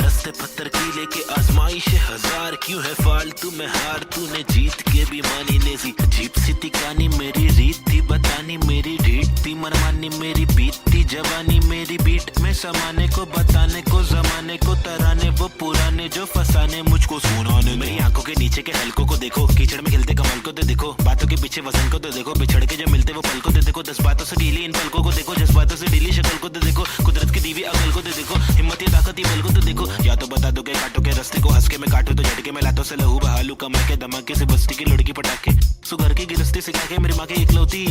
रस्ते पत्थर की लेके आजमाइश हजार, क्यों है फालतू में हार, तूने जीत के भी मानी नेजी। अजीब सी थी कहानी मेरी, रीत थी बतानी मेरी, रीत थी मनमानी मेरी, बीतती जवानी मेरी, बीट में समाने को बताने को, जमाने को तराने वो पुराने जो फसाने मुझको सुनाने। मेरी आंखों के नीचे के हलकों को देखो, कीचड़ में खिलते कमल को तो देखो, बातों के पीछे वजन को तो देखो, बिछड़ के जब मिलते वो पल को तो देखो, 10 बातों से ढीली इन पलकों को देखो, जज्बातों से ढीली शक्ल को तो देखो, कुदरत की दीवी अकल को तो देखो, हिम्मत या ताकत बल को तो देखो। या तो बता दो के काटो के रास्ते को, हंस के मैं काटू तो झटके में लातों से लहू बहालू, कमा के धमाके से बस्ती की लड़की पटाखे, सुगर की गिरस्ती सिखा के मेरी माँ की इकलौती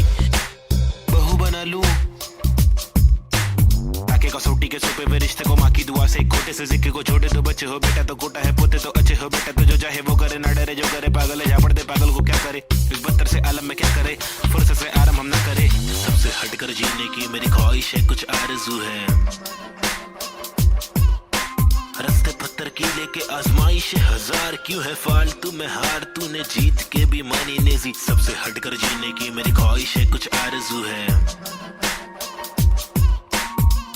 बहू बना लूं, ताकि कसौटी के सोपे में रिश्ते को माँ की दुआ से, खोटे से सिक्के को छोटे तो बच्चे हो बेटा, तो कोटा है पोते तो अच्छे हो बेटा, तो जो चाहे वो करे ना डरे, जो करे पागल है जा पड़ते पागल को क्या करे, इस बदतर से आलम में क्या करे, फुर्सत से आराम हम ना करे। सबसे हटकर जीने की मेरी ख्वाहिश है, कुछ आरज़ू है। रस्ते पत्थर की लेके आजमाइश हजार, क्यों है फालतू में हार, तूने जीत के भी मानी नेजी। सबसे हटकर जीने की मेरी ख्वाहिश है, कुछ आरज़ू है।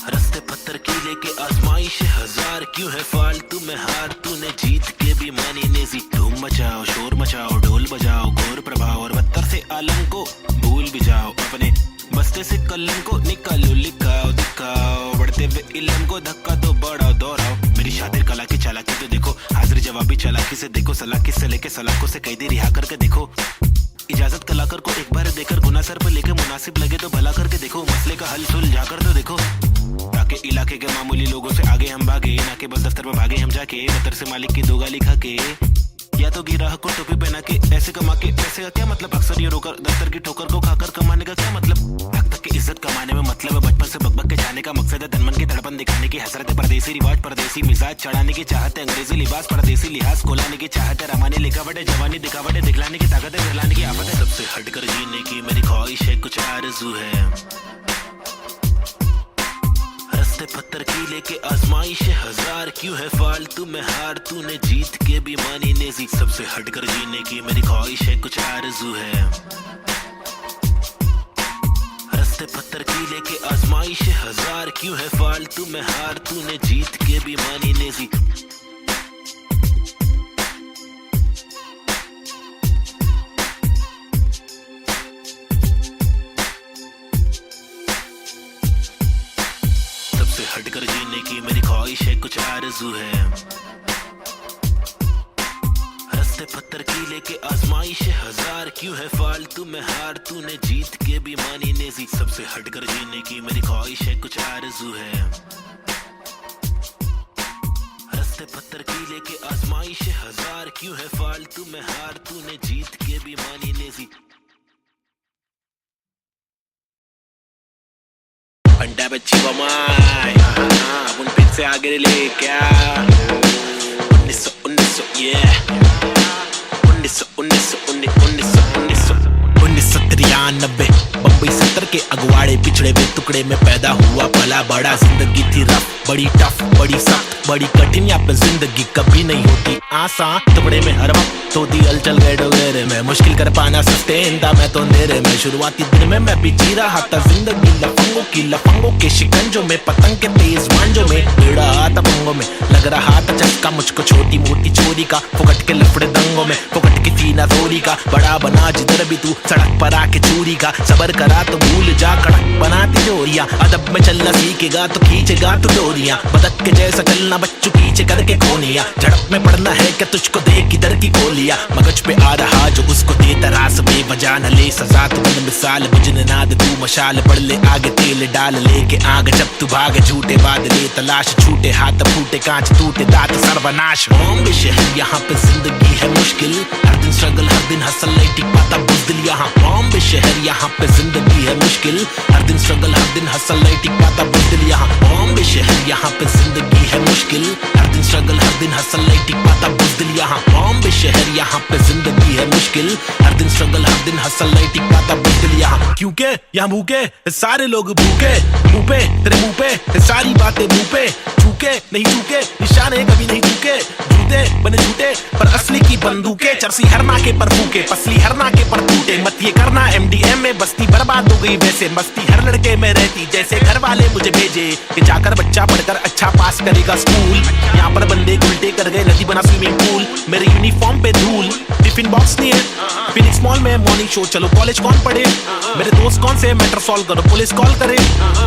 रस्ते पत्थर की लेके आजमाइश हजार, क्यों है फालतू में हार, तूने जीत के भी मानी नेजी। धूम मचाओ शोर मचाओ ढोल बजाओ, घोर प्रभाव और बदतर से आलम को भूल भी जाओ, अपने बस्ते से कलम को निकालो, लिखाओ दिखाओ, बढ़ते हुए इल्म को धक्का दो, बढ़ाओ दोहराओ। मेरी शातिर कला की चालाकी तो देखो, हाजिर जवाबी चालाकी से देखो, सलाकी से लेके सलाखों से कैदी रिहा करके देखो, इजाजत कलाकर को एक बार देकर गुना सर पर लेके मुनासिब लगे तो भला करके देखो, मसले का हल सुलझा कर तो देखो, ताकि इलाके के मामूली लोगों से आगे हम भागे, ना के बस दफ्तर में भागे हम जाके, बतर से मालिक की दो गाली खा के, या तो गिराह को टोपी पहना के, ऐसे कमा के पैसे का क्या मतलब, अक्सर ये रोकर दफ्तर की ठोकर को खाकर कमाने का क्या मतलब, हक तक की इज्जत कमाने में मतलब है बचपन से बकबक के जाने का मकसद है, तनमन की धड़पन दिखाने की हसरत है, परदेसी रिवाज परदेसी मिजाज चढ़ाने की चाहत है, अंग्रेजी लिबास परदेसी लिहाज कोलाने की चाहत है, रमानी लिखावट है, जवानी दिखावट है, दिखलाने की ताकत है, दिखलाने की आफत है। सबसे हटकर जीने की मेरी ख्वाहिश है, कुछ आरज़ू है। रस्ते पत्थर की लेके आजमाइश हजार, क्यों है फालतू में हार, तूने जीत के भी मानी नेजी। सबसे हटकर जीने की मेरी ख्वाहिश है, कुछ आरज़ू है। रस्ते पत्थर की लेके आजमाइश हजार, क्यों है फालतू में हार, तूने जीत के भी मानी नेजी। हटकर जीने की मेरी ख्वाहिश है, कुछ आरज़ू है। रस्ते पत्थर की लेके आजमाइश हजार, क्यों है फालतू में हार, तूने जीत के भी मानी नेजी। सबसे हटकर जीने की मेरी ख्वाहिश है, कुछ आरज़ू है। रस्ते पत्थर की लेके आजमाइश हजार, क्यों है फालतू में हार, तूने जीत के भी मानी Naezy. Anda bacciva mai, un pezzo a grelecchia. Undiso, yeah. Undiso. 1993 Bombay 70 के अगवाड़े पिछड़े हुए टुकड़े में पैदा हुआ पला बड़ा, जिंदगी थी रफ बड़ी टफ बड़ी सख्त बड़ी कठिन, यहाँ पे जिंदगी कभी नहीं होती आसान, टुकड़े में हर वक्त तो दिल चल गए डोगरे में, मुश्किल कर पाना सस्टेन था मैं तो अंधेरे में, शुरुआती दिन में मैं भी जी रहा था जिंदगी लफंगों के शिकंजों में, पतंग के तेज मांझों में, भिड़ा था पंगों में, लग रहा था चस्का मुझको छोटी मोटी चोरी का, फुकट के लफड़े दंगों में, फुकट की फीना थोड़ी का, बड़ा बना जिधर भी तू सड़क पर आके चूरी का, सबर करा तो भूल जा कड़क बनाती जोरियां, अदब में चलना सीखेगा तो खींचेगा तो डोरियां, बदक के जैसा चलना बच्चों पीछे करके कोनिया, झड़प में पड़ना है क्या तुझको देख इधर की गोलियां, मगज पे आ रहा जो उसको दे तरास बेवजह न ले सजा, तू बन मिसाल बुझने नाद तू मशाल, बढ़ ले आगे तेल डाल लेके आग, जब तू भागे झूठे बादले तलाश, छूटे हाथ फूटे कांच टूटे दांत सर्वनाश, बॉम्बे शहर यहाँ पे जिंदगी है मुश्किल, हर दिन स्ट्रगल हर दिन हसल नहीं टिक पाता बुज़दिल यहाँ बॉम्बे शहर यहाँ पे जिंदगी है मुश्किल हर दिन स्ट्रगल हर दिन हसल नहीं टिक पाता बुज़दिल यहाँ बॉम्बे शहर यहाँ पे जिंदगी है मुश्किल हर दिन स्ट्रगल हर दिन हसल नहीं टिक पाता बुज़दिल यहाँ बॉम्बे शहर यहाँ पे जिंदगी है मुश्किल हर दिन स्ट्रगल हर दिन हसल नहीं टिक पाता बुज़दिल यहाँ क्योंकि यहाँ भूखे सारे लोग भूखे मुंह पे तेरे मुंह पे सारी बातें मुंह पे झूके नहीं झूके निशाने कभी नहीं झूके झूठे बने झूठे पर असली की बंदूकें चरसी हर नाके पर फूके पसली हर नाके पर टूटे मत ये करना MDM में बस्ती बर्बाद हो गई वैसे मस्ती हर लड़के में रहती जैसे घर वाले मुझे भेजे कि जाकर बच्चा पढ़कर अच्छा पास करेगा स्कूल यहाँ पर बंदे उल्टे कर गए नदी बना स्विमिंग पूल मेरे यूनिफॉर्म पे धूल टिफिन बॉक्स नहीं है फिनिक्स मॉल में मॉर्निंग शो चलो कॉलेज कौन पढ़े मेरे दोस्त कौन से मैटर सॉल्व करो पुलिस कॉल करे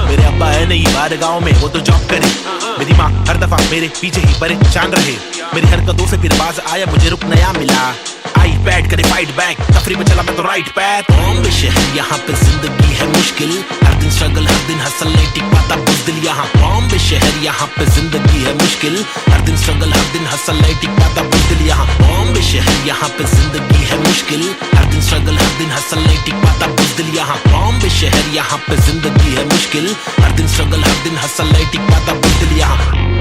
मेरे अब्बा है नहीं बाहर गाँव में वो तो जॉब करे मेरी माँ हर दफा मेरे पीछे ही परेशान रहे मेरी हरकतों से फिर बाज आया मुझे रुक नया मिला आई बैड करे फाइट बैक तफरी में चला मैं तो राइट पैथ बॉम्बे शहर यहाँ पे जिंदगी है मुश्किल हर दिन स्ट्रगल हर दिन हसल नहीं टिक पाता बुज़दिल यहाँ बॉम्बे शहर यहाँ पे जिंदगी है मुश्किल हर दिन स्ट्रगल हर दिन हसल नहीं टिक पाता बुज़दिल यहाँ बॉम्बे शहर यहाँ पे जिंदगी है मुश्किल हर दिन स्ट्रगल हर दिन हसल नहीं टिक पाता बुज़दिल यहाँ बॉम्बे शहर यहाँ पे जिंदगी है मुश्किल हर दिन स्ट्रगल हर दिन हसल नहीं टिक पाता बुज़दिल यहाँ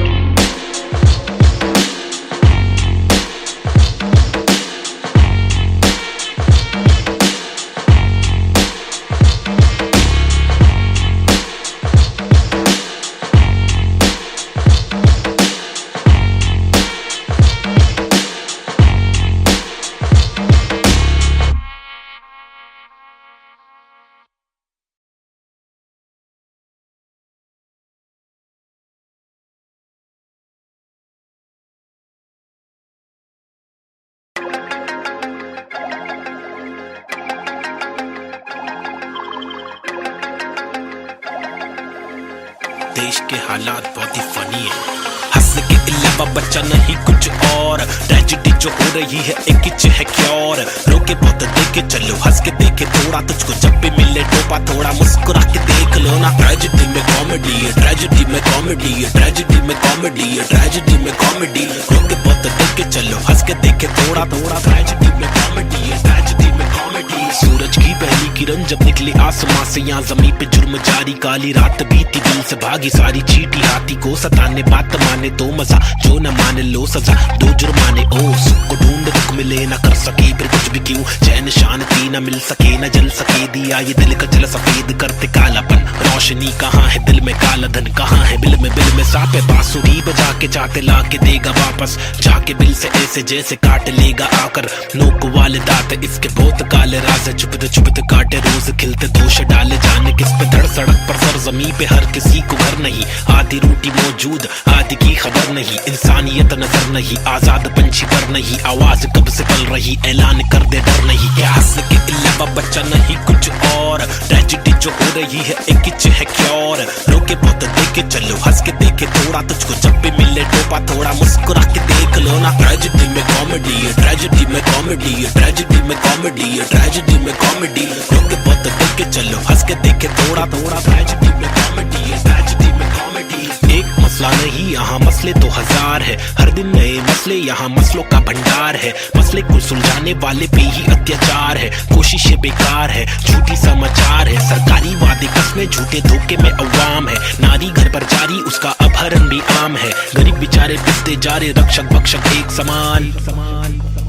देश के हालात बहुत ही फनी है हंसने के अलावा बच्चा नहीं कुछ और ट्रेजेडी जो हो रही है एक किच है क्योर रोके बहुत देखे चलो हंस के देखे थोड़ा तुझको जब भी मिले टोपा थोड़ा मुस्कुरा के देख लो ना ट्रेजेडी में कॉमेडी है ट्रेजेडी में कॉमेडी है ट्रेजेडी में कॉमेडी है ट्रेजेडी में कॉमेडी रोके बहुत देखे चलो हंस के देखे थोड़ा थोड़ा ट्रेजेडी में कॉमेडी है ट्रेजेडी में कॉमेडी सूरज की पहली किरण जब निकली आसमां से यहाँ जमीन पे जुर्म जारी काली रात बीती दिल से भागी सारी चीटी हाथी को सताने बात माने तो मजा जो न माने लो सजा दो जुर्माने ओ सुख को ढूंढ दुख मिले न कर सके फिर कुछ भी क्यों चैन शांति न मिल सके न जल सके दिया ये दिल का जल सफेद करते कालापन रोशनी कहाँ है दिल में काला धन कहाँ है बिल में सापे बांसुरी बजा के चाहते ला के देगा वापस जाके बिल से ऐसे जैसे काट लेगा आकर नोक वाले दांत इसके बहुत काले राज चुपते चुपते काटे रोज खिलते दोष डाले जाने किस पे धड़ सड़क पर सर जमी पे हर किसी को घर नहीं आधी रोटी मौजूद आधी की खबर नहीं इंसानियत नजर नहीं आजाद पंछी पर नहीं आवाज कब से पल रही ऐलान कर दे डर नहीं क्या हंसने के अलावा बच्चा नहीं कुछ और ट्रेजेडी जो हो रही है एक किच है क्योर रोके बहुत देखे चलो हंस के देखे थोड़ा तुझको जब भी मिले टोपा थोड़ा मुस्कुरा के देख लो ना ट्रेजेडी में कॉमेडी है ट्रेजेडी में कॉमेडी है ट्रेजेडी में कॉमेडी है ट्रेजेडी में कॉमेडी रोके बहुत देखे चलो हंस के देखे थोड़ा थोड़ा ट्रेजेडी में कॉमेडी है ट्रेजेडी में कॉमेडी एक मसला नहीं यहाँ मसले तो हजार है हर दिन नए मसले यहाँ मसलों का भंडार है मसले को सुलझाने वाले पे ही अत्याचार है कोशिशें बेकार है झूठी समाचार है सरकारी वादे कसमें झूठे धोखे में अवाम है नारी घर पर जारी उसका अपहरण भी आम है गरीब बेचारे पिसते जा रहे रक्षक भक्षक एक समान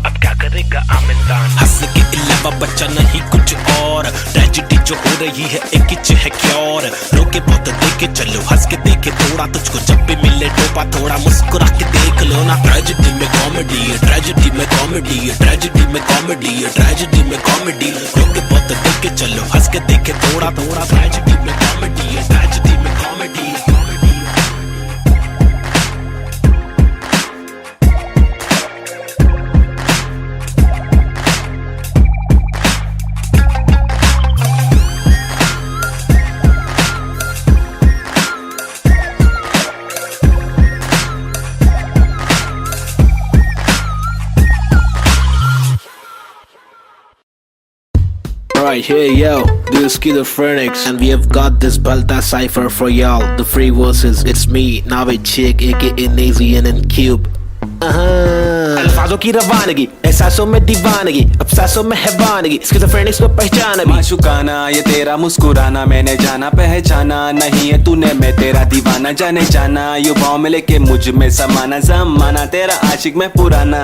अब क्या करेगा आम इंसान हंसने के अलावा बच्चा नहीं कुछ और ट्रेजेडी जो हो रही है एक किच है क्योर रोके बहुत देखे चलो हंस के देखे थोड़ा तुझको जब भी मिले टोपा थोड़ा मुस्कुरा के देख लो ना ट्रेजेडी में कॉमेडी है ट्रेजेडी में कॉमेडी है ट्रेजेडी में कॉमेडी है ट्रेजेडी में कॉमेडी रोके बहुत देखे चलो हंस के देखे थोड़ा थोड़ा ट्रेजेडी में कॉमेडी है ट्रेजेडी में comedy Right here, yo, this is Schizophrenics, and we have got this Balta cipher for y'all. The free verses, it's me, Navid Chick, aka Nazian and Cube. अल्फाजों की रवानगी, एहसासों में दीवानगी, अब सांसों में हैवानगी, स्किज़ोफ्रेनिक्स को पहचान अभी। माशुकाना ये तेरा मुस्कुराना मैंने जाना पहचाना, नहीं है तूने मैं तेरा दीवाना, जाने जाना युवाओं में लेके मुझ में समाना, जमाना तेरा आशिक में पुराना,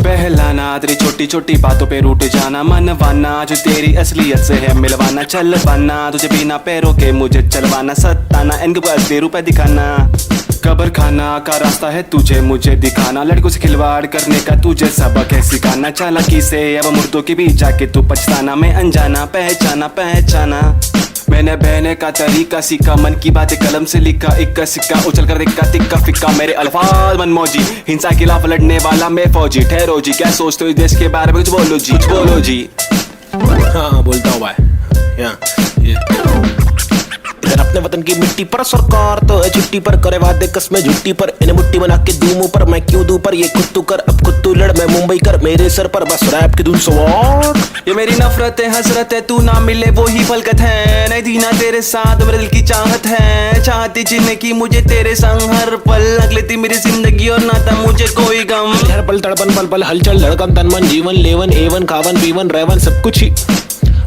पहलाना तेरी छोटी छोटी बातों पे रूठ जाना, मनवाना जो तेरी असलियत से है मिलवाना, चलवाना तुझे बिना पैरों के मुझे चलवाना, सताना इनको बस रूपए दिखाना, कब्र खाना का रास्ता है तुझे मुझे दिखाना, लड़कों से खिलवाड़ करने का तुझे सबक है सिखाना, चालाकी से अब मुर्दों के बीच जाके तू पछताना, मैं अनजाना पहचाना पहचाना, मैंने बहने का तरीका सीखा, मन की बातें कलम से लिखा, इक्का सिक्का उछल कर दिक्का तिक्का फिक्का, मेरे अल्फाज मनमौजी, हिंसा के खिलाफ लड़ने वाला मैं फौजी, ठहरो जी क्या सोचते हो इस देश के बारे में, कुछ बोलो जी। हाँ बोलता हूँ भाई। इधर अपने वतन की मिट्टी पर सरकार तो है छुट्टी पर, करे वादे कसमें झुट्टी पर, इन्हें मुट्ठी बना के दूं मुंह पर, मैं क्यों दूं पर, ये खुद तू कर अब खुद तू लड़, मैं मुंबई कर मेरे सर पर, बस रैप की धुन सवार। ये मेरी नफरत है हसरत है, तू ना मिले वो ही फलकत है, नहीं दीना तेरे साथ मेरे दिल की चाहत है, चाहती जीने की मुझे तेरे संग हर पल, लग लेती मेरी जिंदगी और नाता मुझे कोई गम, हर पल तड़पन पल पल हलचल धड़कन तन मन जीवन लेवन एवन खावन पीवन रेवन सब कुछ ही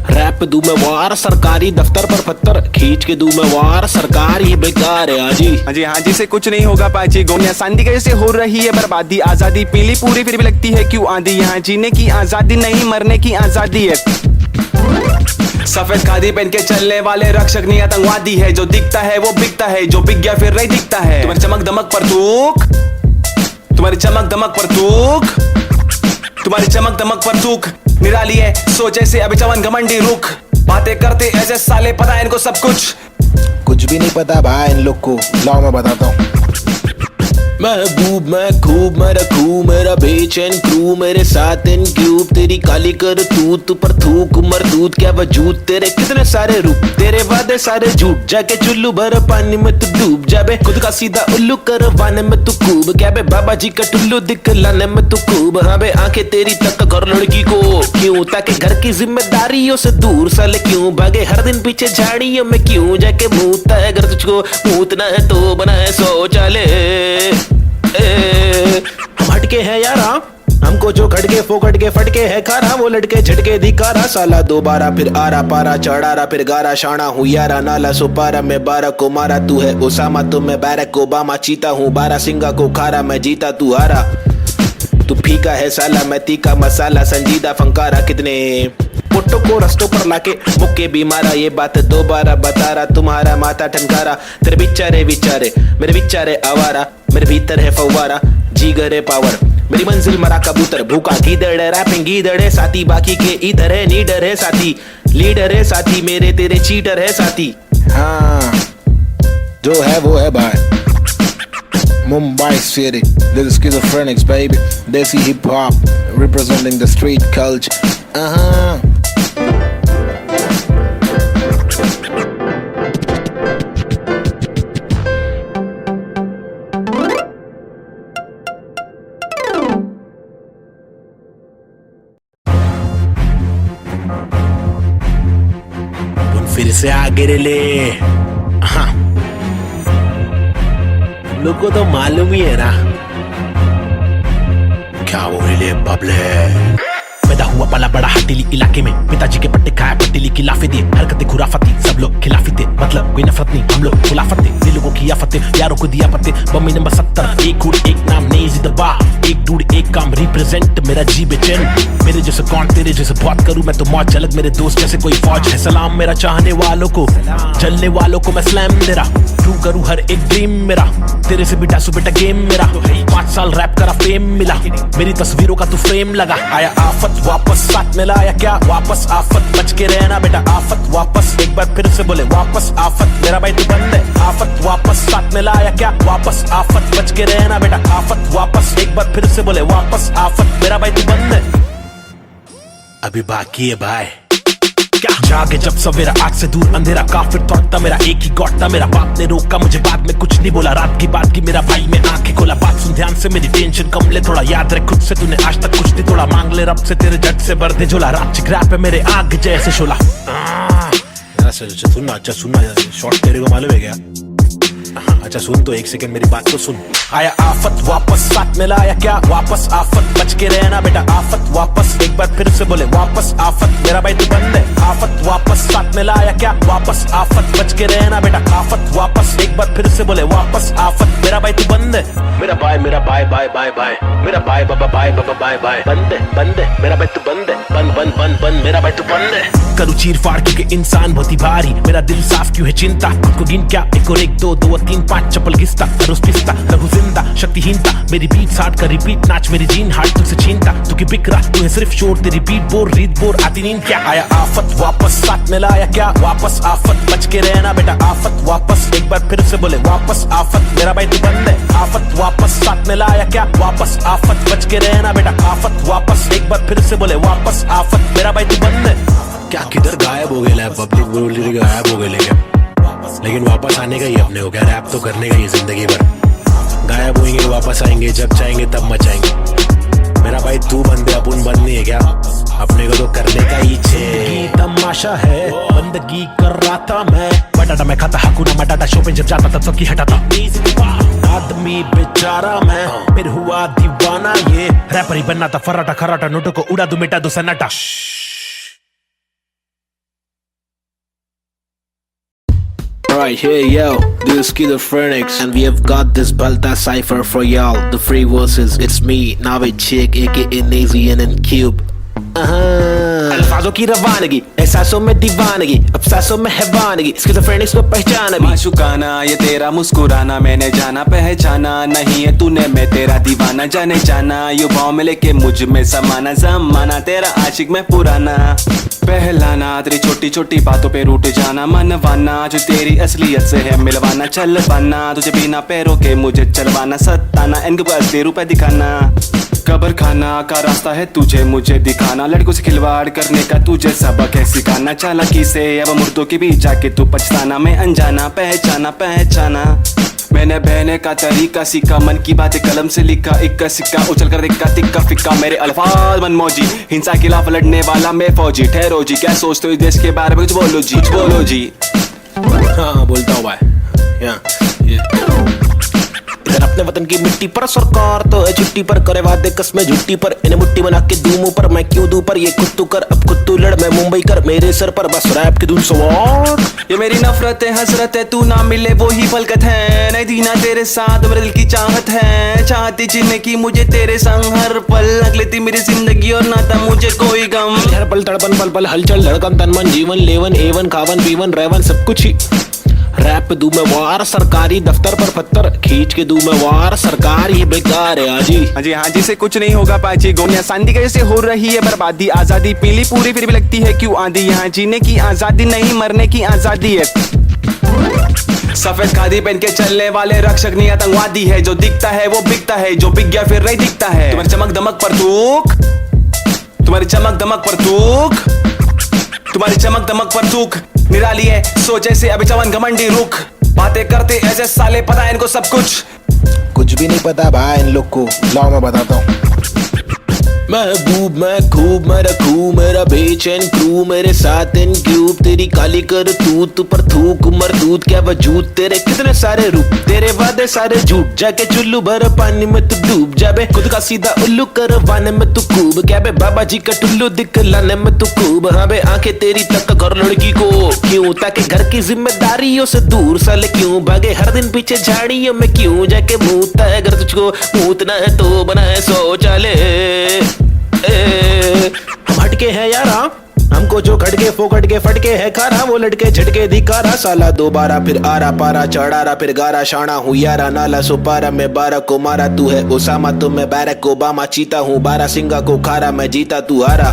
रैप पे दूं मैं वार, सरकारी दफ्तर पर पत्थर खींच के दूं मैं वार, सरकार ये बेकार है हाँ जी से कुछ नहीं होगा पाची, गोनिया शांति कैसे हो रही है बर्बादी, आजादी पीली पूरी फिर भी लगती है क्यों आंधी, यहाँ जीने की आजादी नहीं मरने की आजादी है, सफेद खादी पहन के चलने वाले रक्षक नहीं आतंकवादी है, जो दिखता है वो बिकता है, जो बिक गया फिर नहीं दिखता है, तुम्हारी चमक दमक पर तूक, तुम्हारी चमक दमक पर तूक, तुम्हारी चमक दमक पर तूक निराली है, सोचे से अभी चवन घमंडी रुख, बातें करते ऐसे साले पता है इनको सब कुछ भी नहीं पता भाई इन लोग को, लाओ मैं बताता हूँ। महबूब मैं खूब मैं रखूं मेरा बेचैन क्रू, मेरे साथ इन क्यूब, तेरी काली कर तूत पर थूक मरदूत क्या वजूद, तेरे कितने सारे रूप तेरे वादे सारे झूठ, जाके चुल्लू भर पानी में तू डूब जाबे, खुद का सीधा उल्लू करवाने में तू खूब, क्या बे बाबा जी का टुल्लू दिखलाने में तू खूब, हाँ बे आंखें तेरी तक कर लड़की को क्यों, ताकि घर की जिम्मेदारियों से दूर साले क्यों भागे, हर दिन पीछे झाड़ियों में क्यों जाके मूतता है, अगर तुझको मूतना है तो बना है शौचालय, हम हटके हैं यारा, हमको जो खटके फोकट के फटके है खारा, वो लटके झटके दिखारा, साला दोबारा फिर आरा पारा चढ़ारा फिर गारा, शाना हूँ यारा नाला सुपारा, मैं 12 को मारा तू है ओसामा, तो मैं बैरक ओबामा, चीता हूँ 12 सिंगा को खारा, मैं जीता तू हारा, तू फीका है साला मैं तीखा मसाला, संजीदा फंकारा, कितने पुट्टों को रस्तों पर लाके मुक्के भी मारा, ये बात दोबारा बता रहा, तुम्हारा माथा ठनकारा, तेरे बिचारे विचारे मेरे बिचारे आवारा, मेरे भीतर है फव्वारा जीगर है पावर, मेरी मंजिल मरा कबूतर, भूखा गीदड़ है रैपिंग गीदड़ है साथी, बाकी के इधर है नीडर है साथी, लीडर है साथी, मेरे तेरे चीटर है साथी, हाँ जो है वो है भाई। Mumbai City, this is Schizophrenics baby, Desi hip hop representing the street culture, फिर से आगे ले, हाँ लोग को तो मालूम ही है ना क्या वो ले बबले, पैदा हुआ पला बड़ा हटीली इलाके में, पिताजी के पट्टे खाया पट्टीली की लाफे दिए, हरकतें खुराफती सब लोग खिलाफी थे, मतलब कोई नफरत नहीं हम लोग खुलाफत थे, दिल लोगों की आफते यारों को दिया पत्ते, बम्मी नंबर 70 एक गुड़ एक नाम नेजी दबा, एक डूड एक काम रिप्रेजेंट मेरा जी बेचैन, मेरे जैसे कौन तेरे जैसे बहुत करूं मैं तो मौत झलक, मेरे दोस्त जैसे कोई फौज है, सलाम मेरा चाहने वालों को, जलने वालों को मैं स्लैम मेरा, ट्रू करूं हर एक ड्रीम मेरा, तेरे से बिटा सुबेटा गेम मेरा, 5 साल रैप करा फेम मिला, मेरी तस्वीरों का तू फ्रेम लगा, आया आफत वापस साथ में लाया क्या वापस, आफत बच के रहना बेटा आफत वापस, एक बार फिर से बोले वापस आफत, मेरा भाई तू बंद है, आफत वापस साथ में लाया क्या वापस, आफत बच के रहना बेटा आफत वापस, एक बार फिर से बोले वापस आफत, मेरा भाई तू बंद है, अभी बाकी है भाई क्या, जागे जब सवेरा आग से दूर अंधेरा काफिर थॉट था मेरा, एक ही गॉड था मेरा, बाप ने रोका मुझे बाद में कुछ नहीं बोला, रात की बात की मेरा भाई में आंखें खोला, बात सुन ध्यान से मेरी टेंशन कम ले, थोड़ा याद रख खुद से तूने आज तक कुछ नहीं तोड़ा, मांग ले रब से तेरे जट से भर दे झोला, रात चिकरा पे मेरे आग जैसे शोला, सुनना अच्छा सुनना शॉर्ट तेरे को मालूम है क्या, अच्छा सुन तो एक सेकंड मेरी बात तो सुन। आया आफत वापस, साथ में लाया क्या वापस आफत, बच के रहना बेटा आफत वापस, एक बार फिर से बोले वापस आफत, मेरा भाई तू बंद है आफत वापस, साथ में लाया क्या वापस आफत, बच के रहना बेटा आफत वापस, एक बार फिर से बोले वापस आफत, मेरा भाई तू बंद है। मेरा भाई बाय बाय, मेरा भाई बाबा बाय बाय, बंद है मेरा भाई तू बंद है, बंद मेरा भाई तू बंद है। करूँ चीर फाड़ क्योंकि इंसान बहुत ही भारी, मेरा दिल साफ क्यों है चिंता, खुद को गिन क्या 1 और 1 2 2 और 3 5 चप्पल घिसता, रोज पिसता रघु जिंदा शक्तिहीनता, मेरी बीट साठ का रिपीट नाच मेरी जीन हार्ट तुझसे छीनता, तू की बिक रहा तू है सिर्फ शोर, तेरी बीट बोर रीत बोर आती नींद क्या। आया आफत वापस, साथ में लाया क्या वापस आफत, बच के रहना बेटा आफत वापस, एक बार फिर से बोले वापस आफत, मेरा भाई तू बंद है आफत वापस, साथ में लाया क्या वापस आफत, बच के रहना बेटा आफत वापस, एक बार फिर से बोले वापस आफत, मेरा भाई तू बंद है। क्या किधर गायब हो गए, पब्लिक बोल रही गायब हो गए, लेकिन वापस आने का ही अपने हो गया, रैप तो करने का ही जिंदगी भर, गायब होंगे वापस आएंगे, जब चाहेंगे तब मचाएंगे। मेरा भाई तू बंदे अपन बंद नहीं है क्या, अपने को तो करने का ही छे। तमाशा है बंदगी कर रहा था मैं, बटाटा मैं खाता हकुना मटाटा, शो पे जब जाता तब सबकी हटाता, आदमी बेचारा मैं फिर हुआ दीवाना, ये रैपर ही बनना था फर्राटा खर्राटा, नोटों को उड़ा दूं मिटा दूं सन्नाटा। Right here, yo, this is Schizophrenics, and we have got this Balta cipher for y'all. The free verses, it's me, Navid Chick, aka Nazy and Cube. अल्फाजों की रवानगी, एहसासों में दीवानगी, अफसासों में हैवानगी, स्किज़ोफ्रेनिक्स को पहचाना भी। माशुकाना ये तेरा मुस्कुराना, मैंने जाना पहचाना नहीं है तूने, मैं तेरा दीवाना जाने जाना, युवाओं में लेके मुझ में समाना, जमाना तेरा आशिक में पुराना, पहलाना तेरी छोटी छोटी बातों पे रूठ जाना, मनवाना जो तेरी असलियत से है मिलवाना, चल पाना तुझे बिना पैरों के मुझे चलवाना, सताना इनको असली रूप दिखाना, कब्र खाना का रास्ता है तुझे मुझे दिखाना, लड़कों से खिलवाड़ करने का तुझे सबक है सिखाना, चालाकी से अब मुर्दों के बीच जाके तू पछताना, मैं अनजाना पहचाना मैंने बहने का तरीका सीखा, मन की बातें कलम से लिखा, इक्का सिक्का उछल कर दिक्का तिक्का फिक्का, मेरे अल्फाज मनमौजी, हिंसा के खिलाफ लड़ने वाला मैं फौजी, ठहरो जी क्या सोचते हो देश के बारे में, कुछ बोलो जी। हाँ बोलता हूँ भाई, इधर अपने वतन की मिट्टी पर सरकार तो है छुट्टी पर, करे वादे कसमें झुट्टी पर, इन्हें मुट्ठी बना के दूं मुंह पर, मैं क्यों दूं पर, ये खुद तू कर अब खुद तू लड़, मैं मुंबई कर मेरे सर पर, बस रैप की धुन सवार। ये मेरी नफरत है हसरत है, तू ना मिले वो ही फलकत है, नहीं दीना तेरे साथ मेरे दिल की चाहत है, चाहती जीने की मुझे तेरे संग हर पल, अगले थी मेरी जिंदगी और ना था मुझे कोई गम, हर पल तड़पन पल पल हलचल धड़कन तन मन जीवन लेवन एवन खावन पीवन रेवन सब कुछ ही, रैप पे दूं मैं वार, सरकारी दफ्तर पर पत्थर खींच के दूं मैं वार, सरकार ये बेकार है हाँ जी से कुछ नहीं होगा पाची, गोमिया सांदी कैसे हो रही है बर्बादी, आजादी पीली पूरी फिर भी लगती है क्यों आंधी, यहाँ जीने की आजादी नहीं मरने की आजादी है, सफेद खादी पहन के चलने वाले रक्षक नहीं आतंकवादी है, जो दिखता है वो बिकता है, जो बिक गया फिर नहीं दिखता है, तुम्हारी चमक दमक पर थूक, तुम्हारी चमक दमक पर थूक निराली है, सोच ऐसे अभी जवान घमंडी रुख, बातें करते ऐसे साले पता है इनको सब कुछ भी नहीं पता भाई इन लोग को, लाओ मैं बताता हूँ। महबूब मैं खूब मैं रखूं मेरा बेचैन क्रू, मेरे साथ इन क्यूब, तेरी काली कर तू पर थूक मरदूत क्या वजूद, तेरे कितने सारे रूप, तेरे वादे सारे झूठ, जाके चुल्लू भर पानी में तू डूब जाबे, खुद का सीधा उल्लू करवाने में तू खूब, क्या बे बाबा जी का टुल्लू दिखलाने में तू खूब, हाँ बे आंखें तेरी तक कर लड़की को क्यों, ताकि घर की जिम्मेदारियों से दूर, साले क्यों भागे हर दिन पीछे झाड़ियों में, क्यों जाके मूतता है घर तुझको, मूतना है तो बना है शौचालय, हम हटके हैं यारा, हमको जो खटके फोकट के फटके है खारा, वो लटके झटके दिखारा, साला दोबारा फिर आरा पारा चढ़ारा फिर गारा, शाना हूँ यारा नाला सुपारा, मैं 12 को मारा तू है ओसामा, तो मैं बैरक ओबामा, चीता हूँ 12 सिंगा को खारा, मैं जीता तू हारा,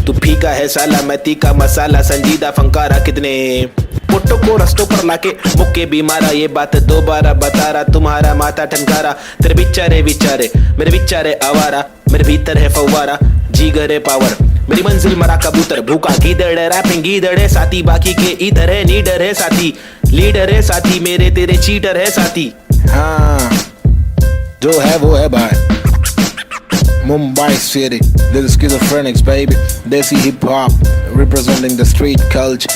तू फीका है साला मैं तीखा मसाला, संजीदा फंकारा, कितने पुट्टों को रस्तों पर लाके मुक्के भी मारा, ये बात दोबारा बता रहा, तुम्हारा माथा ठनकारा, तेरे बिचारे मेरे बिचारे आवारा, मेरे भीतर है फव्वारा, जीगर है पावर, मेरी मंजिल मरा कबूतर, भूखा गीदड़ है रैपिंग गीदड़ है साथी, बाकी के इधर है नीडर है साथी, लीडर है साथी, मेरे तेरे चीटर है साथी, हाँ जो है वो है भाई। Mumbai City, this is Schizophrenics baby, Desi hip hop representing the street culture,